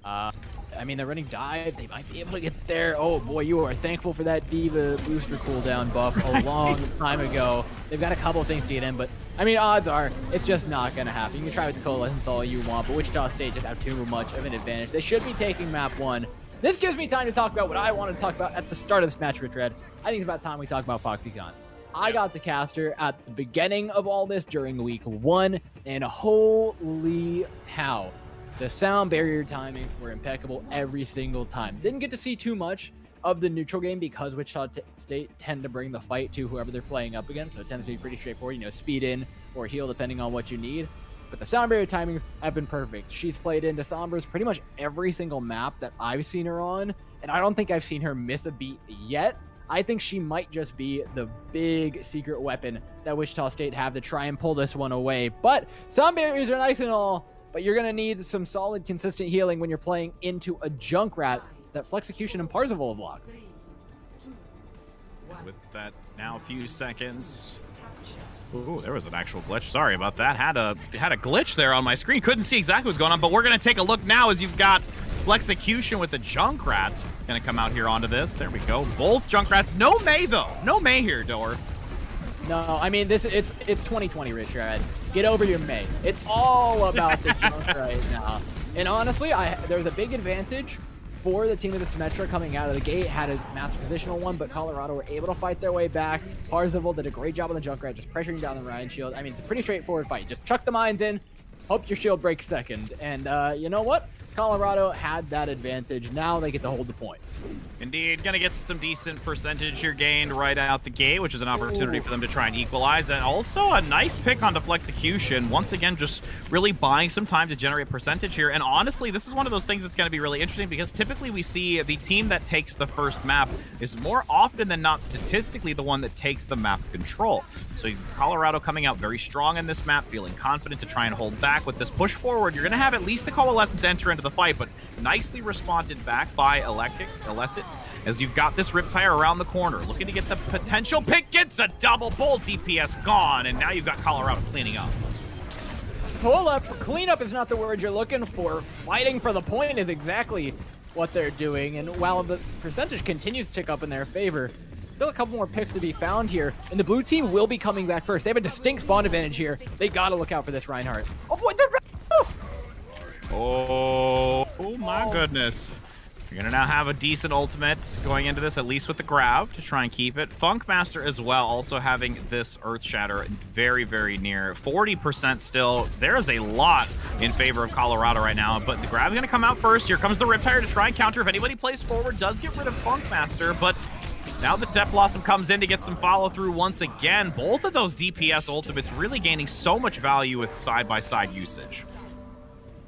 Speaker 2: I mean, they're running dive. They might be able to get there. Oh, boy, you are thankful for that Diva booster cooldown buff a long time ago. They've got a couple of things to get in, but, I mean, odds are it's just not going to happen. You can try with the Coalescence all you want, but Wichita State just have too much of an advantage. They should be taking map 1. This gives me time to talk about what I wanted to talk about at the start of this match, Rich Red. I think it's about time we talk about Foxycon. I got to cast her at the beginning of all this during week 1, and holy cow. The sound barrier timings were impeccable every single time. Didn't get to see too much of the neutral game because Wichita State tend to bring the fight to whoever they're playing up against, so it tends to be pretty straightforward, you know, speed in or heal depending on what you need. But the sound barrier timings have been perfect. She's played into Sombras pretty much every single map that I've seen her on, and I don't think I've seen her miss a beat yet. I think she might just be the big secret weapon that Wichita State have to try and pull this one away. But sound barriers are nice and all, but you're going to need some solid, consistent healing when you're playing into a Junkrat that Flexecution and Parzival have locked.
Speaker 1: With that now a few seconds. Ooh, there was an actual glitch. Sorry about that. Had a glitch there on my screen. Couldn't see exactly what's going on, but we're going to take a look now as you've got Flexecution with the Junkrat going to come out here onto this. There we go. Both Junkrats. No May, though. No May here, Dor.
Speaker 2: No, I mean, it's 2020, Richard. Get over your May. It's all about the junk right now. And honestly, there's a big advantage for the team of the Symmetra coming out of the gate. Had a mass positional one, but Colorado were able to fight their way back. Parzival did a great job on the Junkrat, just pressuring down the Ryan shield. I mean, it's a pretty straightforward fight. Just chuck the mines in, hope your shield breaks second. And you know what? Colorado had that advantage. Now they get to hold the point.
Speaker 1: Indeed, gonna get some decent percentage here gained right out the gate, which is an opportunity for them to try and equalize. And also a nice pick onto Flexecution. Once again, just really buying some time to generate percentage here. And honestly, this is one of those things that's gonna be really interesting because typically we see the team that takes the first map is more often than not statistically the one that takes the map control. So Colorado coming out very strong in this map, feeling confident to try and hold back with this push forward. You're gonna have at least the Coalescence enter into the fight, but nicely responded back by Elecit, as you've got this Riptire around the corner, looking to get the potential pick, gets a double bull, DPS gone, and now you've got Colorado cleaning up.
Speaker 2: Pull up, cleanup is not the word you're looking for. Fighting for the point is exactly what they're doing, and while the percentage continues to tick up in their favor, still a couple more picks to be found here, and the blue team will be coming back first. They have a distinct spawn advantage here. They gotta look out for this Reinhardt. Oh boy, they're
Speaker 1: Oh my goodness. You're going to now have a decent ultimate going into this, at least with the grab, to try and keep it. Funkmaster as well, also having this Earthshatter very, very near. 40% still. There is a lot in favor of Colorado right now, but the grab is going to come out first. Here comes the Riptire to try and counter. If anybody plays forward, does get rid of Funkmaster, but now the Death Blossom comes in to get some follow-through once again. Both of those DPS ultimates really gaining so much value with side-by-side usage.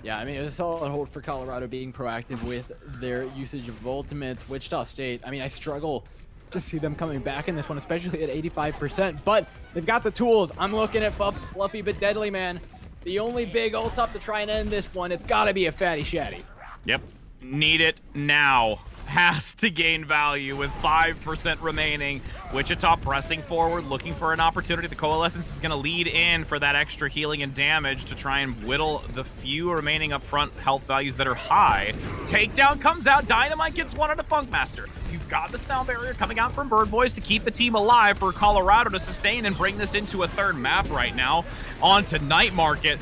Speaker 2: Yeah, I mean, it was a solid hold for Colorado being proactive with their usage of ultimates. Wichita State, I mean, I struggle to see them coming back in this one, especially at 85%, but they've got the tools. I'm looking at Fluffy but Deadly, man. The only big ult up to try and end this one, it's got to be a Fatty Shatty.
Speaker 1: Yep, need it now. has to gain value with 5% remaining. Wichita pressing forward, looking for an opportunity. The Coalescence is going to lead in for that extra healing and damage to try and whittle the few remaining up front health values that are high. Takedown comes out. Dynamite gets one on a Funkmaster. You've got the sound barrier coming out from Bird Boys to keep the team alive for Colorado to sustain and bring this into a third map right now. On to Night Market.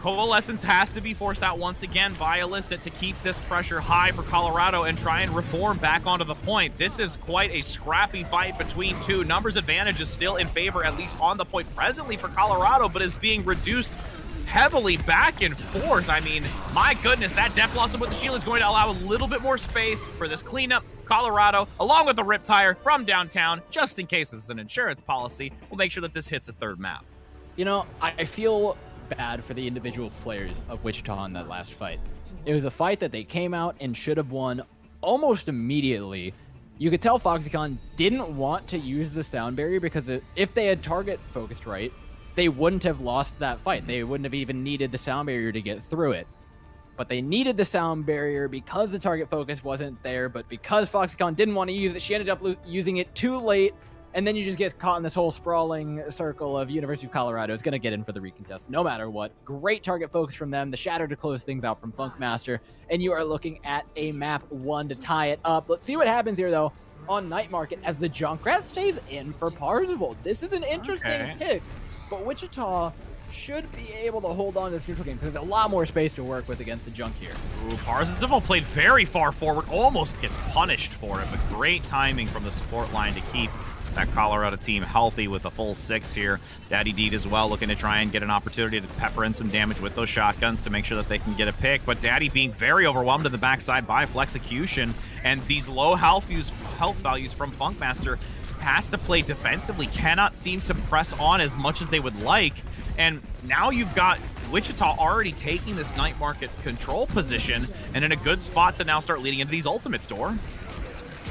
Speaker 1: Coalescence has to be forced out once again by Illicit to keep this pressure high for Colorado and try and reform back onto the point. This is quite a scrappy fight between two. Numbers advantage is still in favor, at least on the point presently for Colorado, but is being reduced heavily back and forth. I mean, my goodness, that Death Blossom with the shield is going to allow a little bit more space for this cleanup. Colorado, along with the Rip Tire from downtown, just in case this is an insurance policy, will make sure that this hits the third map.
Speaker 2: You know, I feel bad for the individual players of Wichita in that last fight. It was a fight that they came out and should have won almost immediately. You could tell Foxycon didn't want to use the sound barrier because if they had target focused right, they wouldn't have lost that fight. They wouldn't have even needed the sound barrier to get through it. But they needed the sound barrier because the target focus wasn't there, but because Foxycon didn't want to use it, she ended up using it too late. And then you just get caught in this whole sprawling circle of University of Colorado is going to get in for the recontest no matter what. Great target focus from them. The Shatter to close things out from Funkmaster. And you are looking at a map 1 to tie it up. Let's see what happens here, though, on Night Market as the Junkrat stays in for Parzival. This is an interesting pick, but Wichita should be able to hold on to this neutral game because there's a lot more space to work with against the Junk here.
Speaker 1: Ooh, Parzival played very far forward, almost gets punished for it, but great timing from the support line to keep that Colorado team healthy with a full 6 here. Daddy Deed as well, looking to try and get an opportunity to pepper in some damage with those shotguns to make sure that they can get a pick. But Daddy being very overwhelmed to the backside by Flexecution, and these low health values from Funkmaster has to play defensively, cannot seem to press on as much as they would like. And now you've got Wichita already taking this Night Market control position and in a good spot to now start leading into these ultimates, Door.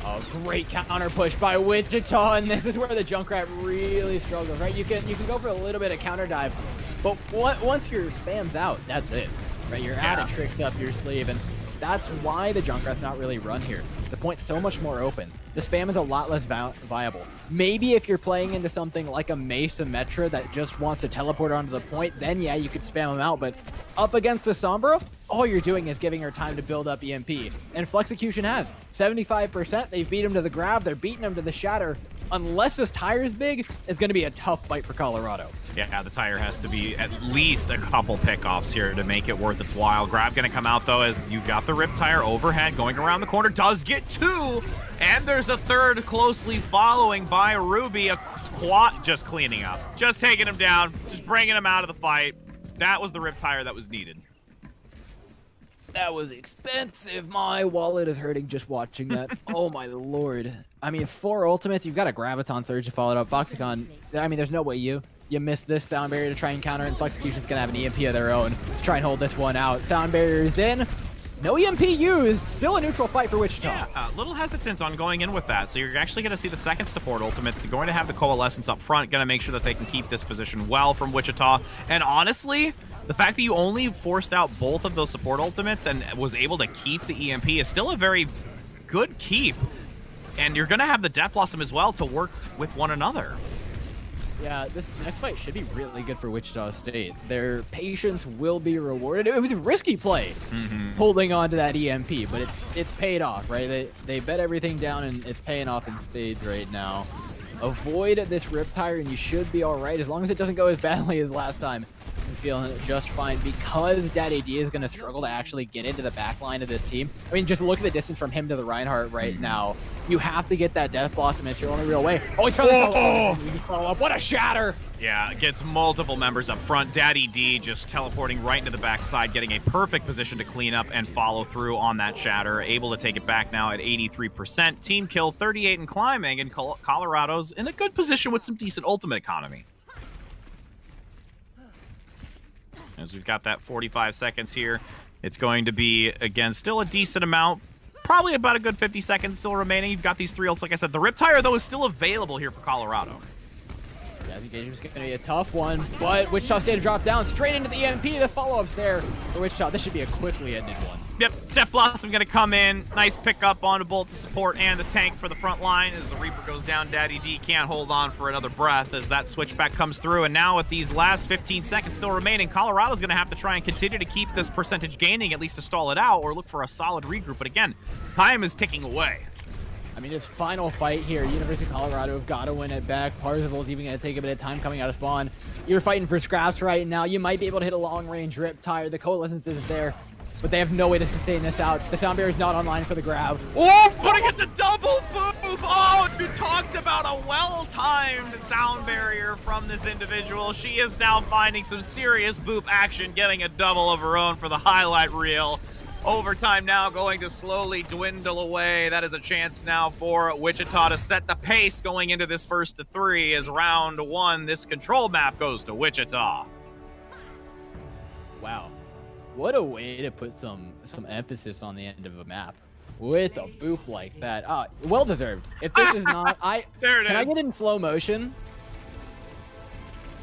Speaker 2: A great counter push by Wichita, and this is where the Junkrat really struggles, right? You can go for a little bit of counter dive, but once your spam's out, that's it, right? You're out of tricks up your sleeve, and that's why the Junkrat's not really run here. The point's so much more open. The spam is a lot less viable. Maybe if you're playing into something like a Mesa Metra that just wants to teleport onto the point, then yeah, you could spam them out, but up against the Sombra, all you're doing is giving her time to build up EMP. And Flexecution has 75%. They've beat him to the grab. They're beating him to the shatter. Unless this tire's big, it's going to be a tough fight for Colorado.
Speaker 1: Yeah, the tire has to be at least a couple pickoffs here to make it worth its while. Grab going to come out, though, as you've got the Rip Tire overhead going around the corner. Does get 2, and there's a third closely following by Ruby. A quad just cleaning up. Just taking him down. Just bringing him out of the fight. That was the Rip Tire that was needed.
Speaker 2: That was expensive. My wallet is hurting just watching that. Oh my lord. I mean, 4 ultimates, you've got a Graviton Surge to follow it up. Foxycon, I mean, there's no way you miss this sound barrier to try and counter, and Flexecution's gonna have an EMP of their own to try and hold this one out. Sound barrier's in. No EMP used. Still a neutral fight for Wichita.
Speaker 1: Yeah, a little hesitant on going in with that. So you're actually going to see the second support ultimate. They're going to have the Coalescence up front, going to make sure that they can keep this position well from Wichita. And honestly, the fact that you only forced out both of those support ultimates and was able to keep the EMP is still a very good keep. And you're going to have the Death Blossom as well to work with one another.
Speaker 2: Yeah, this next fight should be really good for Wichita State. Their patience will be rewarded. It was a risky play, holding on to that EMP, but it's paid off, right? They bet everything down, and it's paying off in spades right now. Avoid this Riptire, and you should be all right, as long as it doesn't go as badly as last time. I'm feeling just fine because Daddy D is going to struggle to actually get into the back line of this team. I mean, just look at the distance from him to the Reinhardt right now. You have to get that Death Blossom. It's your only real way. Oh, he's trying to follow up. What a shatter!
Speaker 1: Yeah, gets multiple members up front. Daddy D just teleporting right into the backside, getting a perfect position to clean up and follow through on that shatter. Able to take it back now at 83%. Team kill 38 and climbing, and Colorado's in a good position with some decent ultimate economy. As we've got that 45 seconds here, it's going to be, again, still a decent amount. Probably about a good 50 seconds still remaining. You've got these 3 ults. Like I said, the Riptire, though, is still available here for Colorado.
Speaker 2: Gas engagement is going to be a tough one, but Wichita State dropped down straight into the EMP. The follow-ups there for Wichita. This should be a quickly ended one.
Speaker 1: Yep, Death Blossom going to come in. Nice pickup on both the support and the tank for the front line. As the Reaper goes down, Daddy D can't hold on for another breath as that switchback comes through. And now with these last 15 seconds still remaining, Colorado's going to have to try and continue to keep this percentage gaining, at least to stall it out, or look for a solid regroup. But again, time is ticking away.
Speaker 2: I mean, this final fight here, University of Colorado have got to win it back. Parsifal's even going to take a bit of time coming out of spawn. You're fighting for scraps right now. You might be able to hit a long-range rip tire. The Coalescence is there, but they have no way to sustain this out. The sound barrier is not online for the grab.
Speaker 1: Oh, putting it the double boop. Oh, you talked about a well-timed sound barrier from this individual. She is now finding some serious boop action, getting a double of her own for the highlight reel. Overtime now going to slowly dwindle away. That is a chance now for Wichita to set the pace going into this first to 3 as round 1. This control map goes to Wichita.
Speaker 2: Wow. What a way to put some emphasis on the end of a map with a boop like that. Well deserved. If this is not,
Speaker 1: there it
Speaker 2: can
Speaker 1: is.
Speaker 2: I get it in slow motion?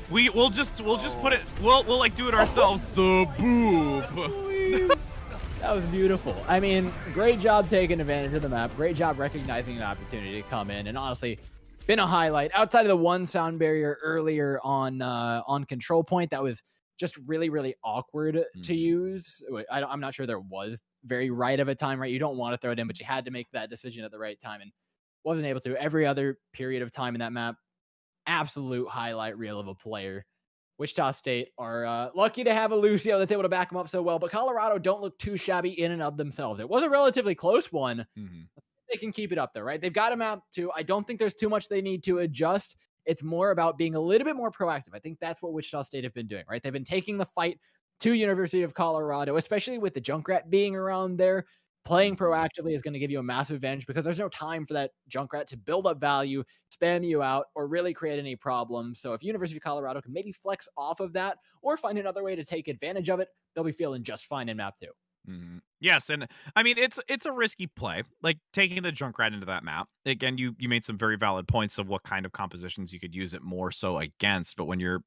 Speaker 1: We'll just put it. We'll like do it ourselves. The boop.
Speaker 2: That was beautiful. I mean, great job taking advantage of the map. Great job recognizing an opportunity to come in. And honestly, been a highlight. Outside of the one sound barrier earlier on control point, that was just really, really awkward to use. I'm not sure there was very right of a time, right? You don't want to throw it in, but you had to make that decision at the right time and wasn't able to. Every other period of time in that map, absolute highlight reel of a player. Wichita State are lucky to have a Lucio that's able to back them up so well, but Colorado don't look too shabby in and of themselves. It was a relatively close one. They can keep it up there, right? They've got a map too. I don't think there's too much they need to adjust. It's more about being a little bit more proactive. I think that's what Wichita State have been doing, right? They've been taking the fight to University of Colorado, especially with the Junkrat being around there. Playing proactively is going to give you a massive advantage because there's no time for that Junkrat to build up value, spam you out, or really create any problems. So if University of Colorado can maybe flex off of that or find another way to take advantage of it, they'll be feeling just fine in map 2.
Speaker 1: Yes, and I mean it's a risky play, like taking the Junkrat into that map. Again, you made some very valid points of what kind of compositions you could use it more so against. But when you're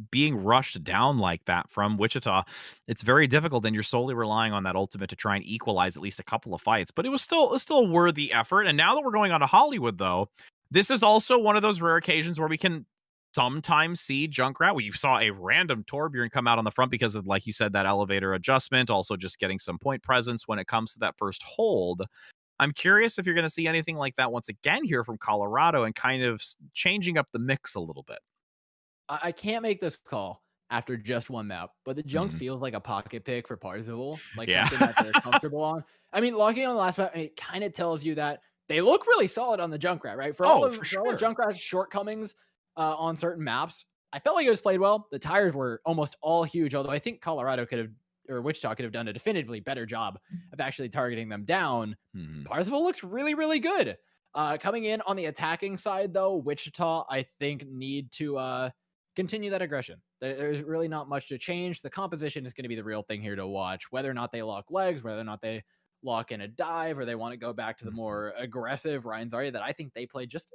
Speaker 1: being rushed down like that from Wichita, it's very difficult, and you're solely relying on that ultimate to try and equalize at least a couple of fights. But it was still a worthy effort. And now that we're going on to Hollywood, though, this is also one of those rare occasions where we can sometimes see Junkrat. We saw a random Torbjorn come out on the front because of, like you said, that elevator adjustment, also just getting some point presence when it comes to that first hold. I'm curious if you're going to see anything like that once again here from Colorado and kind of changing up the mix a little bit.
Speaker 2: I can't make this call after just one map, but the Junk feels like a pocket pick for Parzival, like something that they're comfortable on. I mean, locking on the last map, it kind of tells you that they look really solid on the Junkrat, right? For all of Junkrat's shortcomings on certain maps, I felt like it was played well. The tires were almost all huge, although I think Colorado could have, or Wichita could have done a definitively better job of actually targeting them down. Parzival looks really, really good. Coming in on the attacking side, though, Wichita, I think, need to continue that aggression. There's really not much to change. The composition is going to be the real thing here to watch. Whether or not they lock legs, whether or not they lock in a dive, or they want to go back to the more aggressive Ryan Zarya that I think they played just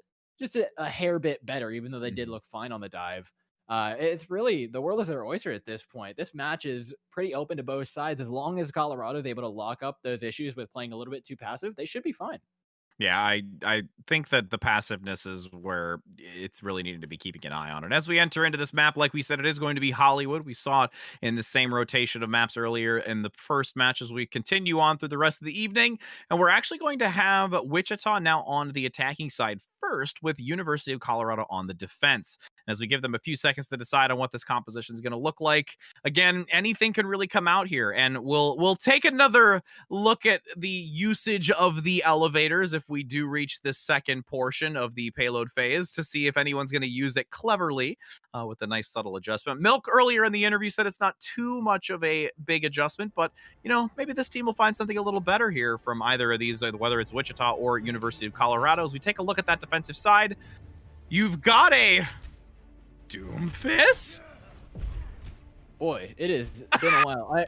Speaker 2: a hair bit better, even though they did look fine on the dive. It's really, the world is their oyster at this point. This match is pretty open to both sides. As long as Colorado is able to lock up those issues with playing a little bit too passive, they should be fine.
Speaker 1: Yeah, I think that the passiveness is where it's really needed to be keeping an eye on. And as we enter into this map, like we said, it is going to be Hollywood. We saw it in the same rotation of maps earlier in the first match as we continue on through the rest of the evening. And we're actually going to have Wichita now on the attacking side first, with University of Colorado on the defense. As we give them a few seconds to decide on what this composition is going to look like, again, anything can really come out here, and we'll take another look at the usage of the elevators if we do reach this second portion of the payload phase to see if anyone's going to use it cleverly with a nice subtle adjustment. Milk earlier in the interview said it's not too much of a big adjustment, but maybe this team will find something a little better here from either of these, whether it's Wichita or University of Colorado. As we take a look at that defensive side, you've got a Doomfist?
Speaker 2: Boy, it has been a while.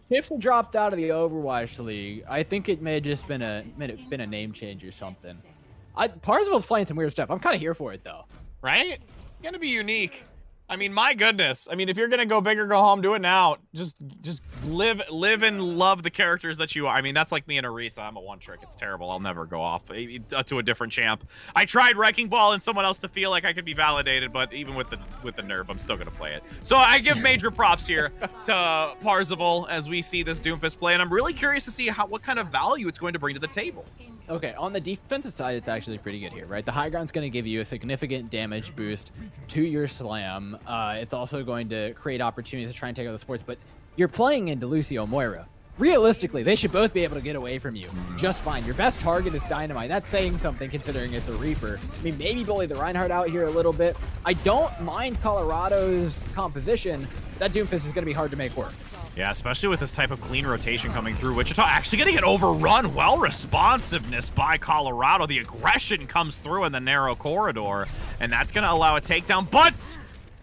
Speaker 2: Chips have dropped out of the Overwatch League. I think it may have just been a name change or something. Parzival's playing some weird stuff. I'm kind of here for it, though.
Speaker 1: Right? Gonna be unique. I mean, my goodness. I mean, if you're gonna go big or go home, do it now. Just live and love the characters that you are. I mean, that's like me and Arisa. I'm a one trick. It's terrible. I'll never go off to a different champ. I tried Wrecking Ball and someone else to feel like I could be validated, but even with the nerf, I'm still gonna play it. So I give major props here to Parzival as we see this Doomfist play, and I'm really curious to see what kind of value it's going to bring to the table.
Speaker 2: Okay, on the defensive side, it's actually pretty good here, right? The high ground's going to give you a significant damage boost to your slam. It's also going to create opportunities to try and take out the supports, but you're playing into Lucio Moira. Realistically, they should both be able to get away from you just fine. Your best target is Dynamite. That's saying something considering it's a Reaper. I mean, maybe bully the Reinhardt out here a little bit. I don't mind Colorado's composition. That Doomfist is going to be hard to make work.
Speaker 1: Yeah, especially with this type of clean rotation coming through. Wichita actually getting it overrun. Well, responsiveness by Colorado. The aggression comes through in the narrow corridor, and that's going to allow a takedown. But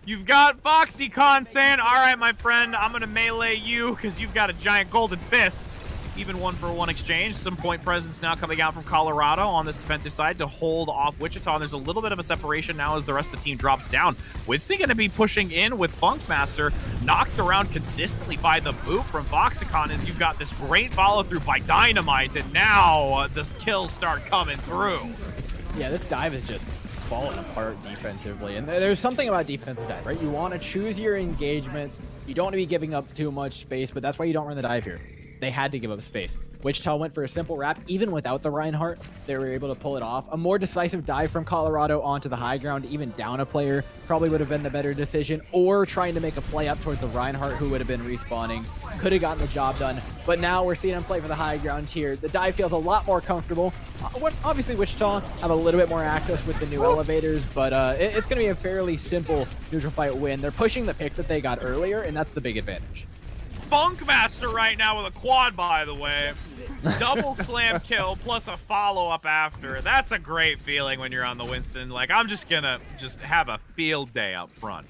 Speaker 1: you've got FoxyCon saying, all right, my friend, I'm going to melee you because you've got a giant golden fist. Even 1-for-1 exchange. Some point presence now coming out from Colorado on this defensive side to hold off Wichita. And there's a little bit of a separation now as the rest of the team drops down. Winston going to be pushing in with Funkmaster, knocked around consistently by the boot from FoxyCon as you've got this great follow-through by Dynamite, and now the kills start coming through.
Speaker 2: Yeah, this dive is just falling apart defensively, and there's something about defensive dive, right? You want to choose your engagements. You don't want to be giving up too much space, but that's why you don't run the dive here. They had to give up space. Wichita went for a simple wrap. Even without the Reinhardt, they were able to pull it off. A more decisive dive from Colorado onto the high ground, even down a player, probably would have been the better decision. Or trying to make a play up towards the Reinhardt, who would have been respawning. Could have gotten the job done. But now we're seeing him play for the high ground here. The dive feels a lot more comfortable. Obviously, Wichita have a little bit more access with the new elevators, but it's going to be a fairly simple neutral fight win. They're pushing the pick that they got earlier, and that's the big advantage.
Speaker 1: Funkmaster right now with a quad, by the way. Double slam kill plus a follow-up after. That's a great feeling when you're on the Winston. Like, I'm just gonna have a field day up front.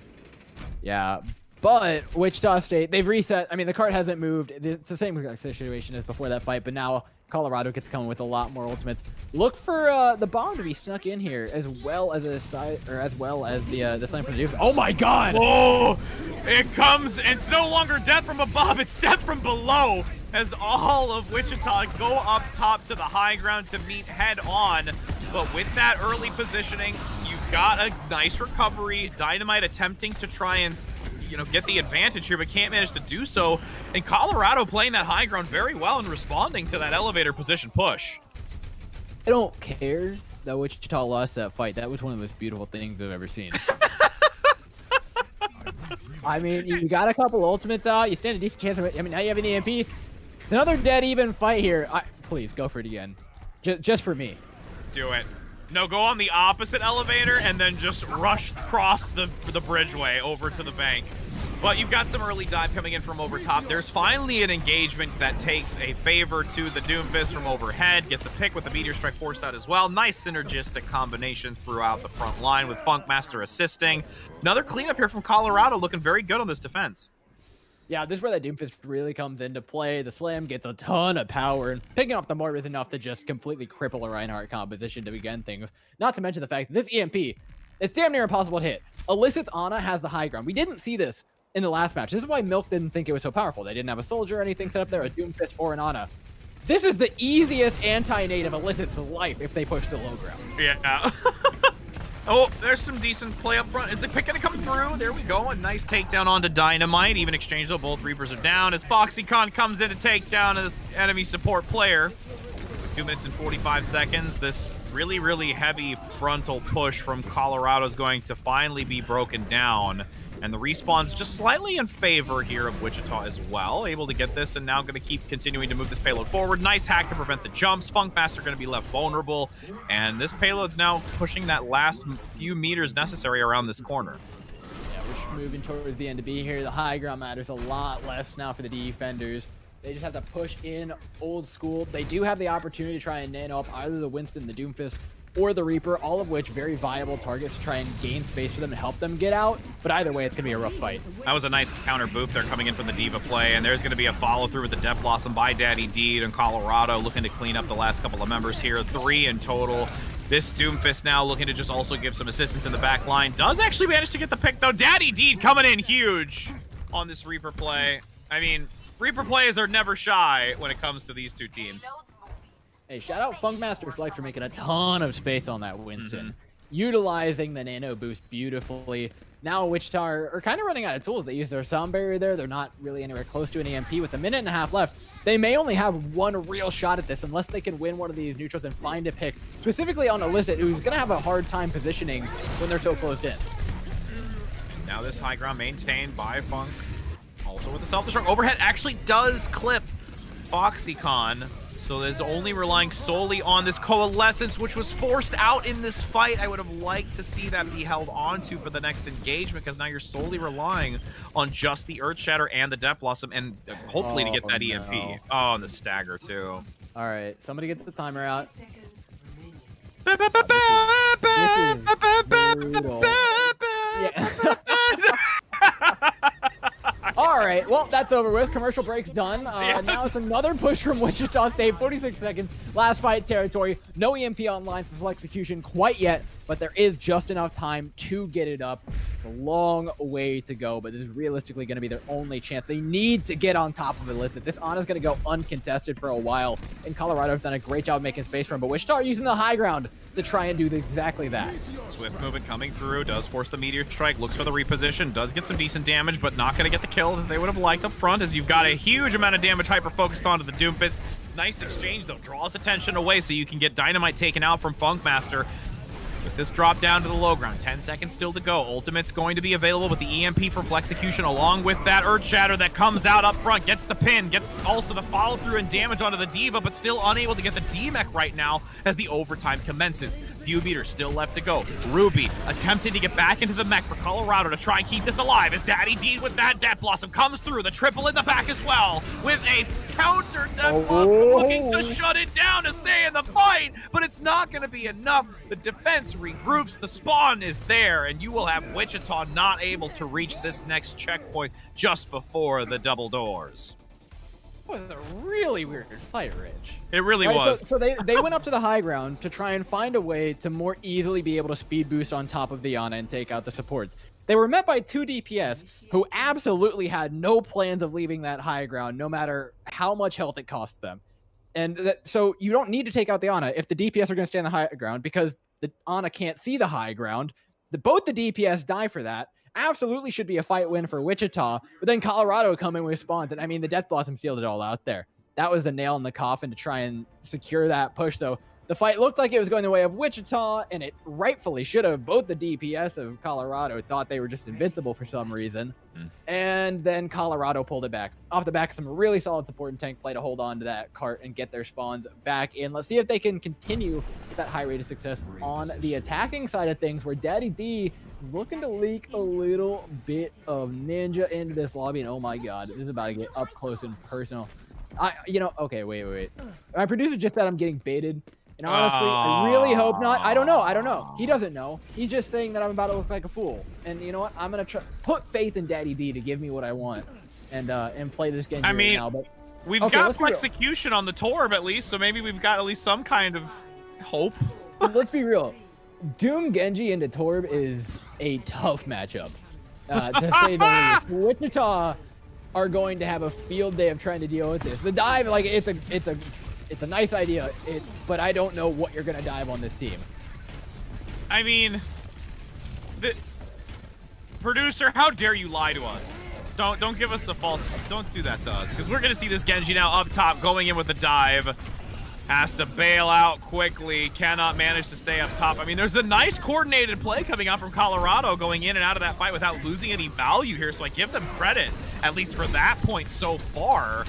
Speaker 2: Yeah, but Wichita State, they've reset. I mean, the cart hasn't moved. It's the same exact situation as before that fight, but now Colorado gets coming with a lot more ultimates. Look for the bomb to be snuck in here, as well as the slam from the Dukes. Oh my God!
Speaker 1: Oh, it comes. It's no longer death from above; it's death from below. As all of Wichita go up top to the high ground to meet head on, but with that early positioning, you've got a nice recovery. Dynamite attempting to try and get the advantage here, but can't manage to do so. And Colorado playing that high ground very well and responding to that elevator position push.
Speaker 2: I don't care that Wichita lost that fight. That was one of the most beautiful things I've ever seen. I mean, you got a couple ultimates out. You stand a decent chance of it. I mean, now you have an EMP. It's another dead even fight here. Please, go for it again. Just for me.
Speaker 1: Do it. No, go on the opposite elevator and then just rush across the bridgeway over to the bank. But you've got some early dive coming in from over top. There's finally an engagement that takes a favor to the Doomfist from overhead. Gets a pick with the Meteor Strike forced out as well. Nice synergistic combination throughout the front line with Funkmaster assisting. Another cleanup here from Colorado, looking very good on this defense.
Speaker 2: Yeah, this is where that Doomfist really comes into play. The slam gets a ton of power, and picking off the mortar is enough to just completely cripple a Reinhardt composition to begin things. Not to mention the fact that this EMP, it's damn near impossible to hit. Elicit's Ana has the high ground. We didn't see this in the last match. This is why Milk didn't think it was so powerful. They didn't have a soldier or anything set up there, a Doomfist or an Ana. This is the easiest anti-native Elicit's life if they push the low ground.
Speaker 1: Yeah. Oh, there's some decent play up front. Is the pick gonna come through? There we go. A nice takedown onto Dynamite. Even exchange though, both Reapers are down. As FoxyCon comes in to take down this enemy support player. 2 minutes and 45 seconds. This really, really heavy frontal push from Colorado is going to finally be broken down. And the respawn's just slightly in favor here of Wichita as well. Able to get this and now going to keep continuing to move this payload forward. Nice hack to prevent the jumps. Funkmaster going to be left vulnerable. And this payload's now pushing that last few meters necessary around this corner.
Speaker 2: Yeah, we're moving towards the end to be here. The high ground matters a lot less now for the defenders. They just have to push in old school. They do have the opportunity to try and nano up either the Winston, the Doomfist, or the Reaper, all of which very viable targets to try and gain space for them and help them get out. But either way, it's going to be a rough fight.
Speaker 1: That was a nice counter boof there coming in from the Diva play, and there's going to be a follow-through with the Death Blossom by Daddy Deed and Colorado looking to clean up the last couple of members here. 3 in total. This Doomfist now looking to just also give some assistance in the back line. Does actually manage to get the pick, though. Daddy Deed coming in huge on this Reaper play. I mean, Reaper plays are never shy when it comes to these two teams.
Speaker 2: Hey, shout out Funkmaster Flex for making a ton of space on that Winston. Utilizing the nano boost beautifully. Now Wichita are kind of running out of tools. They use their sound barrier there. They're not really anywhere close to an EMP. With a minute and a half left, they may only have one real shot at this unless they can win one of these neutrals and find a pick, specifically on Illicit, who's going to have a hard time positioning when they're so closed in.
Speaker 1: Now this high ground maintained by Funk. Also with the self-destruct. Overhead actually does clip FoxyCon. So there's only relying solely on this Coalescence, which was forced out in this fight. I would have liked to see that be held onto for the next engagement, because now you're solely relying on just the Earthshatter and the Death Blossom, and hopefully to get that EMP.
Speaker 2: No.
Speaker 1: Oh, and the stagger too.
Speaker 2: All right, somebody get the timer out. Yeah. All right, well, that's over with. Commercial break's done. Now it's another push from Wichita State. 46 seconds. Last fight territory. No EMP online for full execution quite yet, but there is just enough time to get it up. It's a long way to go, but this is realistically going to be their only chance. They need to get on top of Illicit. This Ana's going to go uncontested for a while, and Colorado's done a great job making space for him, but Wichita are using the high ground to try and do exactly that.
Speaker 1: Swift movement coming through, does force the Meteor Strike, looks for the reposition, does get some decent damage, but not going to get the kill that they would have liked up front, as you've got a huge amount of damage hyper-focused onto the Doomfist. Nice exchange, though. Draws attention away so you can get Dynamite taken out from Funkmaster. With this drop down to the low ground, 10 seconds still to go. Ultimate's going to be available with the EMP for Flexecution, along with that Earthshatter that comes out up front, gets the pin, gets also the follow-through and damage onto the Diva, but still unable to get the D-Mech right now as the overtime commences. Few meters still left to go. Ruby attempting to get back into the mech for Colorado to try and keep this alive as Daddy D with that Death Blossom comes through. The triple in the back as well with a counter Death Blossom looking to shut it down to stay in the fight, but it's not going to be enough. The defense regroups, the spawn is there, and you will have Wichita not able to reach this next checkpoint just before the double doors.
Speaker 2: It was a really weird fight, Rich.
Speaker 1: It really
Speaker 2: Right,
Speaker 1: was.
Speaker 2: So they went up to the high ground to try and find a way to more easily be able to speed boost on top of the Ana and take out the supports. They were met by two DPS who absolutely had no plans of leaving that high ground, no matter how much health it cost them. And so you don't need to take out the Ana if the DPS are going to stay on the high ground, because the Ana can't see the high ground. Both the DPS die for that. Absolutely should be a fight win for Wichita, but then Colorado come in with spawns, and I mean, the Death Blossom sealed it all out there. That was the nail in the coffin to try and secure that push, though. The fight looked like it was going the way of Wichita, and it rightfully should have. Both the DPS of Colorado thought they were just invincible for some reason, and then Colorado pulled it back. Off the back of some really solid support and tank play to hold on to that cart and get their spawns back in. Let's see if they can continue that high rate of success on the attacking side of things, where Daddy D is looking to leak a little bit of ninja into this lobby, and oh my god, this is about to get up close and personal. Okay, wait. My producer just said I'm getting baited. And honestly, I really hope not. I don't know. He doesn't know. He's just saying that I'm about to look like a fool. And you know what? I'm going to put faith in Daddy D to give me what I want and play this game right now. But
Speaker 1: we've got Flexecution on the Torb at least, so maybe we've got at least some kind of hope.
Speaker 2: Let's be real. Doom Genji into Torb is a tough matchup, to say the least. Wichita are going to have a field day of trying to deal with this. The dive, like, it's a nice idea, but I don't know what you're going to dive on this team.
Speaker 1: I mean, the producer, how dare you lie to us? Don't give us a false, don't do that to us, because we're going to see this Genji now up top going in with a dive. Has to bail out quickly, cannot manage to stay up top. I mean, there's a nice coordinated play coming out from Colorado going in and out of that fight without losing any value here, so I give them credit, at least for that point so far.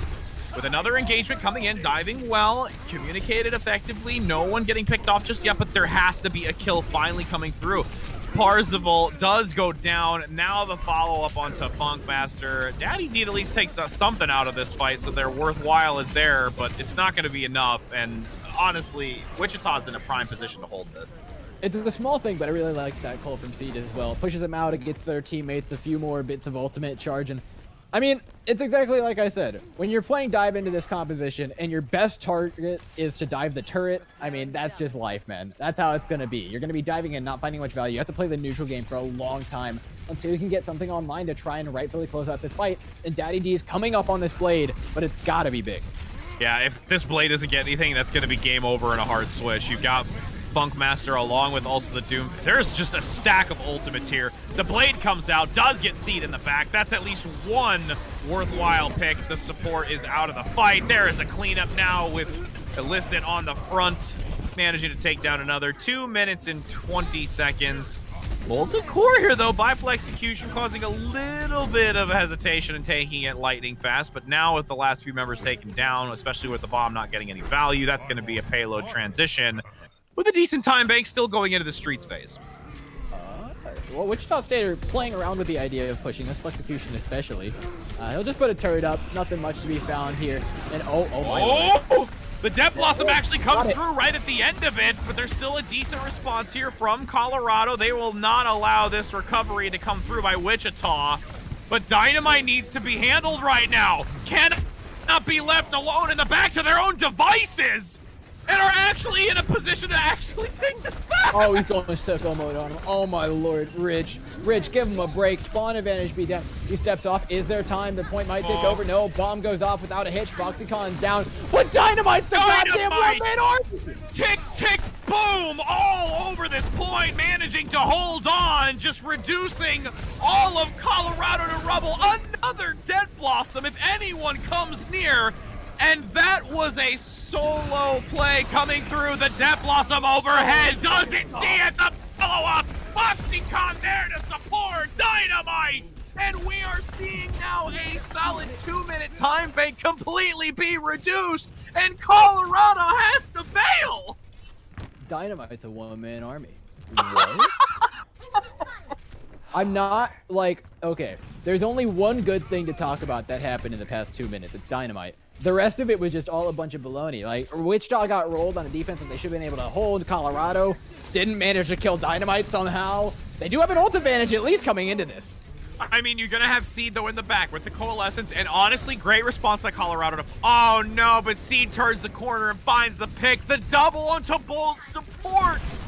Speaker 1: With another engagement coming in, diving well, communicated effectively, no one getting picked off just yet, but there has to be a kill finally coming through. Parzival does go down. Now the follow-up onto Funkmaster. Daddy D at least takes something out of this fight, so their worthwhile is there, but it's not going to be enough. And honestly, Wichita's in a prime position to hold this.
Speaker 2: It's a small thing, but I really like that call from Seed as well. Pushes them out, it gets their teammates a few more bits of ultimate charge, and I mean, it's exactly like I said. When you're playing dive into this composition and your best target is to dive the turret, I mean, that's just life, man. That's how it's going to be. You're going to be diving and not finding much value. You have to play the neutral game for a long time until you can get something online to try and rightfully close out this fight. And Daddy D is coming up on this blade, but it's got to be big.
Speaker 1: Yeah, if this blade doesn't get anything, that's going to be game over and a hard switch. You've got Funkmaster along with also the Doom. There's just a stack of ultimates here. The blade comes out, does get Seed in the back. That's at least one worthwhile pick. The support is out of the fight. There is a cleanup now with Illicit on the front, managing to take down another 2 minutes and 20 seconds. Molten Core here, though, by execution, causing a little bit of hesitation and taking it lightning fast. But now with the last few members taken down, especially with the bomb not getting any value, that's going to be a payload transition with a decent time bank still going into the streets phase.
Speaker 2: Well, Wichita State are playing around with the idea of pushing this execution especially. He'll just put a turret up, nothing much to be found here. And oh my Lord.
Speaker 1: The Death Blossom actually comes through right at the end of it, but there's still a decent response here from Colorado. They will not allow this recovery to come through by Wichita, but Dynamite needs to be handled right now. Cannot be left alone in the back to their own devices, and are actually in a position to actually take this back.
Speaker 2: Oh, he's going sicko mode on him. Oh my Lord, Rich, give him a break. Spawn advantage be down. He steps off. Is there time? The point might take over. No, bomb goes off without a hitch. Foxycon's down. But Dynamite's the goddamn one-man army.
Speaker 1: Tick, tick, boom, all over this point, managing to hold on, just reducing all of Colorado to rubble. Another Dead Blossom if anyone comes near. And that was a solo play coming through. The Death Blossom overhead doesn't see it. The follow-up. Foxycon there to support Dynamite. And we are seeing now a solid 2-minute time bank completely be reduced. And Colorado has to fail.
Speaker 2: Dynamite's a one-man army. What? I'm not like, okay, there's only one good thing to talk about that happened in the past 2 minutes. It's Dynamite. The rest of it was just all a bunch of baloney. Like, Wichita got rolled on a defense that they should have been able to hold. Colorado didn't manage to kill Dynamite somehow. They do have an ult advantage at least coming into this.
Speaker 1: I mean, you're going to have Seed, though, in the back with the Coalescence, and honestly, great response by Colorado to... Oh, no, but Seed turns the corner and finds the pick. The double onto both supports.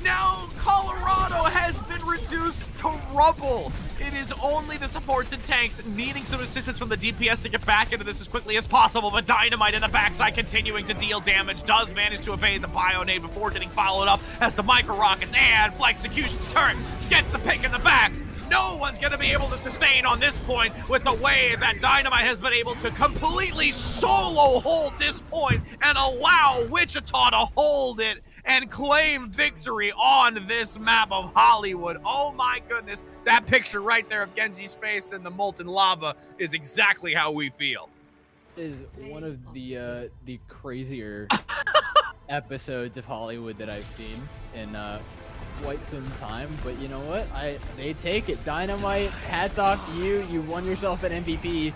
Speaker 1: Now Colorado has been reduced to rubble. It is only the supports and tanks needing some assistance from the DPS to get back into this as quickly as possible, but Dynamite in the backside continuing to deal damage, does manage to evade the Bionade before getting followed up as the Micro Rockets and Flexecution's turret gets the pick in the back. No one's going to be able to sustain on this point with the way that Dynamite has been able to completely solo hold this point and allow Wichita to hold it and claim victory on this map of Hollywood. Oh my goodness, that picture right there of Genji's face and the molten lava is exactly how we feel.
Speaker 2: It is one of the crazier episodes of Hollywood that I've seen in quite some time, but you know what? They take it. Dynamite, hats off to you. You won yourself an MVP.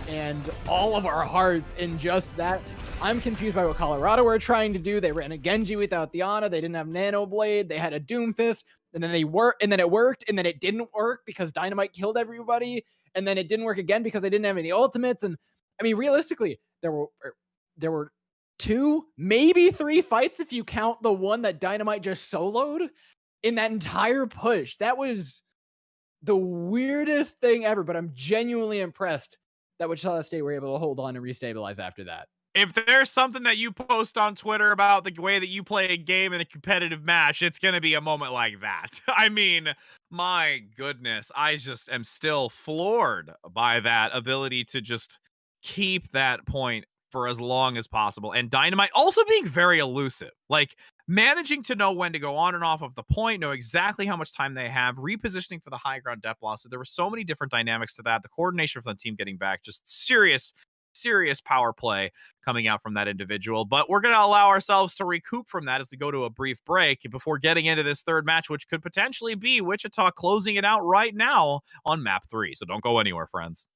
Speaker 2: And all of our hearts in just that. I'm confused by what Colorado were trying to do. They ran a Genji without the Ana. They didn't have Nano Blade. They had a Doomfist, and then it worked, and then it didn't work because Dynamite killed everybody, and then it didn't work again because they didn't have any ultimates. And I mean, realistically, there were 2, maybe 3 fights if you count the one that Dynamite just soloed in that entire push. That was the weirdest thing ever, but I'm genuinely impressed that Wichita State were able to hold on and restabilize after that.
Speaker 1: If there's something that you post on Twitter about the way that you play a game in a competitive match, it's going to be a moment like that. I mean, my goodness, I just am still floored by that ability to just keep that point for as long as possible. And Dynamite also being very elusive, like managing to know when to go on and off of the point, know exactly how much time they have, repositioning for the high ground depth loss. So there were so many different dynamics to that. The coordination for the team getting back, just serious power play coming out from that individual. But we're going to allow ourselves to recoup from that as we go to a brief break before getting into this third match, which could potentially be Wichita closing it out right now on map 3. So don't go anywhere, friends.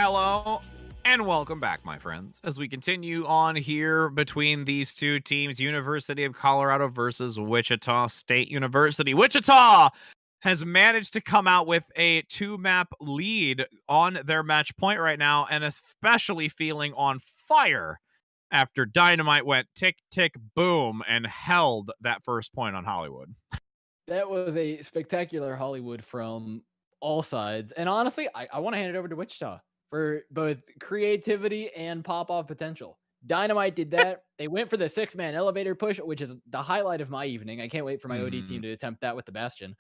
Speaker 1: Hello and welcome back, my friends, as we continue on here between these two teams, University of Colorado versus Wichita State University. Wichita has managed to come out with a 2-map lead on their match point right now, and especially feeling on fire after Dynamite went tick, tick, boom, and held that first point on Hollywood.
Speaker 2: That was a spectacular Hollywood from all sides. And honestly, I want to hand it over to Wichita for both creativity and pop-off potential. Dynamite did that. They went for the 6-man elevator push, which is the highlight of my evening. I can't wait for my OD team to attempt that with the Bastion.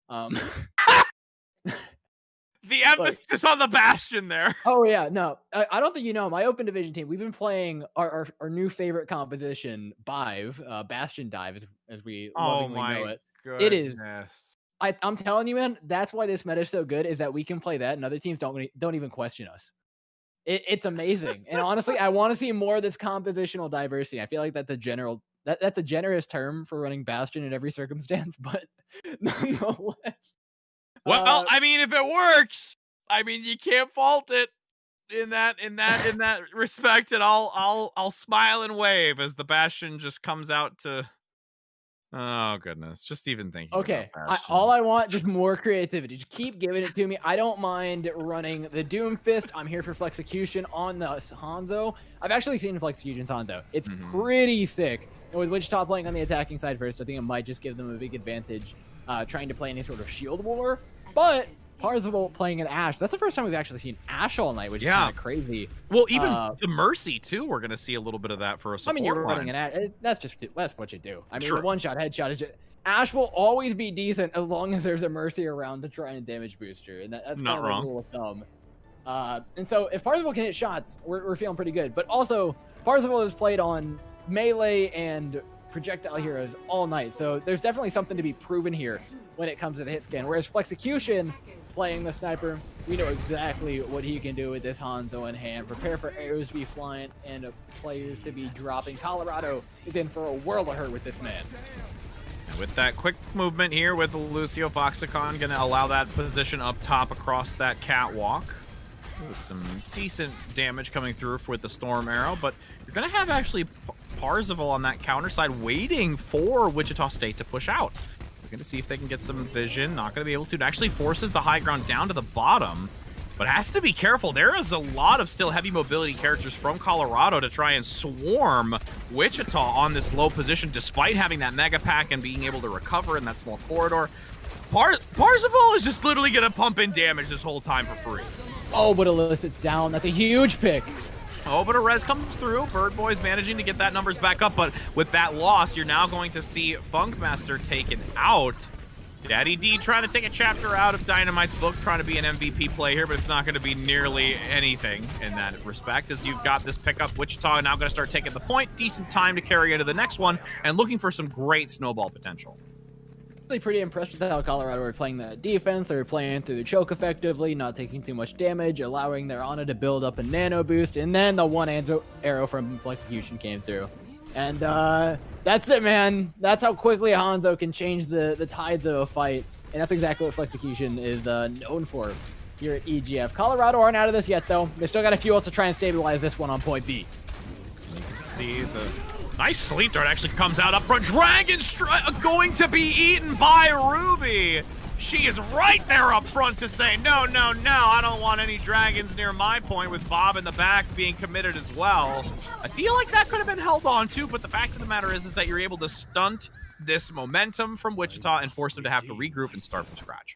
Speaker 1: The emphasis on the Bastion there.
Speaker 2: Oh, yeah. No, I don't think you know. My open division team, we've been playing our new favorite composition, Bive, Bastion Dive, as we lovingly know it.
Speaker 1: Goodness.
Speaker 2: It is. I'm telling you, man, that's why this meta is so good, is that we can play that and other teams don't even question us. It's amazing. And honestly, I want to see more of this compositional diversity. I feel like that's a generous term for running Bastion in every circumstance, but nonetheless.
Speaker 1: Well, I mean, if it works, I mean, you can't fault it in that respect, and I'll smile and wave as the Bastion just comes out to. Oh goodness, just even thinking.
Speaker 2: Okay, all I want, just more creativity. Just keep giving it to me. I don't mind running the Doom Fist. I'm here for Flexecution on the Hanzo. I've actually seen Flexecution's Hanzo. It's pretty sick. And with Wichita playing on the attacking side first, I think it might just give them a big advantage trying to play any sort of shield war. But Parzival playing an Ashe. That's the first time we've actually seen Ashe all night, which is kind of crazy.
Speaker 1: Well, even the Mercy, too, we're going to see a little bit of that for a support.
Speaker 2: I mean, you're running an Ashe. That's what you do. I mean, the one-shot headshot is just... Ashe will always be decent as long as there's a Mercy around to try and damage booster. And that's
Speaker 1: not
Speaker 2: kind of the rule of thumb. And so if Parzival can hit shots, we're feeling pretty good. But also, Parzival has played on melee and projectile heroes all night. So there's definitely something to be proven here when it comes to the hit scan. Whereas Flexecution... playing the sniper, we know exactly what he can do with this Hanzo in hand. Prepare for arrows to be flying and players to be dropping. Colorado is in for a world of hurt with this man.
Speaker 1: And with that quick movement here with Lucio Foxicon, going to allow that position up top across that catwalk with some decent damage coming through with the Storm Arrow. But you're going to have actually Parzival on that counter side waiting for Wichita State to push out. We're going to see if they can get some vision. Not going to be able to. It actually forces the high ground down to the bottom, but has to be careful. There is a lot of still heavy mobility characters from Colorado to try and swarm Wichita on this low position, despite having that mega pack and being able to recover in that small corridor. Parzival is just literally going to pump in damage this whole time for free.
Speaker 2: Oh, but elicits down. That's a huge pick.
Speaker 1: Oh, but a res comes through. Bird Boy's managing to get that numbers back up, but with that loss, you're now going to see Funkmaster taken out. Daddy D trying to take a chapter out of Dynamite's book, trying to be an MVP play here, but it's not going to be nearly anything in that respect, as you've got this pickup. Wichita now going to start taking the point. Decent time to carry into the next one, and looking for some great snowball potential.
Speaker 2: Really pretty impressed with how Colorado were playing that defense. They were playing through the choke effectively, not taking too much damage, allowing their Ana to build up a nano boost, and then the one arrow from Flexecution came through. And that's it, man. That's how quickly a Hanzo can change the tides of a fight, and that's exactly what Flexecution is known for here at EGF. Colorado aren't out of this yet, though. They still got a few ults to try and stabilize this one on point B.
Speaker 1: You can see the nice sleep dart actually comes out up front. Dragon going to be eaten by Ruby. She is right there up front to say, no, no, no, I don't want any dragons near my point, with Bob in the back being committed as well. I feel like that could have been held on too, but the fact of the matter is that you're able to stunt this momentum from Wichita and force them to have to regroup and start from scratch.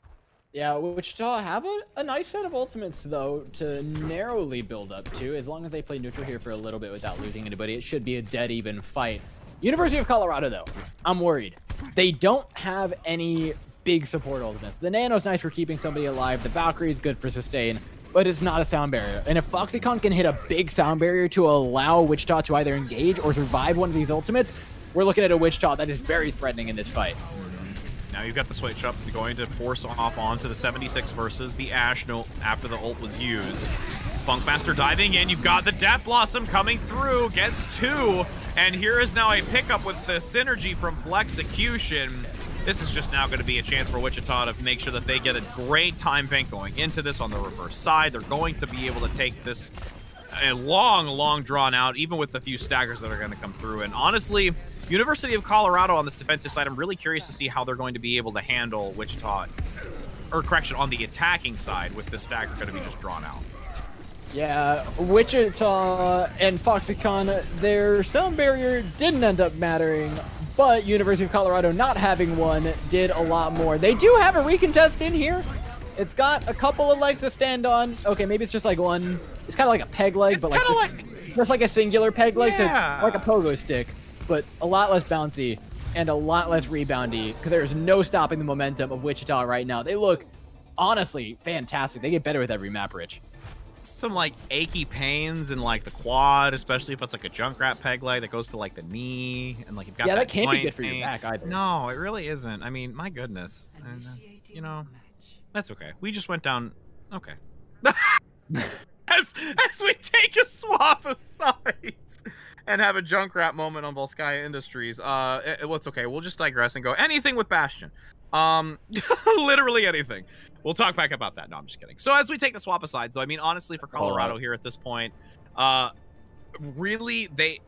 Speaker 2: Yeah, Wichita have a nice set of ultimates, though, to narrowly build up to. As long as they play neutral here for a little bit without losing anybody, it should be a dead even fight. University of Colorado, though, I'm worried. They don't have any big support ultimates. The Nano's nice for keeping somebody alive. The Valkyrie's good for sustain, but it's not a sound barrier. And if Foxicon can hit a big sound barrier to allow Wichita to either engage or survive one of these ultimates, we're looking at a Wichita that is very threatening in this fight.
Speaker 1: Now you've got the switch up, going to force off onto the 76 versus the Ashe after the ult was used. Funkmaster diving in, you've got the Death Blossom coming through, gets two, and here is now a pickup with the synergy from Flexecution. This is just now going to be a chance for Wichita to make sure that they get a great time bank going into this on the reverse side. They're going to be able to take this a long drawn out, even with the few staggers that are going to come through. And honestly, University of Colorado on this defensive side, I'm really curious to see how they're going to be able to handle Wichita, or correction, on the attacking side with this stagger going to be just drawn out.
Speaker 2: Yeah, Wichita and Foxycon, their sound barrier didn't end up mattering, but University of Colorado not having one did a lot more. They do have a recontest in here. It's got a couple of legs to stand on. Okay, maybe it's just like one. It's kind of like a peg leg, but like just like a singular peg leg, so it's like a pogo stick, but a lot less bouncy and a lot less reboundy because there's no stopping the momentum of Wichita right now. They look honestly fantastic. They get better with every map, Rich.
Speaker 1: Some like achy pains in like the quad, especially if it's like a Junkrat peg leg that goes to like the knee, and like you've got
Speaker 2: that can't be
Speaker 1: joint
Speaker 2: good for your back either.
Speaker 1: No, it really isn't. I mean, my goodness, and, you know, that's okay. We just went down. Okay. as we take a swap of sides and have a Junkrat moment on Volskaya Industries, what's okay? We'll just digress and go anything with Bastion. Literally anything. We'll talk back about that. No, I'm just kidding. So as we take the swap aside, so I mean, honestly, for Colorado here at this point, really, they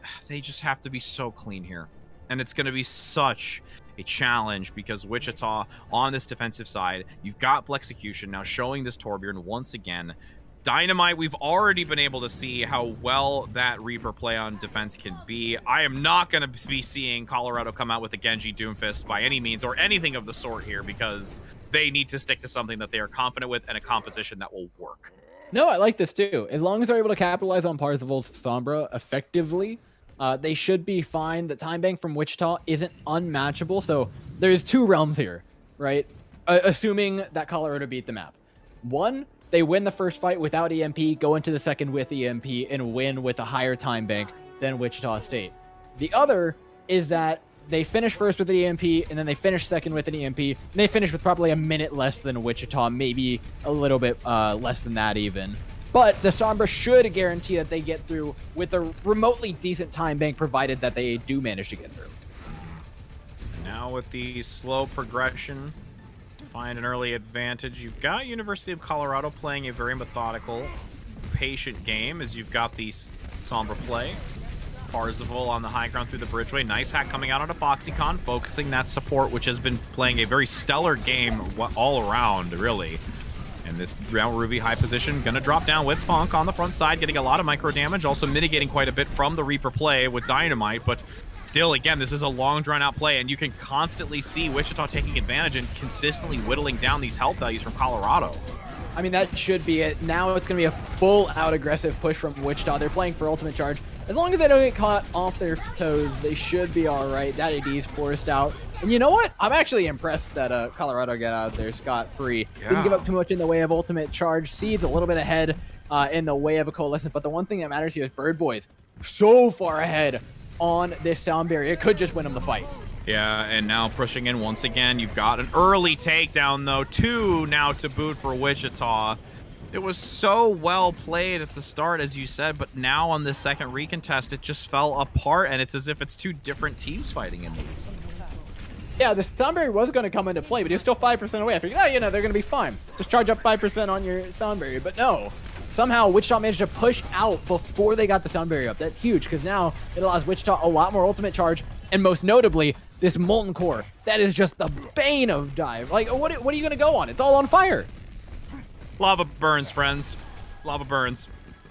Speaker 1: just have to be so clean here. And it's going to be such a challenge because Wichita on this defensive side, you've got Flexecution now showing this Torbjorn once again. Dynamite, we've already been able to see how well that Reaper play on defense can be. I am not going to be seeing Colorado come out with a Genji Doomfist by any means or anything of the sort here because they need to stick to something that they are confident with and a composition that will work.
Speaker 2: No, I like this too. As long as they're able to capitalize on Parzival's Sombra effectively, they should be fine. The time bank from Wichita isn't unmatchable, so there's two realms here, right? Assuming that Colorado beat the map. One, they win the first fight without EMP, go into the second with EMP, and win with a higher time bank than Wichita State. The other is that they finish first with an EMP, and then they finish second with an EMP, and they finish with probably a minute less than Wichita, maybe a little bit less than that even. But the Sombra should guarantee that they get through with a remotely decent time bank, provided that they do manage to get through.
Speaker 1: Now with the slow progression, find an early advantage. You've got University of Colorado playing a very methodical, patient game as you've got the Sombra play. Parzival on the high ground through the bridgeway. Nice hack coming out onto Foxycon, focusing that support, which has been playing a very stellar game all around, really. And this round Ruby high position gonna drop down with Funk on the front side, getting a lot of micro damage, also mitigating quite a bit from the Reaper play with Dynamite, but still, again, this is a long drawn-out play, and you can constantly see Wichita taking advantage and consistently whittling down these health values from Colorado.
Speaker 2: I mean, that should be it. Now it's going to be a full-out aggressive push from Wichita. They're playing for ultimate charge. As long as they don't get caught off their toes, they should be all right. That AD is forced out. And you know what? I'm actually impressed that Colorado got out there scot-free.
Speaker 1: Yeah. Didn't
Speaker 2: give up too much in the way of ultimate charge. Seeds a little bit ahead in the way of a coalescence. But the one thing that matters here is Bird Boys so far ahead on this sound barrier. It could just win them the fight.
Speaker 1: Yeah, and now pushing in once again. You've got an early takedown, though. 2 now to boot for Wichita. It was so well played at the start, as you said, but now on this second recontest, it just fell apart, and it's as if it's two different teams fighting in these.
Speaker 2: Yeah, the sound barrier was going to come into play, but he was still 5% away. I figured, oh, you know, they're going to be fine. Just charge up 5% on your sound barrier, but no. Somehow, Wichita managed to push out before they got the sound barrier up. That's huge, because now it allows Wichita a lot more ultimate charge, and most notably, this Molten Core. That is just the bane of dive. Like, what are you going to go on? It's all on fire.
Speaker 1: Lava burns, friends. Lava burns.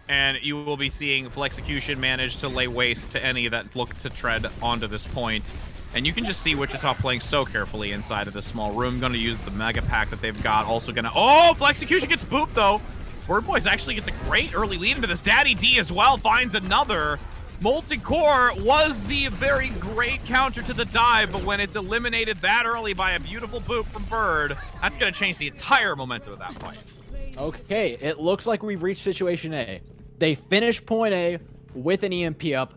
Speaker 1: And you will be seeing Flexecution manage to lay waste to any that look to tread onto this point. And you can just see Wichita playing so carefully inside of this small room. Going to use the Mega Pack that they've got. Also going to... Oh, Flexecution gets booped, though. Bird Boys actually gets a great early lead into this. Daddy D as well finds another. Molten Core was the very great counter to the dive, but when it's eliminated that early by a beautiful boop from Bird, that's going to change the entire momentum of that fight.
Speaker 2: Okay, it looks like we've reached situation A. They finish point A with an EMP up.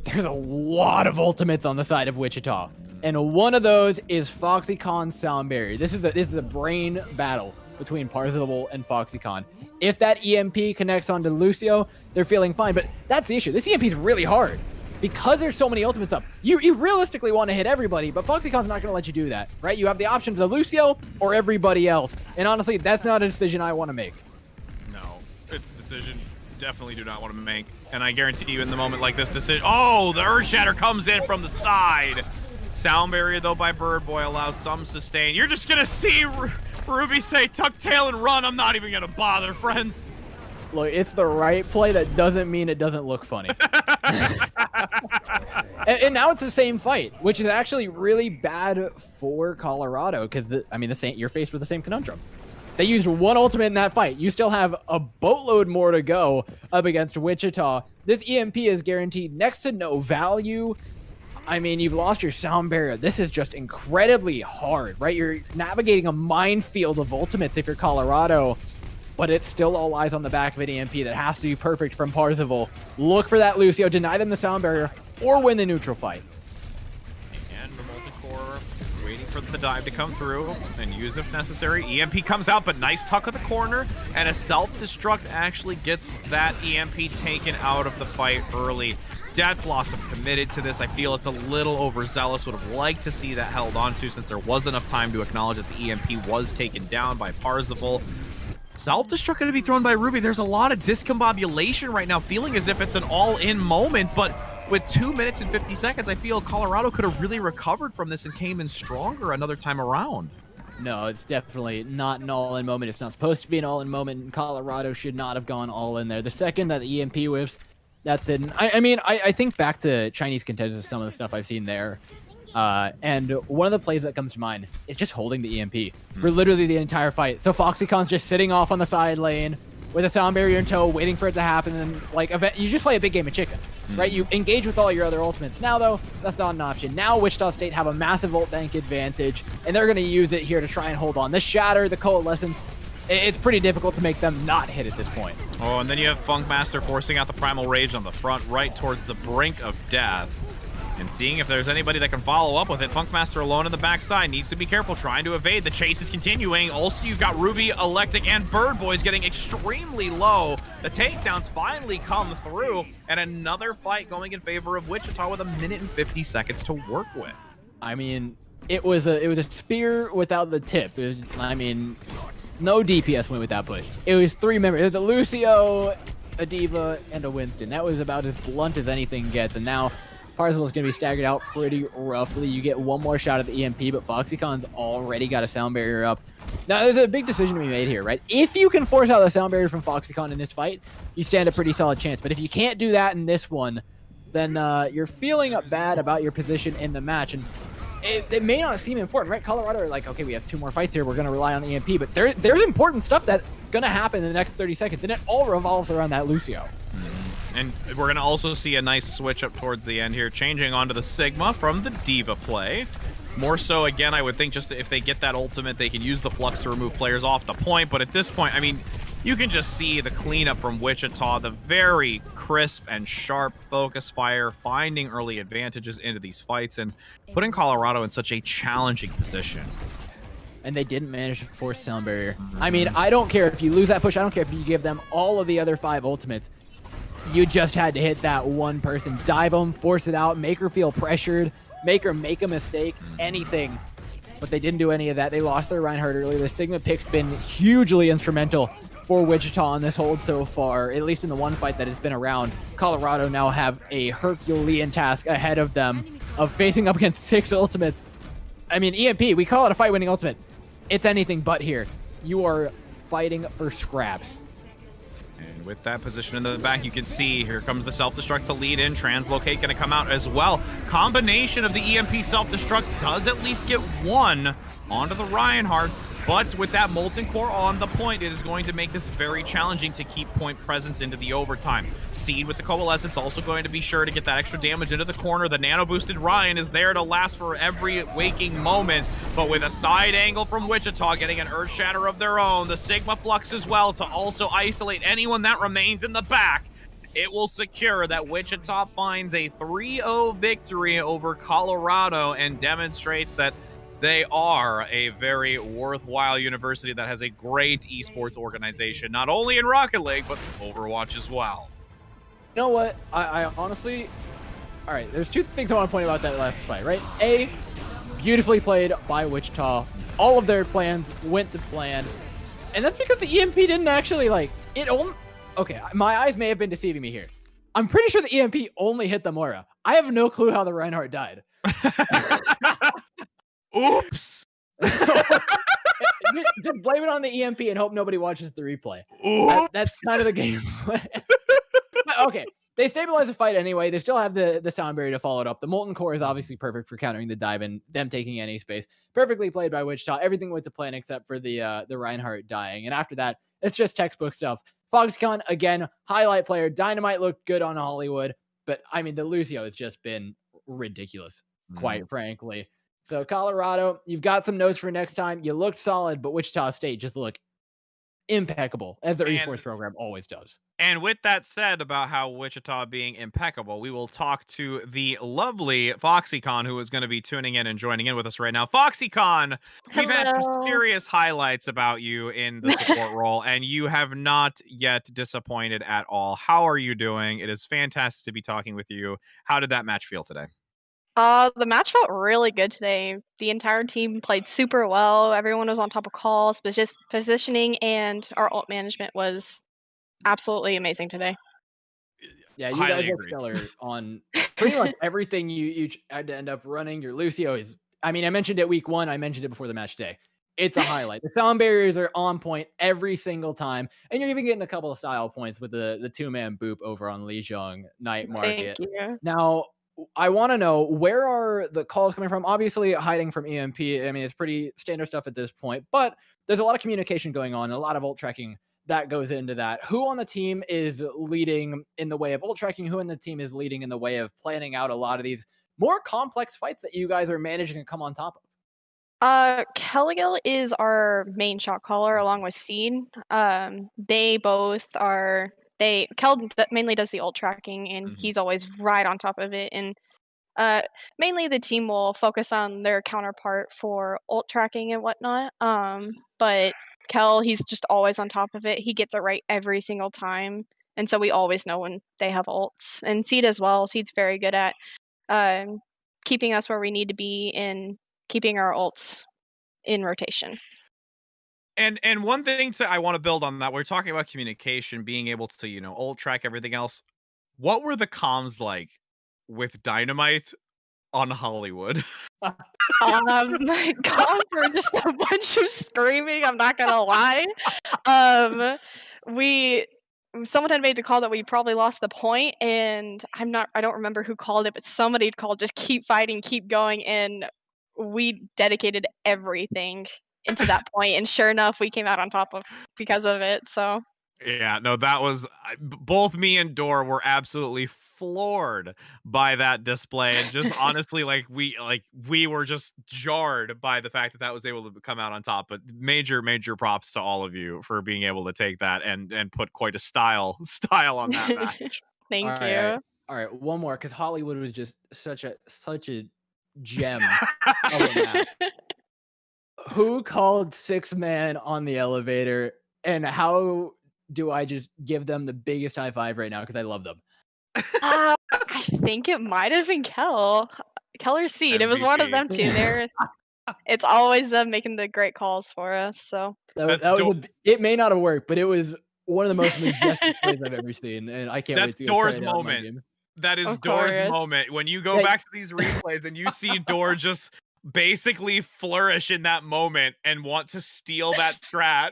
Speaker 2: There's a lot of ultimates on the side of Wichita, and one of those is Foxycon's sound barrier. This is a brain battle between Parzival and Foxycon. If that EMP connects onto Lucio, they're feeling fine, but that's the issue. This EMP is really hard. because there's so many ultimates up, you realistically want to hit everybody, but FoxyCon's not going to let you do that, right? You have the options of Lucio or everybody else. And honestly, that's not a decision I want to make.
Speaker 1: No, it's a decision definitely do not want to make. And I guarantee you in the moment like this decision, oh, the Earth Shatter comes in from the side. Sound barrier though by Bird Boy allows some sustain. You're just going to see Ruby say tuck tail and run. I'm not even going to bother, friends.
Speaker 2: Look, it's the right play. That doesn't mean it doesn't look funny. and now it's the same fight, which is actually really bad for Colorado because, I mean, you're faced with the same conundrum. They used one ultimate in that fight. You still have a boatload more to go up against Wichita. This EMP is guaranteed next to no value. I mean, you've lost your sound barrier. This is just incredibly hard, right? You're navigating a minefield of ultimates if you're Colorado. But it's still all eyes on the back of an EMP that has to be perfect from Parzival. Look for that Lucio, deny them the sound barrier, or win the neutral fight.
Speaker 1: And the multi-core waiting for the dive to come through and use if necessary. EMP comes out, but nice tuck of the corner, and a self-destruct actually gets that EMP taken out of the fight early. Death Blossom committed to this. I feel it's a little overzealous. Would have liked to see that held onto since there was enough time to acknowledge that the EMP was taken down by Parzival. Self-destruct going to be thrown by Ruby. There's a lot of discombobulation right now, feeling as if it's an all-in moment, but with 2 minutes and 50 seconds, I feel Colorado could have really recovered from this and came in stronger another time around.
Speaker 2: No, it's definitely not an all-in moment. It's not supposed to be an all-in moment, and Colorado should not have gone all in there. The second that the EMP whiffs, that's it. I mean, I think back to Chinese contenders, some of the stuff I've seen there. And one of the plays that comes to mind is just holding the EMP for literally the entire fight. So FoxyCon's just sitting off on the side lane with a sound barrier in tow, waiting for it to happen. And like, you just play a big game of chicken, right? You engage with all your other ultimates. Now, though, that's not an option. Now, Wichita State have a massive ult bank advantage, and they're going to use it here to try and hold on. The Shatter, the Coalescence, it's pretty difficult to make them not hit at this point.
Speaker 1: Oh, and then you have Funkmaster forcing out the Primal Rage on the front, right towards the brink of death. And seeing if there's anybody that can follow up with it. Funkmaster alone in the backside needs to be careful, trying to evade. The chase is continuing. Also, you've got Ruby, Electric, and Bird Boys getting extremely low. The takedowns finally come through, and another fight going in favor of Wichita with 1 minute and 50 seconds to work with.
Speaker 2: I mean, it was a spear without the tip. I mean, no DPS went with that push. It was 3 members. It was a Lucio, a D.Va, and a Winston. That was about as blunt as anything gets, and now Parzival is going to be staggered out pretty roughly. You get one more shot at the EMP, but FoxyCon's already got a sound barrier up. Now, there's a big decision to be made here, right? If you can force out the sound barrier from FoxyCon in this fight, you stand a pretty solid chance. But if you can't do that in this one, then you're feeling bad about your position in the match. And it may not seem important, right? Colorado are like, okay, we have 2 more fights here. We're going to rely on the EMP. But there's important stuff that's going to happen in the next 30 seconds, and it all revolves around that Lucio.
Speaker 1: And we're going to also see a nice switch up towards the end here, changing onto the Sigma from the D.Va play. More so, again, I would think just if they get that ultimate, they can use the Flux to remove players off the point. But at this point, I mean, you can just see the cleanup from Wichita, the very crisp and sharp focus fire, finding early advantages into these fights, and putting Colorado in such a challenging position.
Speaker 2: And they didn't manage to force sound barrier. I mean, I don't care if you lose that push. I don't care if you give them all of the other 5 ultimates. You just had to hit that one person. Dive them, force it out, make her feel pressured, make her make a mistake, anything. But they didn't do any of that. They lost their Reinhardt earlier. The Sigma pick's been hugely instrumental for Wichita on this hold so far, at least in the one fight that has been around. Colorado now have a Herculean task ahead of them of facing up against 6 ultimates. I mean, EMP, we call it a fight-winning ultimate. It's anything but here. You are fighting for scraps.
Speaker 1: And with that position in the back, you can see here comes the self-destruct to lead in. Translocate going to come out as well. Combination of the EMP self-destruct does at least get 1 onto the Reinhardt. But with that Molten Core on the point, it is going to make this very challenging to keep point presence into the overtime. Seed with the Coalescence also going to be sure to get that extra damage into the corner. The nano-boosted Ryan is there to last for every waking moment. But with a side angle from Wichita getting an Earth Shatter of their own, the Sigma Flux as well to also isolate anyone that remains in the back. It will secure that Wichita finds a 3-0 victory over Colorado and demonstrates that they are a very worthwhile university that has a great esports organization, not only in Rocket League, but Overwatch as well.
Speaker 2: You know what? I honestly, All right, there's two things I want to point about that last fight, right? A, beautifully played by Wichita. All of their plans went to plan. And that's because the EMP didn't actually, like, it only... Okay, my eyes may have been deceiving me here. I'm pretty sure the EMP only hit the Mora. I have no clue how the Reinhardt died.
Speaker 1: Oops.
Speaker 2: Just blame it on the EMP and hope nobody watches the replay. That's kind of the game plan. Okay, they stabilize the fight anyway. They still have the sound barrier to follow it up. The Molten Core is obviously perfect for countering the dive and them taking any space. Perfectly played by Wichita. Everything went to plan except for the Reinhardt dying. And after that, it's just textbook stuff. Foxconn, again, highlight player. Dynamite looked good on Hollywood. But, I mean, the Lucio has just been ridiculous, quite frankly. So, Colorado, you've got some notes for next time. You looked solid, but Wichita State just look impeccable, as their esports program always does.
Speaker 1: And with that said about how Wichita being impeccable, we will talk to the lovely FoxyCon, who is going to be tuning in and joining in with us right now. FoxyCon, we've had some serious highlights about you in the support role, and you have not yet disappointed at all. How are you doing? It is fantastic to be talking with you. How did that match feel today?
Speaker 7: The match felt really good today. The entire team played super well. Everyone was on top of calls, but just positioning and our ult management was absolutely amazing today.
Speaker 2: Yeah, you guys look stellar on pretty much everything you had to end up running. Your Lucio is, I mean, I mentioned it week one. I mentioned it before the match day. It's a highlight. The sound barriers are on point every single time. And you're even getting a couple of style points with the two-man boop over on Lijiang Night Market.
Speaker 7: Thank you.
Speaker 2: Now, I want to know, where are the calls coming from? Obviously, hiding from EMP. I mean, it's pretty standard stuff at this point, but there's a lot of communication going on, a lot of ult tracking that goes into that. Who on the team is leading in the way of ult tracking? Who on the team is leading in the way of planning out a lot of these more complex fights that you guys are managing to come on top of?
Speaker 7: Kelligil is our main shot caller along with Seed. They both are... Kel mainly does the ult tracking, and he's always right on top of it. And mainly the team will focus on their counterpart for ult tracking and whatnot. But Kel, he's just always on top of it. He gets it right every single time. And so we always know when they have ults. And Seed as well. Seed's very good at keeping us where we need to be and keeping our ults in rotation.
Speaker 1: And one thing I want to build on that, we're talking about communication, being able to, ult track everything else. What were the comms like with Dynamite on Hollywood?
Speaker 7: My calls were just a bunch of screaming, I'm not gonna lie. Someone had made the call that we probably lost the point, and I don't remember who called it, but somebody called just keep fighting, keep going, and we dedicated everything into that point, and sure enough, we came out on top because of it. So
Speaker 1: yeah, no, that was both me and Dor were absolutely floored by that display, and just honestly, we were just jarred by the fact that was able to come out on top. But major props to all of you for being able to take that and put quite a style on that match.
Speaker 7: Thank you.
Speaker 2: All right, one more, because Hollywood was just such a gem of a match. Who called 6-man on the elevator, and how do I just give them the biggest high five right now because I love them?
Speaker 7: I think it might have been Kel or Seed. MVP. It was one of them two. It's always them making the great calls for us. So
Speaker 2: it may not have worked, but it was one of the most majestic plays I've ever seen, and I can't wait to go
Speaker 1: Dor's moment. That is Dor's moment when you go back to these replays and you see Dor just basically flourish in that moment and want to steal that strat.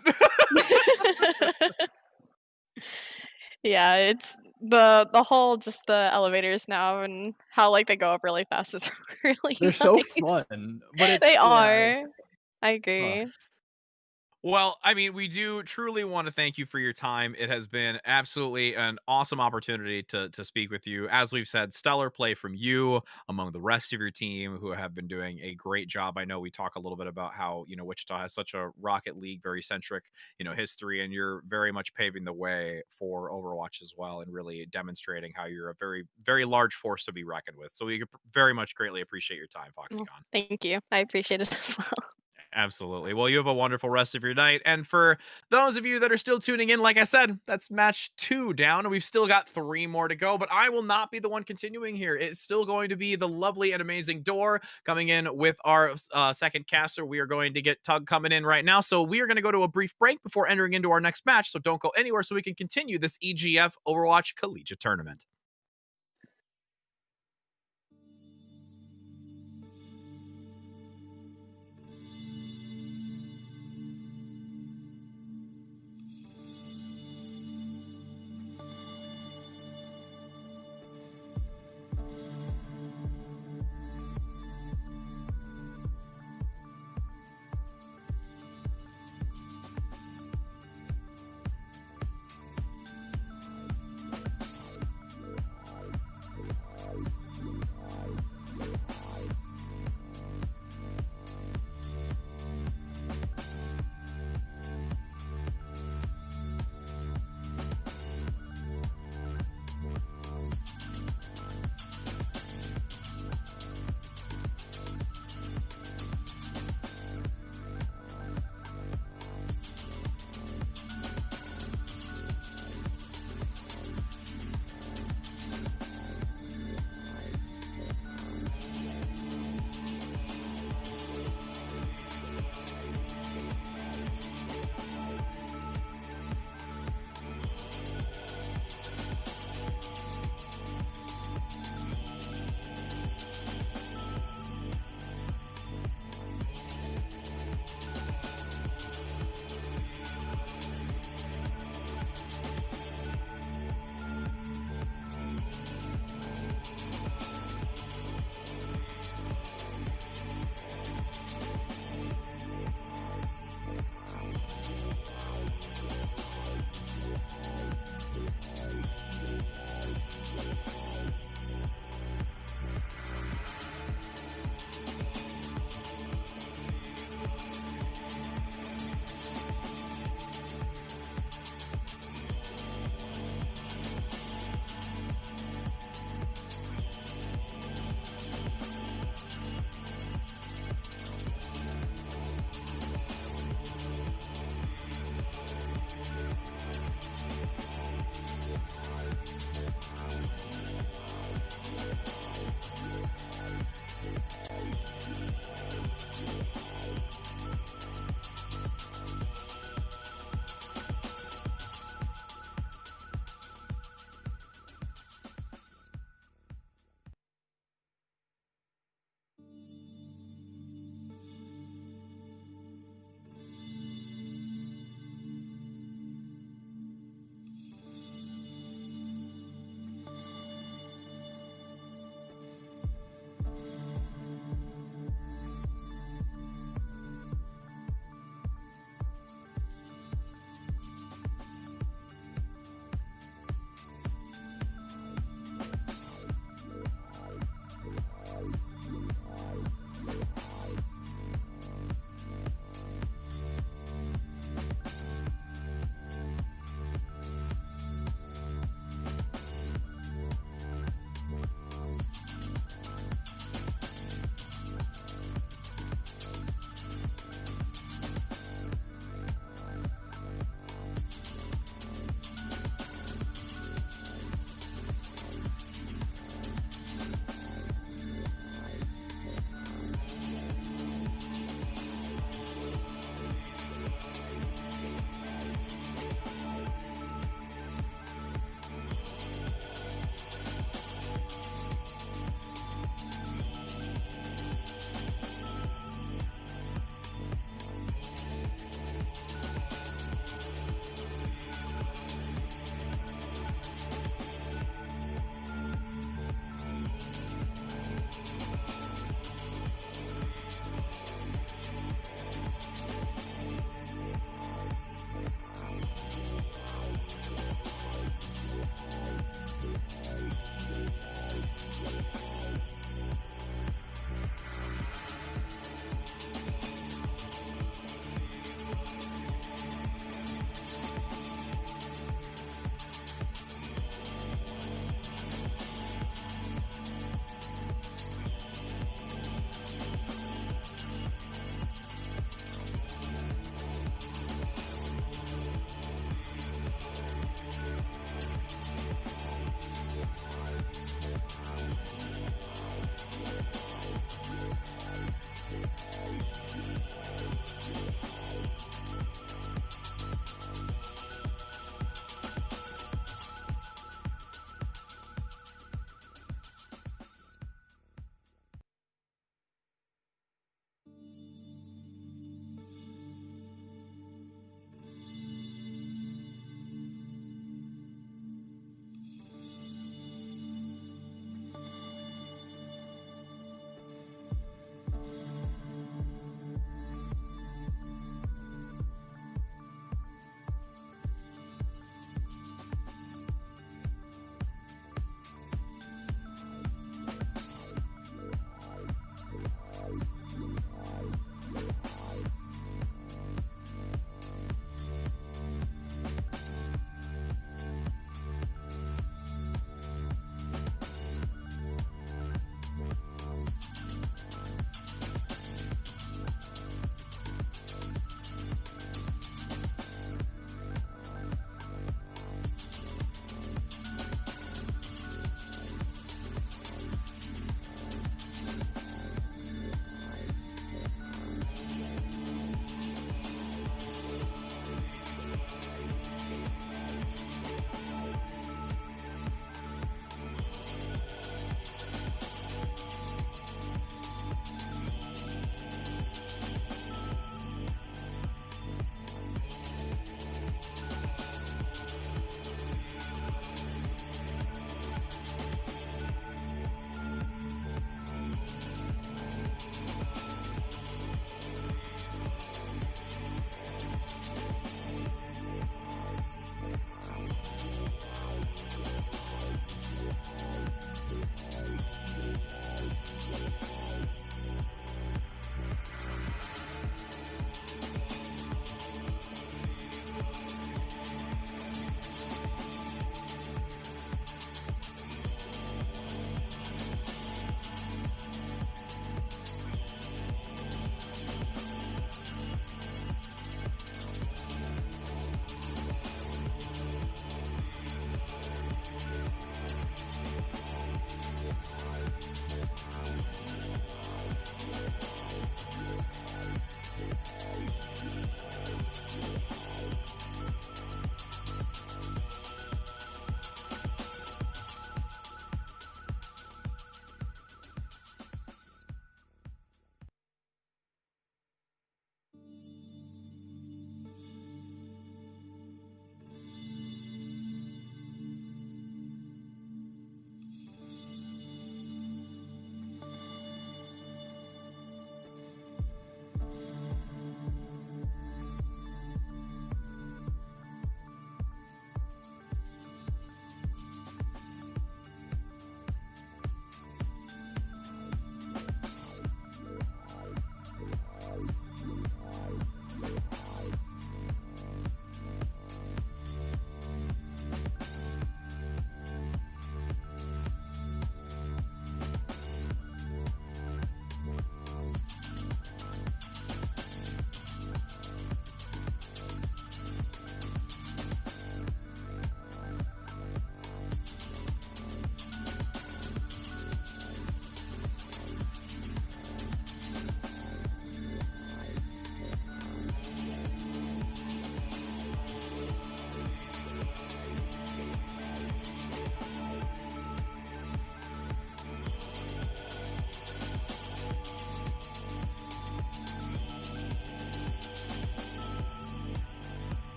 Speaker 7: Yeah, it's the whole just the elevators now and how they go up really fast is really
Speaker 2: They're
Speaker 7: nice.
Speaker 2: So fun. But
Speaker 7: they are. I agree.
Speaker 1: Well, I mean, we do truly want to thank you for your time. It has been absolutely an awesome opportunity to speak with you. As we've said, stellar play from you among the rest of your team who have been doing a great job. I know we talk a little bit about how, Wichita has such a Rocket League, very centric, history, and you're very much paving the way for Overwatch as well and really demonstrating how you're a very, very large force to be reckoned with. So we very much greatly appreciate your time, FoxyCon.
Speaker 7: Thank you. I appreciate it as well.
Speaker 1: Absolutely. Well, you have a wonderful rest of your night. And for those of you that are still tuning in, like I said, that's match 2 down. We've still got 3 more to go, but I will not be the one continuing here. It's still going to be the lovely and amazing Door coming in with our second caster. We are going to get Tug coming in right now. So we are going to go to a brief break before entering into our next match. So don't go anywhere so we can continue this EGF Overwatch Collegiate Tournament.